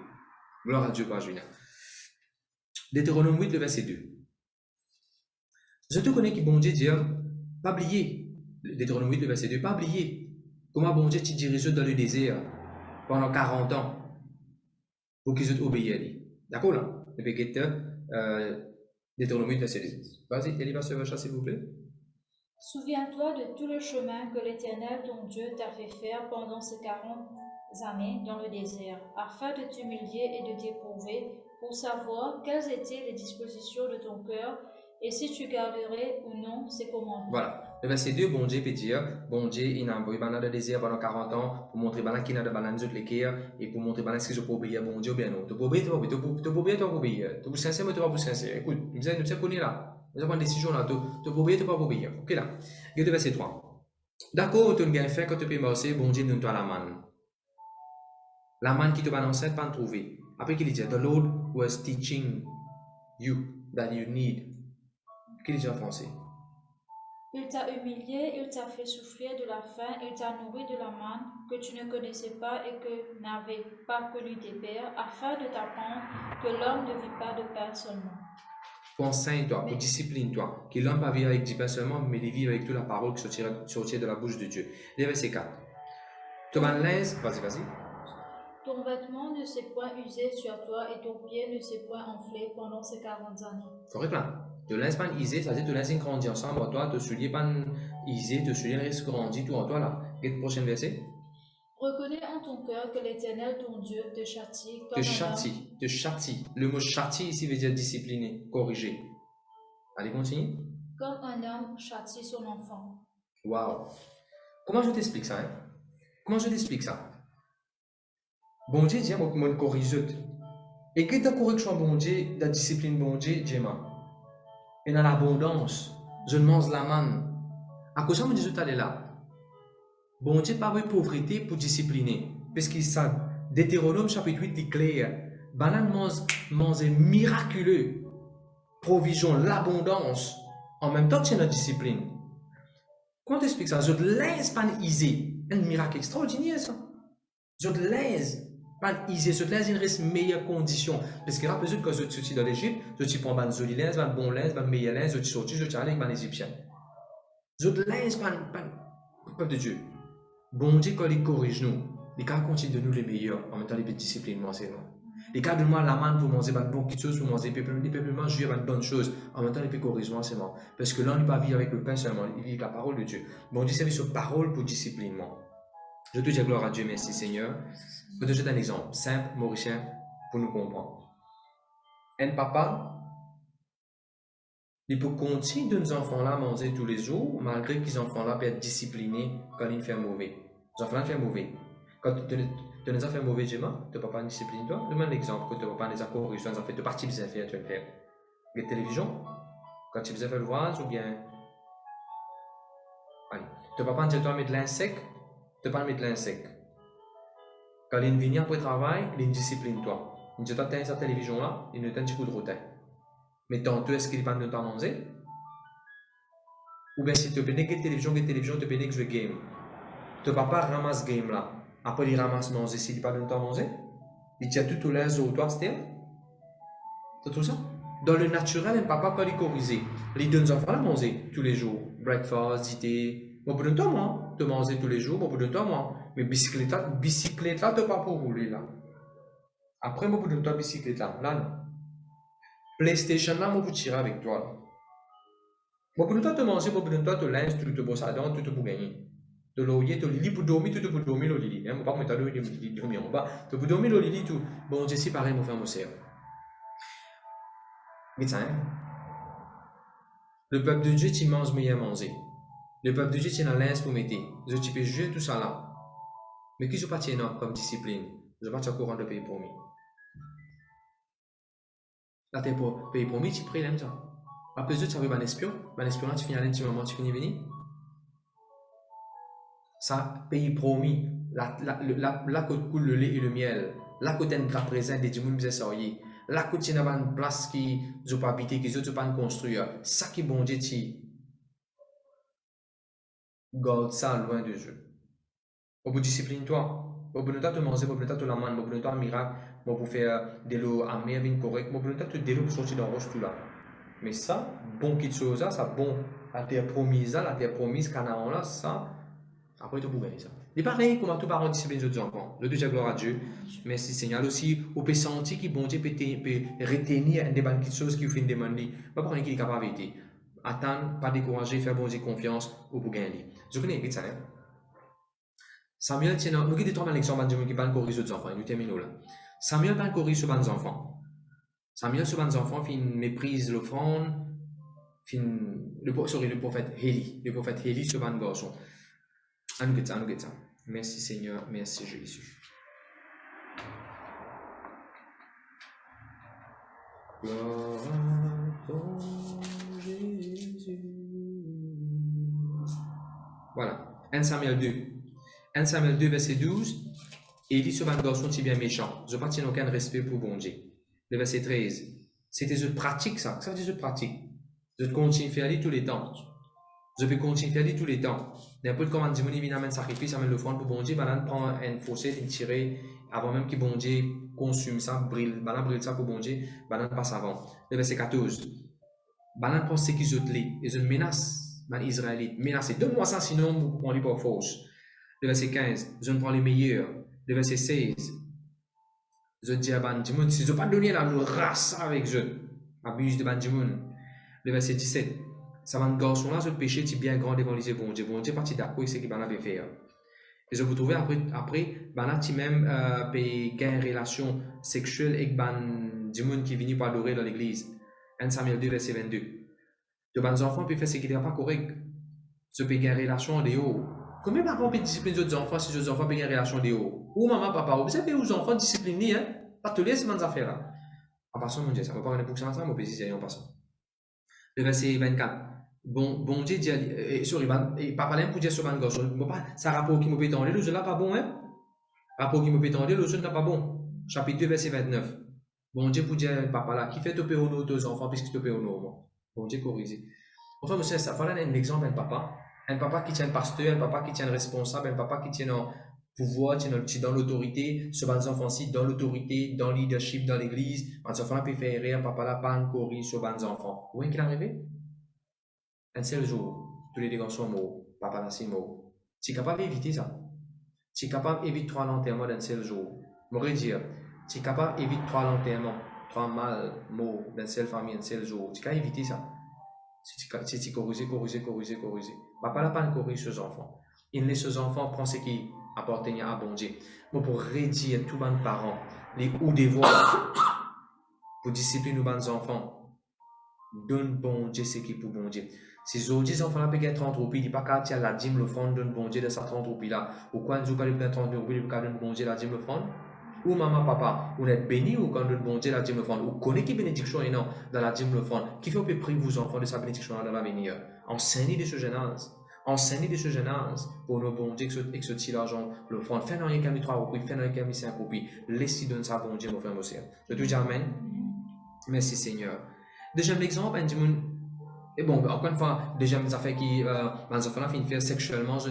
Gloire à Dieu, pas Juna. Deutéronome 8, le verset 2. Je te connais qui bon Dieu dit, pas oublier. Deutéronome 8, le verset 2, pas oublier comment bon Dieu t'y dirige dans le désert pendant 40 ans pour qu'ils obéissent à lui. D'accord là? Le péquette, Deutéronome 8, verset 2. Vas-y, Elie, ce verset, s'il vous plaît. Souviens-toi de tout le chemin que l'Éternel, ton Dieu, t'a fait faire pendant ces 40 années dans le désert, afin de t'humilier et de t'éprouver, pour savoir quelles étaient les dispositions de ton cœur et si tu garderais ou non ses commandements. Voilà. Le verset 2, bon Dieu peut dire, bon Dieu, il a envoyé de désir pendant 40 ans pour montrer qu'il y a de bananes de l'équerre et pour montrer ce que je peux obéir à bon Dieu, bien non. Tu peux obéir, tu peux obéir, tu peux obéir, tu peux obéir. Tu peux sincère, mais tu peux pas sincère. Écoute, nous sommes connus là. Nous avons une décision là. Tu peux obéir, tu peux pas obéir. Ok là. Regarde le verset 3. D'accord, tu as bien fait quand tu peux marcher, bon Dieu, donne-toi la manne. La manne qui te va dans pas trouver. Après qu'il dit, the Lord was teaching you that you need. Qu'est-ce qu'il dit en français? Il t'a humilié, il t'a fait souffrir de la faim, il t'a nourri de la manne que tu ne connaissais pas et que n'avaient pas connu tes pères, afin de t'apprendre que l'homme ne vit pas de pain seulement. Pour enseigne-toi, pour discipline-toi, que l'homme pas vivre avec du pain seulement, mais de vivre avec toute la parole qui sortira de la bouche de Dieu. Les versets 4. Tu vas l'aise, vas-y. Ton vêtement ne s'est point usé sur toi et ton pied ne s'est point enflé pendant ces 40 années. Correct là. Tu laisses pas usé, ça veut dire tu laisses grandir ensemble, toi, te souliers pas usé, te souliers reste grandi, tout en toi là. Et le prochain verset. Reconnais en ton cœur que l'Éternel, ton Dieu, te châtie comme te châtie. Le mot châtie ici veut dire discipliner, corriger. Allez, continue. Comme un homme châtie son enfant. Waouh. Comment je t'explique ça, hein? Comment je t'explique ça? Bon Dieu, dis moi, je corrige. Et que ta correction, bon Dieu, la discipline, bon Dieu, Djema. Et dans l'abondance, je mange la manne. À cause de ça, je dis tout à l'heure là. Bon Dieu, pas de pauvreté pour discipliner. Parce qu'il ça, Deutéronome chapitre 8 dit clair. Banane mange miraculeux. Provision, l'abondance. En même temps, tu as la discipline. Comment t'expliques ça? Je te laisse pas easy. Un miracle extraordinaire, ça. Je te laisse pas easy. Je te laisse une meilleure condition. Parce que rappelez-vous que je suis dans l'Égypte, je suis prends un joli linge, un bon linge, un meilleur linge, je suis sorti, je suis allé avec un Égyptien. Je te laisse pas peuple de Dieu. Bon Dieu, quand il corrige nous, il continue de nous les meilleurs, en même temps, il peut discipliner moi, c'est non. Il peut donner la main pour manger une bonne chose, pour manger, il peut manger une bonne chose, en même temps, il peut corriger moi, c'est moi. Parce que là, on ne peut pas vivre avec le pain seulement, il vit avec la parole de Dieu. Bon Dieu, c'est sur parole pour discipliner moi. Je te dis gloire à Dieu, merci Seigneur. Je te donner un exemple simple, mauricien, pour nous comprendre. Un papa, il peut continuer de nos enfants-là à manger tous les jours, malgré que les enfants-là peuvent être disciplinés quand ils font mauvais. Les enfants-là font mauvais. Quand tu as fait mauvais, tu ne peux pas discipliner toi. Donne-moi un exemple, quand tu ne peux pas les corriger, tu as fait de partie des affaires, tu vas faire. La télévision, quand tu faisais le voir, ou bien. Allez, tu ne peux pas dire toi mettre l'insecte, tu ne peux pas mettre l'insecte. Quand il vient après le travail, il discipline toi. Il dit, tu as cette télévision-là, il ne t'a un petit coup de route. Mais tantôt, est-ce qu'il va ne pas manger? Ou bien si tu peux que télévision, tu peux jouer game. Tu ne vas pas ramasser game là. Après, il ramasse manger. S'il ne pas de temps manger, il tient tout au l'aise au toit, c'est tout ça. Dans le naturel, un papa, quand il corrige, il donne aux enfants à manger tous les jours. Breakfast, dîner. Au bout de temps, moi, tu manges tous les jours, au bout de temps, moi. Mais bicyclette là, tu n'as pas pour rouler là. Après, au bout de temps, bicyclette là, non. PlayStation là, moi, vous tirer avec toi. Là. Au bout de temps, tu manges, au bout de temps, tu lances, tu te bosses à dents, tu te pour gagner. Tu l'oyer, tu lis pour dormir, tu te pour dormir, le lit. Hein, pas mettre le dormir en bas. Tu peux dormir, le lit, tout. Bon, je suis pareil, mon frère, mon sœur. Mais ça, hein? Le peuple de Dieu, tu manges meilleur manger. Le peuple de Dieu, tu as l'aise pour mettre. Tu peux jouer tout ça là. Mais qui ne pas comme discipline? Je ne vais pas courant de pays promis. Là, tu es pour pays promis, tu pries, ça. Après, tu as un espion. Un espion là, tu finis à l'intime, tu finis venir. Ça, pays promis, là que coule le lait et le miel, là que tu as une grappe présente des djimoun bizarre saoyer, là que tu as une place qui ne pas habiter, qui ne pas construire, ça qui est bon Dieu, tu garde ça loin de Dieu. Au bout discipline-toi. Au bout de temps, tu manges, au bout de temps, tu la manges, au bout de temps, miracle, pour faire de l'eau amère, bien correct, au bout de temps, tu développes sortir dans roche tout là. Mais ça, bon qui chose, ça bon, la terre promise, Canaan là, ça, après tu peux gagner ça. Et pareil, comme tout parent discipline de enfants. Le Dieu, gloire à Dieu. Merci Seigneur. Aussi, on peut sentir que bon Dieu peut retenir des bonnes choses qui vous font demander. Pas pour qui est capable de attendre, pas décourager, faire bon Dieu confiance ou pour gagner. Je connais vite ça. Hein? Samuel, tiens, nous avons des trois l'exemple de qui parle corriger les enfants. Nous terminons là. Samuel parle corriger les enfants. Samuel, sur les enfants, fait une méprise l'offrande. le prophète Élie sur un garçon. Anougetza. Merci Seigneur, merci Jésus. Gloire à ton Jésus. Voilà, 1 Samuel 2. 1 Samuel 2, verset 12. Élie sur un garçon qui est bien méchant. Je n'ai pas aucun respect pour bon Dieu. Le verset 13. C'était une pratique, ça. Ça veut dire une pratique. Je continue à faire aller tous les temps. Je peux continuer à faire aller tous les temps. N'importe comment Dieu vient amener un sacrifice, amène l'offrande pour bon Dieu, banane prend un fossé, il tire avant même que bon Dieu consume ça, banane brûle ça pour bon Dieu, banane passe avant. Le verset 14. Banane prend ce qu'ils ont dit, ils ont menace, les Israélites, menacé. Donne-moi ça, sinon on lui pas force. Le verset 15. Je prends les meilleurs. Le verset 16. Je dis à Bandimoun, si je ne pas donné la race avec eux, abuse de Bandimoun. Le verset 17. Ça va un garçon là, ce péché est bien grand devant les yeux bon Dieu. Bon Dieu parti d'accord, c'est ce qu'il avait fait. Et je vous trouvez après, Bana qui même gagner une relation sexuelle avec Bandimoun qui vient pour adorer dans l'église. 1 Samuel 2, verset 22. De bons enfants peuvent faire ce qui n'est pas correct. Je peux gagner une relation en dehors. Combien de parents peuvent discipliner les autres enfants si les autres enfants peuvent gagner une relation en dehors? Ou maman, papa, vous savez aux enfants disciplinés, hein? Pas tous les semaines à faire là. En passant, mon Dieu, ça ne va pas rendre pour ça, mon pays, en passant. Le verset 24. Bon Dieu dit, sorry, papa l'aime pour dire sur un gosse. Ça rapport qui me peut tendre, le jeu là pas bon, hein? Rapport qui me peut tendre, le jeu n'est pas bon. Chapitre 2, verset 29. Bon Dieu pour dire, papa là, qui fait topper au nom aux enfants, puisque topper au nom, bon Dieu corrigé. Enfin, monsieur, ça voilà un exemple d'un papa. Un papa qui tient le pasteur, un papa qui tient le responsable, un papa qui tient le pouvoir, dans l'autorité, ce bons enfants-ci, dans l'autorité, dans le leadership, dans l'église. Un enfant peut faire rire, papa là, pas encore sur bons enfants. Où est-ce qu'il est arrivé? Un seul jour, tous les deux sont morts, papa là, c'est mort. Tu es capable d'éviter ça? Tu es capable d'éviter 3 enterrements d'un seul jour? M'aurait dire, tu es capable d'éviter 3 enterrements, 3 mal morts d'une seule famille, un seul jour. Tu es capable d'éviter ça? Si tu corriges. Papa n'a pas corrigé ses enfants. Il laisse ses enfants prendre ce qui appartient à bon Dieu. Mais pour redire tous les parents, les ou devoirs, pour discipliner nos bons enfants, donne bon Dieu ce qui est pour bon Dieu. Si les enfants là peuvent 30 roupies, ils ne peuvent pas tirer la dîme, le front, donne bon Dieu de sa 30 roupies là. Pourquoi ils ne peuvent pas 30 roupies, ils peuvent donner bon Dieu la dîme, le front? Ou maman, papa, vous êtes béni ou quand donne bon Dieu la dîme, le front? Vous connaissez qui bénédiction et non dans la dîme, le front? Qui fait prier vos enfants de sa bénédiction dans l'avenir? Enseignez de ce jeune âge. Enseignez de ce jeune âge pour nos bon Dieu que ce petit l'argent, le front. Fais dans un camion 3 roupies, fais dans un camion 5 roupies. Laissez donner ça bon Dieu, mon frère, mon sœur. Je te dis Amen. Merci Seigneur. Deuxième exemple, et bon, encore une fois, déjà mes affaires qui, mes enfants finissent faire sexuellement, je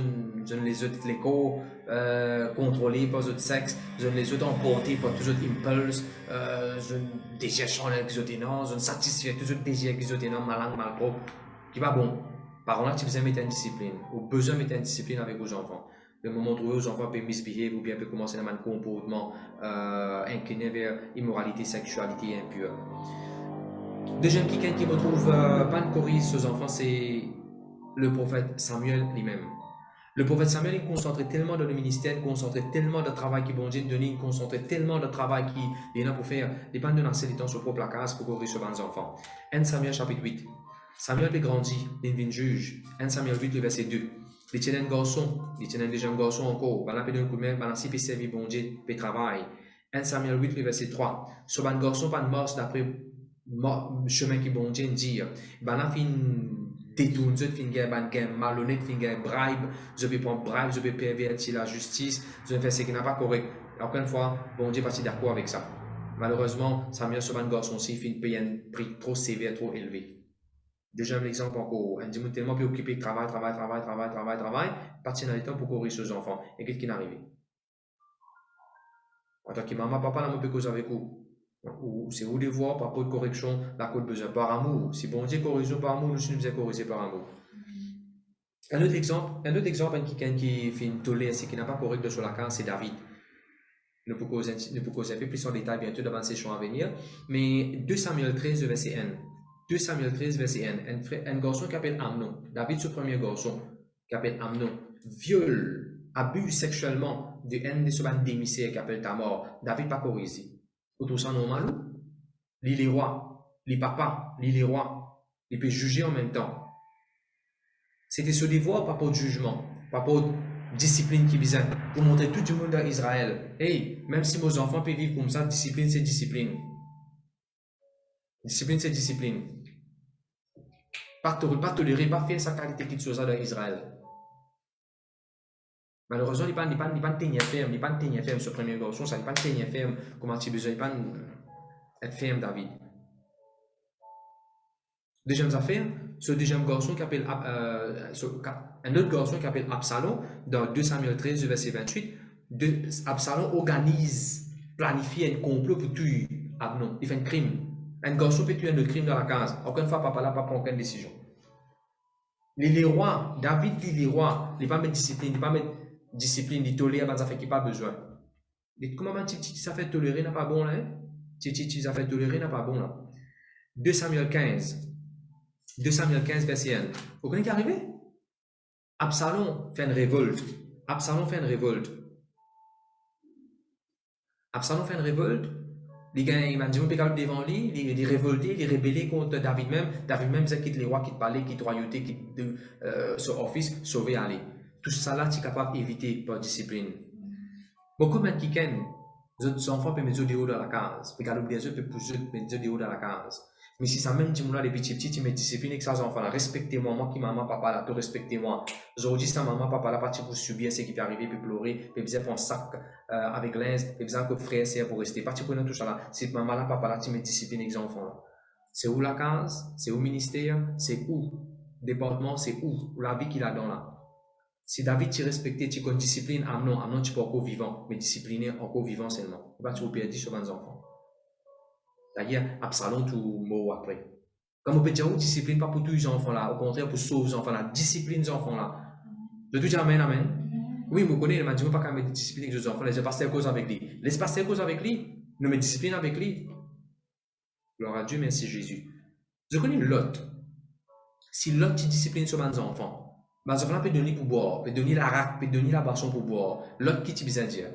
ne les autres l'écho, contrôlés par autres sexe, je ne les autres emportés par tous autres impulses, je ne désire changer avec les autres énormes, je ne satisfais tous autres désirs avec les autres énormes, mal propre, qui va bon. Par contre, là, tu besoin de mettre une discipline, ou besoin de mettre une discipline avec vos enfants. Le moment où vos enfants peuvent misbehave ou bien peuvent commencer à avoir un comportement incliné vers immoralité, sexualité impure. Deuxième quelqu'un qui me trouve pas de corriger ses enfants, c'est le prophète Samuel lui-même. Le prophète Samuel est concentré tellement dans le ministère, concentré tellement de travail qui bon Dieu donné, concentré tellement de travail qui est là pour faire, il pas de lancer les temps sur propre place pour corriger ses enfants. 1 Samuel chapitre 8. Samuel est grandi, il devient juge. 1 Samuel 8, le verset 2. Il tient un garçon, il tient un deuxième garçon encore, il a fait un coup de main, il a si servi bon Dieu, il travaille. 1 Samuel 8, le verset 3. Ce garçon pas de mort d'après chemin qui bon Dieu dit, ben là fin détourne, fin gain malhonnête, fin gain bribe, je vais prendre bribe, je vais pervertir la justice, je vais faire ce qui n'est pas correct. Encore une fois, bon Dieu parti d'accord avec ça. Malheureusement, Samuel ce garçon aussi fin payer un prix trop sévère, trop élevé. Deuxième exemple encore, un dimanche tellement préoccupé, travail, parti dans le temps pour courir ses enfants. Et qu'est-ce qui est arrivé? En tant que maman, papa, là, on peut causer avec vous. Ou c'est vous devoir par de correction, la cause besoin par amour. Si bon Dieu corrige par amour, nous sommes corrigés par amour. Un autre exemple, quelqu'un qui fait une tolère, c'est qui n'a pas correct sur la carte, c'est David. Nous pouvons causer un peu plus en détail bientôt dans la session à venir. Mais 2 Samuel 13, verset 1. 2 Samuel 13, verset 1. Un garçon qui s'appelle Amnon. David, ce premier garçon qui s'appelle Amnon, viole, abuse sexuellement de un de ce démissaire qui s'appelle Tamar. David pas corrigé. Autour ça normal, les rois, les papas, les rois. Il peut juger en même temps. C'était ce devoir par rapport au jugement, par rapport aux discipline qui besoin pour montrer tout le monde à Israël. Hey, même si vos enfants peuvent vivre comme ça, discipline c'est discipline. Discipline c'est discipline. Pas tolérer, pas faire sa qualité qui soit dans Israël. Malheureusement, il n'y a pas de tenir ferme, il n'y a pas de tenir ferme ce premier garçon, ça n'est pas de tenir ferme comment tu as besoin, il n'y a pas être ferme, David. Deuxième affaire, ce deuxième garçon qui appelle, un autre garçon qui appelle Absalom, dans 2 Samuel 13, verset 28, Absalom organise, planifie un complot pour tuer Abnon. Il fait un crime. Un garçon peut tuer un autre crime dans la case. Aucune fois, papa là, pas prendre aucune décision. Les rois, David dit les rois, il ne pas mettre discipline, il ne pas mettre discipline, il tolère des affaires qui n'a pas besoin. Comment ça fait tolérer n'a pas bon là? Ça fait tolérer n'a pas bon là. 2 Samuel 15. 2 Samuel 15, verset 1. Vous connaissez qui est arrivé? Absalom fait une révolte. Absalom fait une révolte. Absalom fait une révolte. Les gars, il m'a dit, on peut aller devant lui, il est révolté, il est rébellé contre David même. David même, c'est quitte les rois, quitte palais, quitte royauté, quitte son office, sauver aller. Tout ça là, tu es capable d'éviter par discipline. Beaucoup de gens qui connaissent, les autres enfants peuvent mettre des hauts dans la case. Regardez bien, ils peuvent mettre des hauts dans la case. Mais si ça même dit, moi, les petits, tu mets discipline et que ça, les enfants là, respectez-moi, moi qui maman, papa là, te respectez-moi. Aujourd'hui, ça, maman, papa là, parti pour subir ce qui peut arriver, puis pleurer, puis besoin faire un sac avec linge, puis besoin que frère, c'est pour rester. Parti pour tout ça là. Si maman là, papa là, tu mets discipline et que les enfants là. C'est où la case? C'est où le ministère? C'est où? Département, c'est où? La vie qu'il a dans là. Si David tu respecté, tu connais discipline, Amnon, tu peux encore vivant, mais discipliner encore vivant seulement. Tu vas te perdre sur 20 enfants. D'ailleurs, Absalom tout mot après. Comme on peut dire, discipline pas pour tous les enfants là, au contraire pour sauver les enfants là, discipline les enfants là. Je te dis amen, amen. Oui, vous connaissez, il m'a dit, pas qu'à mettre discipline avec les enfants, laissez passer cause avec lui. Laisse passer cause avec lui, nous met discipline avec lui. Gloire à Dieu, merci Jésus. Je connais Lot. Si Lot tu disciplines sur mes enfants, mes enfants peut donner pour boire, peut donner la raque, peut donner la boisson pour boire. Lot qui tu besoin dire?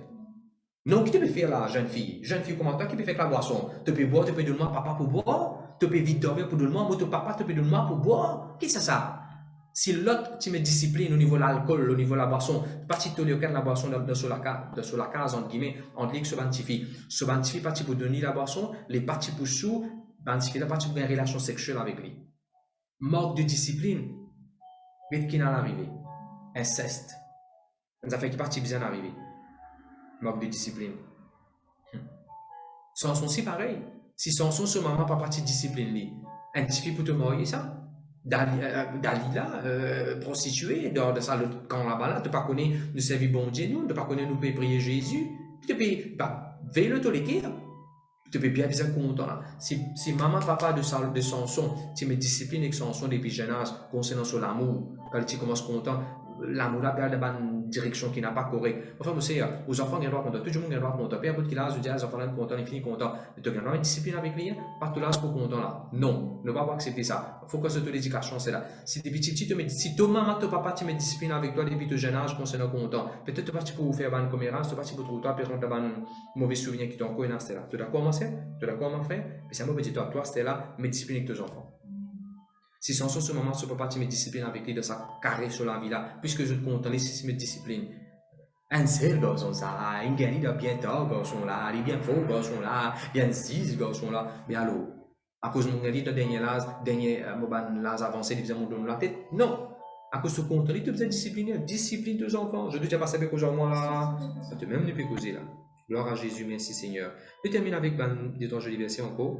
Non, qui te peut faire la jeune fille? Jeune fille comme toi, qui peut faire la boisson? Tu peux boire, tu peux donner papa pour boire? Tu peux vite dormir pour donner moi, papa, tu peux donner moi pour boire? Qu'est-ce que c'est ça? Si l'autre, tu me discipline au niveau de l'alcool, au niveau de la boisson, pas tu tolérer la boisson dans la case, entre guillemets, entre les se bantifie. Se bantifie, pas pour donner la boisson, les parties pour sous, bantifie, la partie pour une relation sexuelle avec lui. Manque de discipline, mais qui n'a arrivé? Inceste. Ça fait qui partie bien arrivé? Manque de discipline. Samson, c'est pareil. Si Samson, ce maman, pas partie de discipline, un petit fille pour te marier, ça? Dalila, prostituée, dans ça, quand là-bas, là, tu ne pas connaître nous servir bon Dieu, nous, tu ne pas connaître nous prier Jésus, tu peux pas veiller le tolérer. Tu peux bien content là. Si maman, papa de Samson, tu me disciplines avec Samson depuis jeune âge, concernant sur l'amour, quand tu commences content, l'amour là, perd dans une direction qui n'a pas correcte. Enfin, vous savez, aux enfants, ils doivent content, tout le monde doit content. Père, bout de l'âge, je dis, les enfants là, content, ils finissent content. Tu dois avoir une discipline avec lui, pas tout l'âge pour content là. Non, ne va pas accepter ça. Il faut que cette l'éducation, c'est là. Si depuis petit, si ton maman, ton papa, tu me disciplines avec toi depuis ton jeune âge, concernant content, peut-être tu vas pour faire une coméra, tu vas pour trouver toi, peut-être tu as un mauvais souvenir qui t'ont encore là. Tu dois commencer, tu dois comment faire, mais c'est un mauvais toi, c'est là, mais discipline avec tes enfants. Si sans ce moment, ce papa, tu me disciplines avec lui de sa carré sur la vie là, puisque je te compte, si tu me disciplines. Un seul garçon ça, il gagne de bien tard, garçon là, il est bien faux, garçon là, il y a un 6 garçon là, mais allô, à cause de mon avis, de dernier l'âge avancé, il faisait mon don la tête, non. À cause de ce compte, tu faisais discipliner, discipline tes enfants. Je ne dois pas savoir qu'aujourd'hui là, ça te même ne peut causer là. Gloire à Jésus, merci Seigneur. Je termine avec des temps jolis versets encore.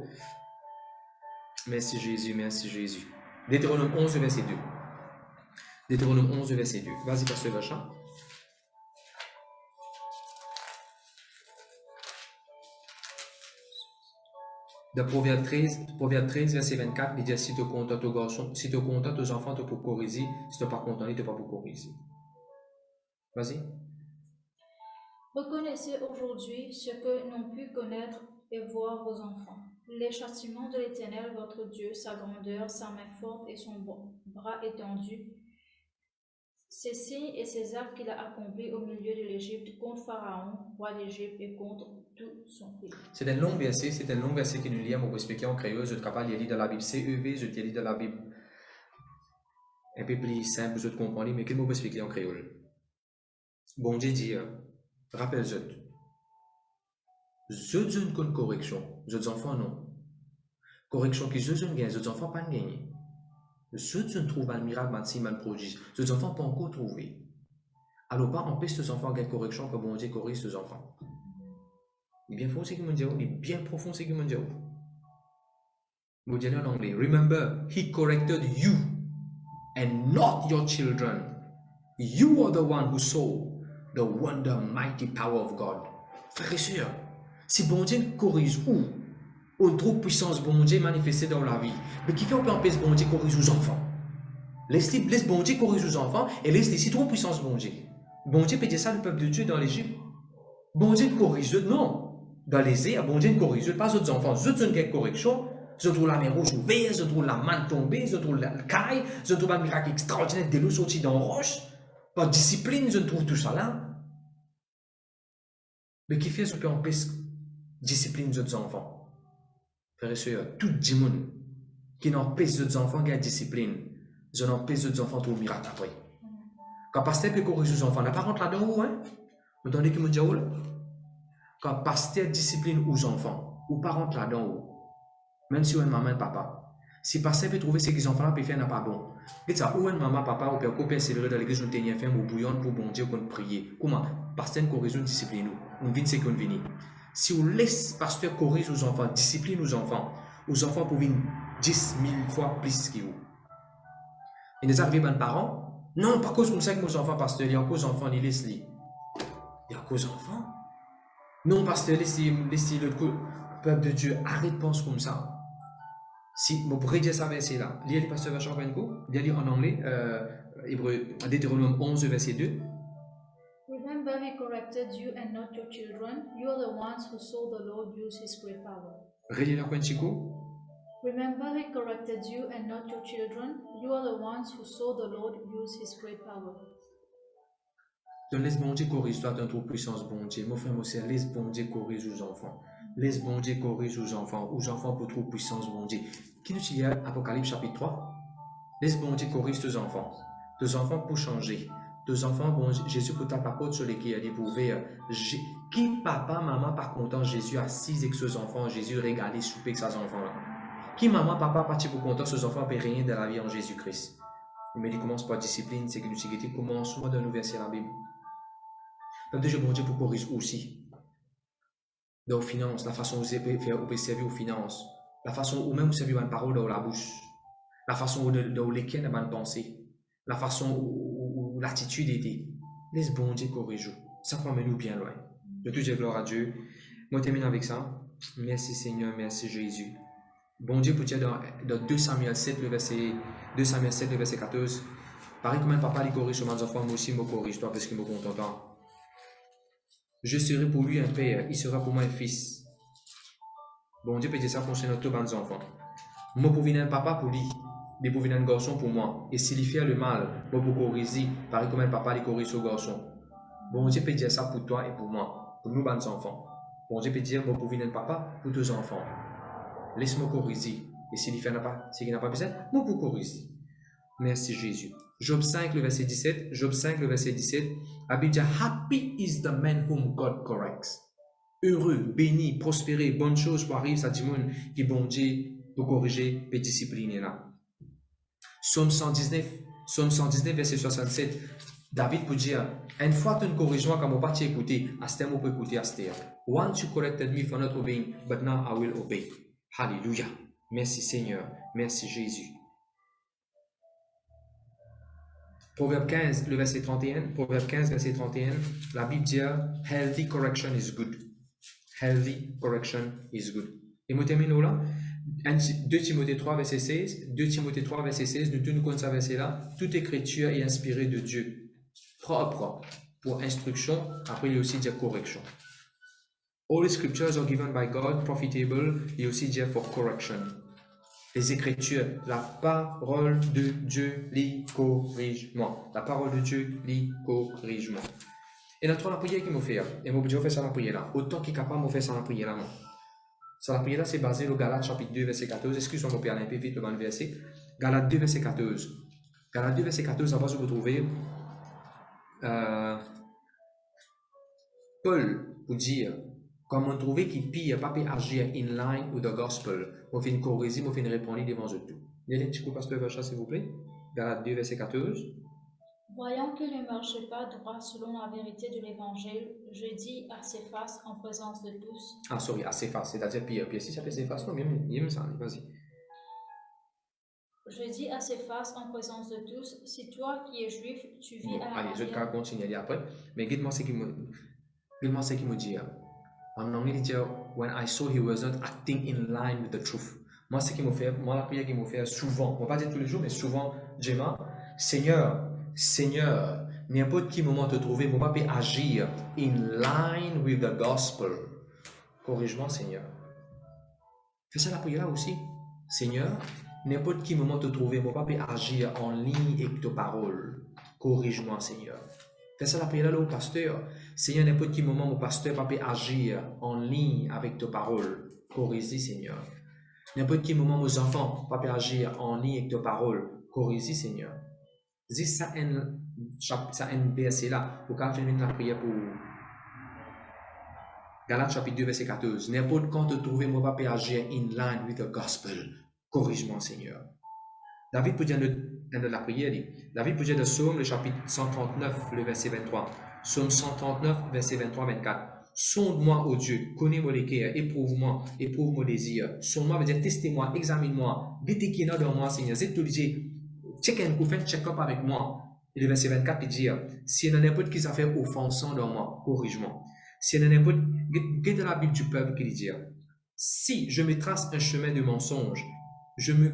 Merci Jésus, merci Jésus. Deutéronome 11, verset 2. Deutéronome 11, verset 2. Vas-y, pasteur Vachin. Dans Proverbe 13, verset 24, il dit si tu es content aux garçons, si tu es content aux enfants, tu peux corriger. Si tu n'es pas content, tu ne peux pas corriger. Vas-y. Reconnaissez aujourd'hui ce que n'ont pu connaître et voir vos enfants. Les châtiments de l'Éternel, votre Dieu, sa grandeur, sa main forte et son bras étendu, ces signes et ces actes qu'il a accomplis au milieu de l'Égypte contre Pharaon, roi d'Égypte, et contre tout son pays. C'est un long verset que nous lisons pour expliquer en créole. Je suis capable de lire dans la Bible CEV, je lis dans la Bible un peu plus simple, je comprends, mais que je peux expliquer en créole. Bon Dieu dit, rappelle-je, je donne une correction, les enfants non. Correction que je donne, les enfants pas gagné. Je trouve un miracle, un prodige, les enfants pas encore trouvé. Alors pas empêche les enfants de correction que bon Dieu corrige les enfants. Il est bien fort ce qu'il me dit, il est bien profond ce qu'il me dit. Vous dites en anglais, remember, he corrected you and not your children. You are the one who saw the wonder, mighty power of God. Frères et sœurs, si bon Dieu corrige où on trouve puissance bon Dieu manifestée dans la vie, mais qui fait on peut empêcher bon Dieu corrige aux enfants. Laisse bon Dieu corrige aux enfants et laisse les trop puissance bon Dieu. Bon Dieu peut dire ça le peuple de Dieu dans l'Égypte. Bon Dieu corrige, non. Dans les airs, bon Dieu corrige, pas aux enfants. Je donne quelques corrections. Je trouve la mer rouge ouverte, je trouve la manne tombée, je trouve la caille, je trouve un miracle extraordinaire de l'eau sortie dans la roche. Par discipline, je trouve tout ça là. Mais qui fait ce qu'on peut discipline des enfants? Frères et sœurs, tout le monde qui n'empêche des enfants qui a discipline, je n'empêche des enfants trouver miracle après. Quand pasteur peut corriger les enfants, on n'a pas rentré là-dedans, hein? Vous entendez qui me dit là? Quand pasteur discipline aux enfants, ou pas rentre là-dedans, même si on est maman et papa. Si pasteur peut trouver ce que les enfants peuvent faire, n'a pas bon. Et ça, ou un maman, papa, ou peut persévérer dans l'église, nous tenons fait un bouillon pour bon Dieu qu'on prier. Comment? Pasteur corrige, nous discipline nous. On vit ce qu'on vit. Si on laisse pasteur corriger aux enfants, discipline aux enfants pour venir 10 000 fois plus que vous. Il nous arrive à parents, non, pas cause comme ça que nos enfants, pasteur, il y a cause enfants, il laisse les. Il y a cause enfants. Non, pasteur, laissez le peuple de Dieu, arrête de penser comme ça. Si vous pourrez dire ça verset là, lisez le pasteur Vachon Benko, lisez en anglais, Hébreu, Deutéronome 11, verset 2. Remember, he corrected you and not your children. You are the ones who saw the Lord use his great power. Relisez-le quand Chico. Remember, he corrected you and not your children. You are the ones who saw the Lord use his great power. Donc, laisse bon Dieu corrige, toi, ton trop puissance, bon Dieu. Mon frère, mon sœur, laisse bon Dieu corrige aux enfants. Laisse bon Dieu corrige aux enfants pour trop puissance, bon Dieu. Qui nous dit Apocalypse chapitre 3? Laisse bon Dieu corrige tes enfants pour changer. Tes enfants, bon, Jésus pour ta papote sur les qui a dit pour faire. Qui papa, maman, par content, Jésus assis avec ses enfants, Jésus régalé, souper avec ses enfants là. Qui maman, papa, parti pour content, ses enfants ne rien de la vie en Jésus-Christ. Mais il commence par discipline, c'est que nous signifions commencement d'un nouveau verset dans la Bible. Peuple de Dieu, bon Dieu, pour corriger aussi. Dans les finances, la façon où vous pouvez servir aux finances, la façon où même vous servir une parole dans la bouche, la façon où lesquelles vous pensée, la façon où l'attitude était. Laisse bon Dieu corriger. Ça peut nous bien loin. De tout Dieu, gloire à Dieu. Moi, je termine avec ça. Merci Seigneur, merci Jésus. Bon Dieu, pour dire dans 2 Samuel 7, le verset 14, pareil comme un papa, il corrige sur mes enfants, moi aussi, je me corrige, toi, parce qu'il me content. Je serai pour lui un père, il sera pour moi un fils. Bon Dieu peut dire ça concernant tous mes enfants. Moi, pour venir un papa pour lui, mais pour venir un garçon pour moi. Et s'il fait le mal, moi, pour corriger, pareil comme un papa, il corrige au garçon. Bon Dieu peut dire ça pour toi et pour moi, pour nous, mes enfants. Bon Dieu peut dire, moi, pour venir un papa, pour tes enfants. Laisse-moi corriger. Et s'il fait pas, c'est qu'il n'a pas besoin, moi, pour corriger. Merci Jésus. Job 5, le verset 17. La Bible dit, happy is the man whom God corrects. Heureux, béni, prospéré, bonne chose pour arriver à du monde qui bon Dieu pour corriger et discipliner là. Psaume 119, verset 67. David peut dire, une fois tu ne corriges moi comme on pas t'écouter, à ce terme on peut écouter à ce terme. Once you corrected me for not obeying, but now I will obey. Hallelujah. Merci Seigneur. Merci Jésus. Proverbe 15, le verset 31. Proverbe 15, verset 31. La Bible dit, healthy correction is good. Healthy correction is good. Et moi termine là. 2 Timothée 3, verset 16. 2 Timothée 3, verset 16. Nous tenons compte de ce verset-là. Toute écriture est inspirée de Dieu. Propre pour instruction. Après, il y a aussi dire correction. All the scriptures are given by God, profitable. Il y a aussi dire for correction. Les Écritures, la parole de Dieu, les corrige-moi. La parole de Dieu, les corrige-moi. Et notre la prière qu'il m'a fait, et moi, je fais ça la prière là. Autant qu'il est capable, de faire ça la prière là, moi. Ça la prière là, c'est basé au Galates chapitre 2, verset 14. Excusez-moi, mon père, un peu vite le bon verset. Galates 2, verset 14. Galates 2, verset 14, ça va se retrouver. Paul, pour dire, comment trouver qu'il pire, pas agir in line with the gospel. On fait une corriger, on fait une répondre devant eux tout. Il y a un petit coup, pasteur Vacha, s'il vous plaît. Galates 2, verset 14. Voyant qu'il ne marchait pas droit selon la vérité de l'Évangile, je dis à Céphas en présence de tous. Ah, sorry, à Céphas, c'est-à-dire pire. Puis si ça fait Céphas, non, il ça, vas-y. Je dis à Céphas en présence de tous, si toi qui es juif, tu vis à la Allez, je vais manière... continuer après. Mais dites-moi ce qu'il me dit. En anglais, il dit, when I saw he was not acting in line with the truth. Moi, ce qu'il me fait, moi, la prière qu'il me fait souvent, on ne va pas dire tous les jours, mais souvent, Gemma, Seigneur, n'importe qui moment te trouver, moi, pas agir in line with the gospel. Corrige-moi, Seigneur. Fais ça la prière là aussi. Seigneur, n'importe qui moment te trouver, moi, pas agir en ligne avec tes paroles. Corrige-moi, Seigneur. Fais ça la prière là au pasteur. Seigneur, n'importe qui moment, mon pasteur pas agir en ligne avec tes paroles. Corrige, Seigneur. N'importe qui moment, mes enfants pas agir en ligne avec tes paroles. Corrige, Seigneur. Dis ça un verset là, pour quand finir la prière pour Galates chapitre 2, verset 14. N'importe quand te trouver, moi pas agir in line with the gospel. Corrige-moi, Seigneur. David peut dire de la prière, David peut dire de Psaume, le chapitre 139, le verset 23. Psaume 139, verset 23-24. Sonde-moi, ô Dieu, connais-moi les cœurs, éprouve-moi mes désirs. Sonde-moi veut dire testez-moi, examine-moi, détecte dans moi, Seigneur. C'est tout dire, check un coup, fais check-up avec moi. Et le verset 24, il dit, si il y en a n'importe qui s'est fait offensant dans moi, corrige-moi. Si il y en a n'importe, qui dans la Bible du peuple qui dit, si je me trace un chemin de mensonge, je me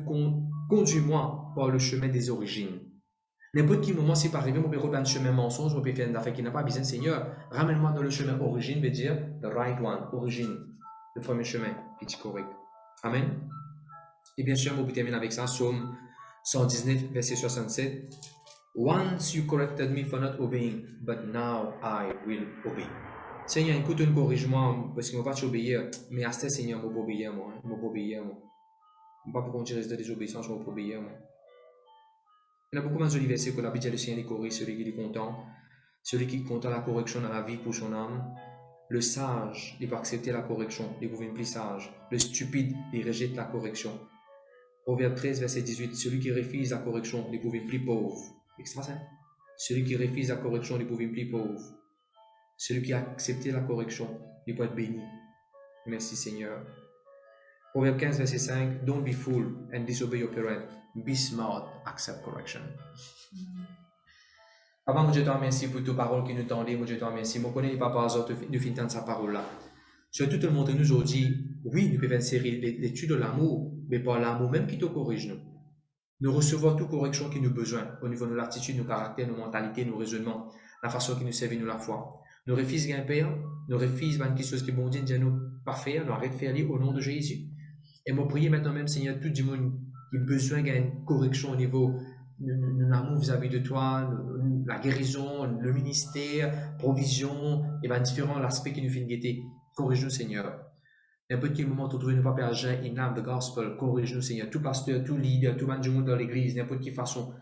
conduis-moi par le chemin des origines. N'importe qui moment, si par arrivé, mon péro dans le chemin mensonge, mon péro d'affaires qui n'a pas besoin, Seigneur, ramène-moi dans le chemin origine, veut dire the right one, origine, le premier chemin, qui est correct. Amen. Et bien sûr, on peut terminer avec ça, Psaume 119, verset 67. Once you corrected me for not obeying, but now I will obey. Seigneur, écoute, corrige-moi, parce que je ne vais pas t'obéir, mais à ce Seigneur, je vais obéir, moi. Je vais obéir, moi. Je ne vais pas continuer de désobéissance, je vais obéir, moi. Il y a beaucoup de jolis versets que la Bible dit, le Seigneur corrige celui qui est content, celui qui est content la correction dans la vie pour son âme. Le sage, il va accepter la correction, il devient plus sage. Le stupide, il rejette la correction. Proverbe 13, verset 18, celui qui refuse la correction, il devient plus pauvre. Extra ça. Celui qui refuse la correction, il devient plus pauvre. Celui qui a accepté la correction, il peut être béni. Merci Seigneur. Proverbe 15, verset 5, don't be fool and disobey your parent. Be smart, accept correction. Papa, mon Dieu, te remercie pour tes paroles qui nous tendent. Mon Dieu, te remercie. Mon connaît pas par hasard de finir sa parole là. Surtout, tout le monde nous aujourd'hui, oui, nous pouvons insérer l'étude de l'amour, mais pas l'amour même qui te corrige nous. Nous recevons toute correction qui nous besoin au niveau de notre attitude, nos caractères, nos mentalités, nos raisonnements, la façon qui nous servit, nous la foi. Nous refusons un père, nous refusons quelque chose qui est bon Dieu, nous pas faire, nous arrêtons de faire au nom de Jésus. Et moi, prier maintenant même, Seigneur, tout le monde qui a besoin d'une correction au niveau de l'amour vis-à-vis de toi, la guérison, le ministère, provision, et bien différents aspects qui nous font guetter. Corrige-nous, Seigneur. N'importe quel moment, tu ne pas perdre in line the gospel. Corrige-nous, Seigneur. Tout pasteur, tout leader, tout monde dans l'église, n'importe quelle façon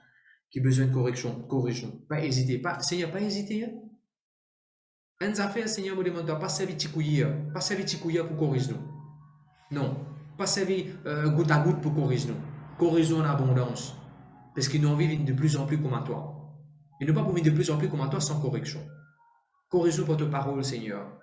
qui a besoin de correction, corrige-nous. Pas hésiter. Seigneur, pas hésiter. Hein? Un affaire, Seigneur, me demande pas servir de pour corriger nous. Non. Pas servir goutte à goutte pour corriger nous. Corrige-nous en abondance. Parce qu'ils nous vivent de plus en plus comme à toi. Ils ne peuvent pas vivre de plus en plus comme à toi sans correction. Corrige-nous pour ta parole, Seigneur.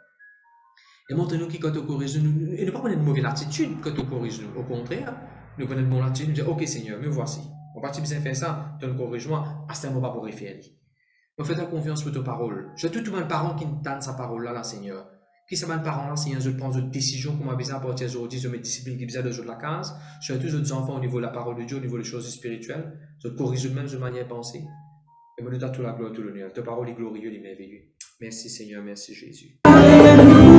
Et montre-nous qui, quand tu corriges nous, et ne pas prendre une mauvaise attitude quand tu corriges nous. Au contraire, nous prenons une bonne attitude, nous disons, ok Seigneur, me voici. On va bien faire ça, tu nous corriges-moi, à ce moment-là, pour y faire. On fait ta confiance pour ta parole. Je suis tout le parent qui donne sa parole là, Seigneur. Qui sont les parents là, Seigneur, je prends des décisions qu'on m'a besoin à partir d'aujourd'hui, je me discipline qui besoin de jouer de la case. Je suis tous les enfants au niveau de la parole de Dieu, au niveau des choses spirituelles. Je corrige même de manière pensée. Et me donne toute la gloire, tout l'honneur. Ta parole est glorieuse et merveilleuse. Merci Seigneur, merci Jésus. Alléluia.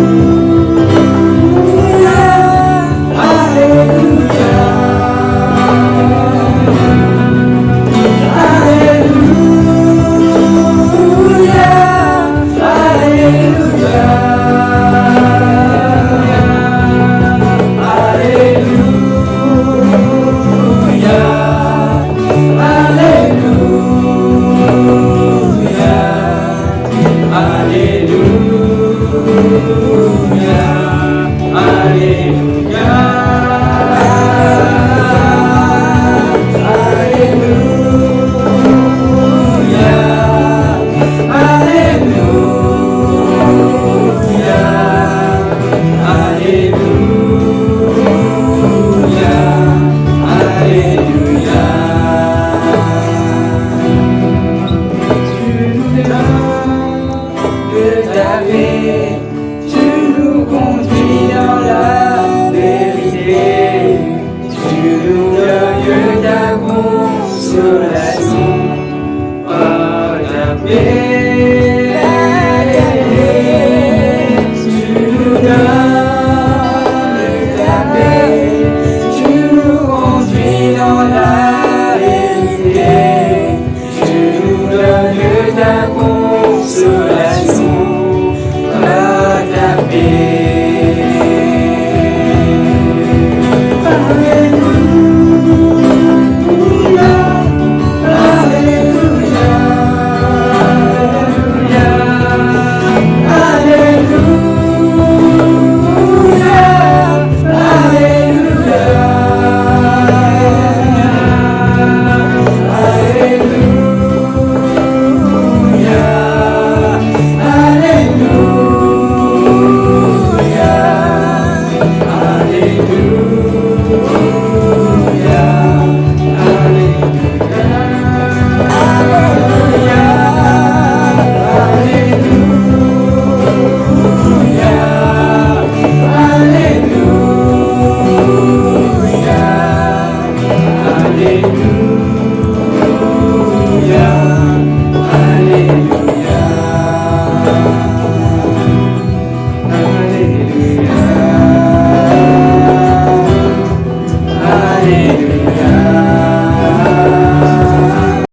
Baba.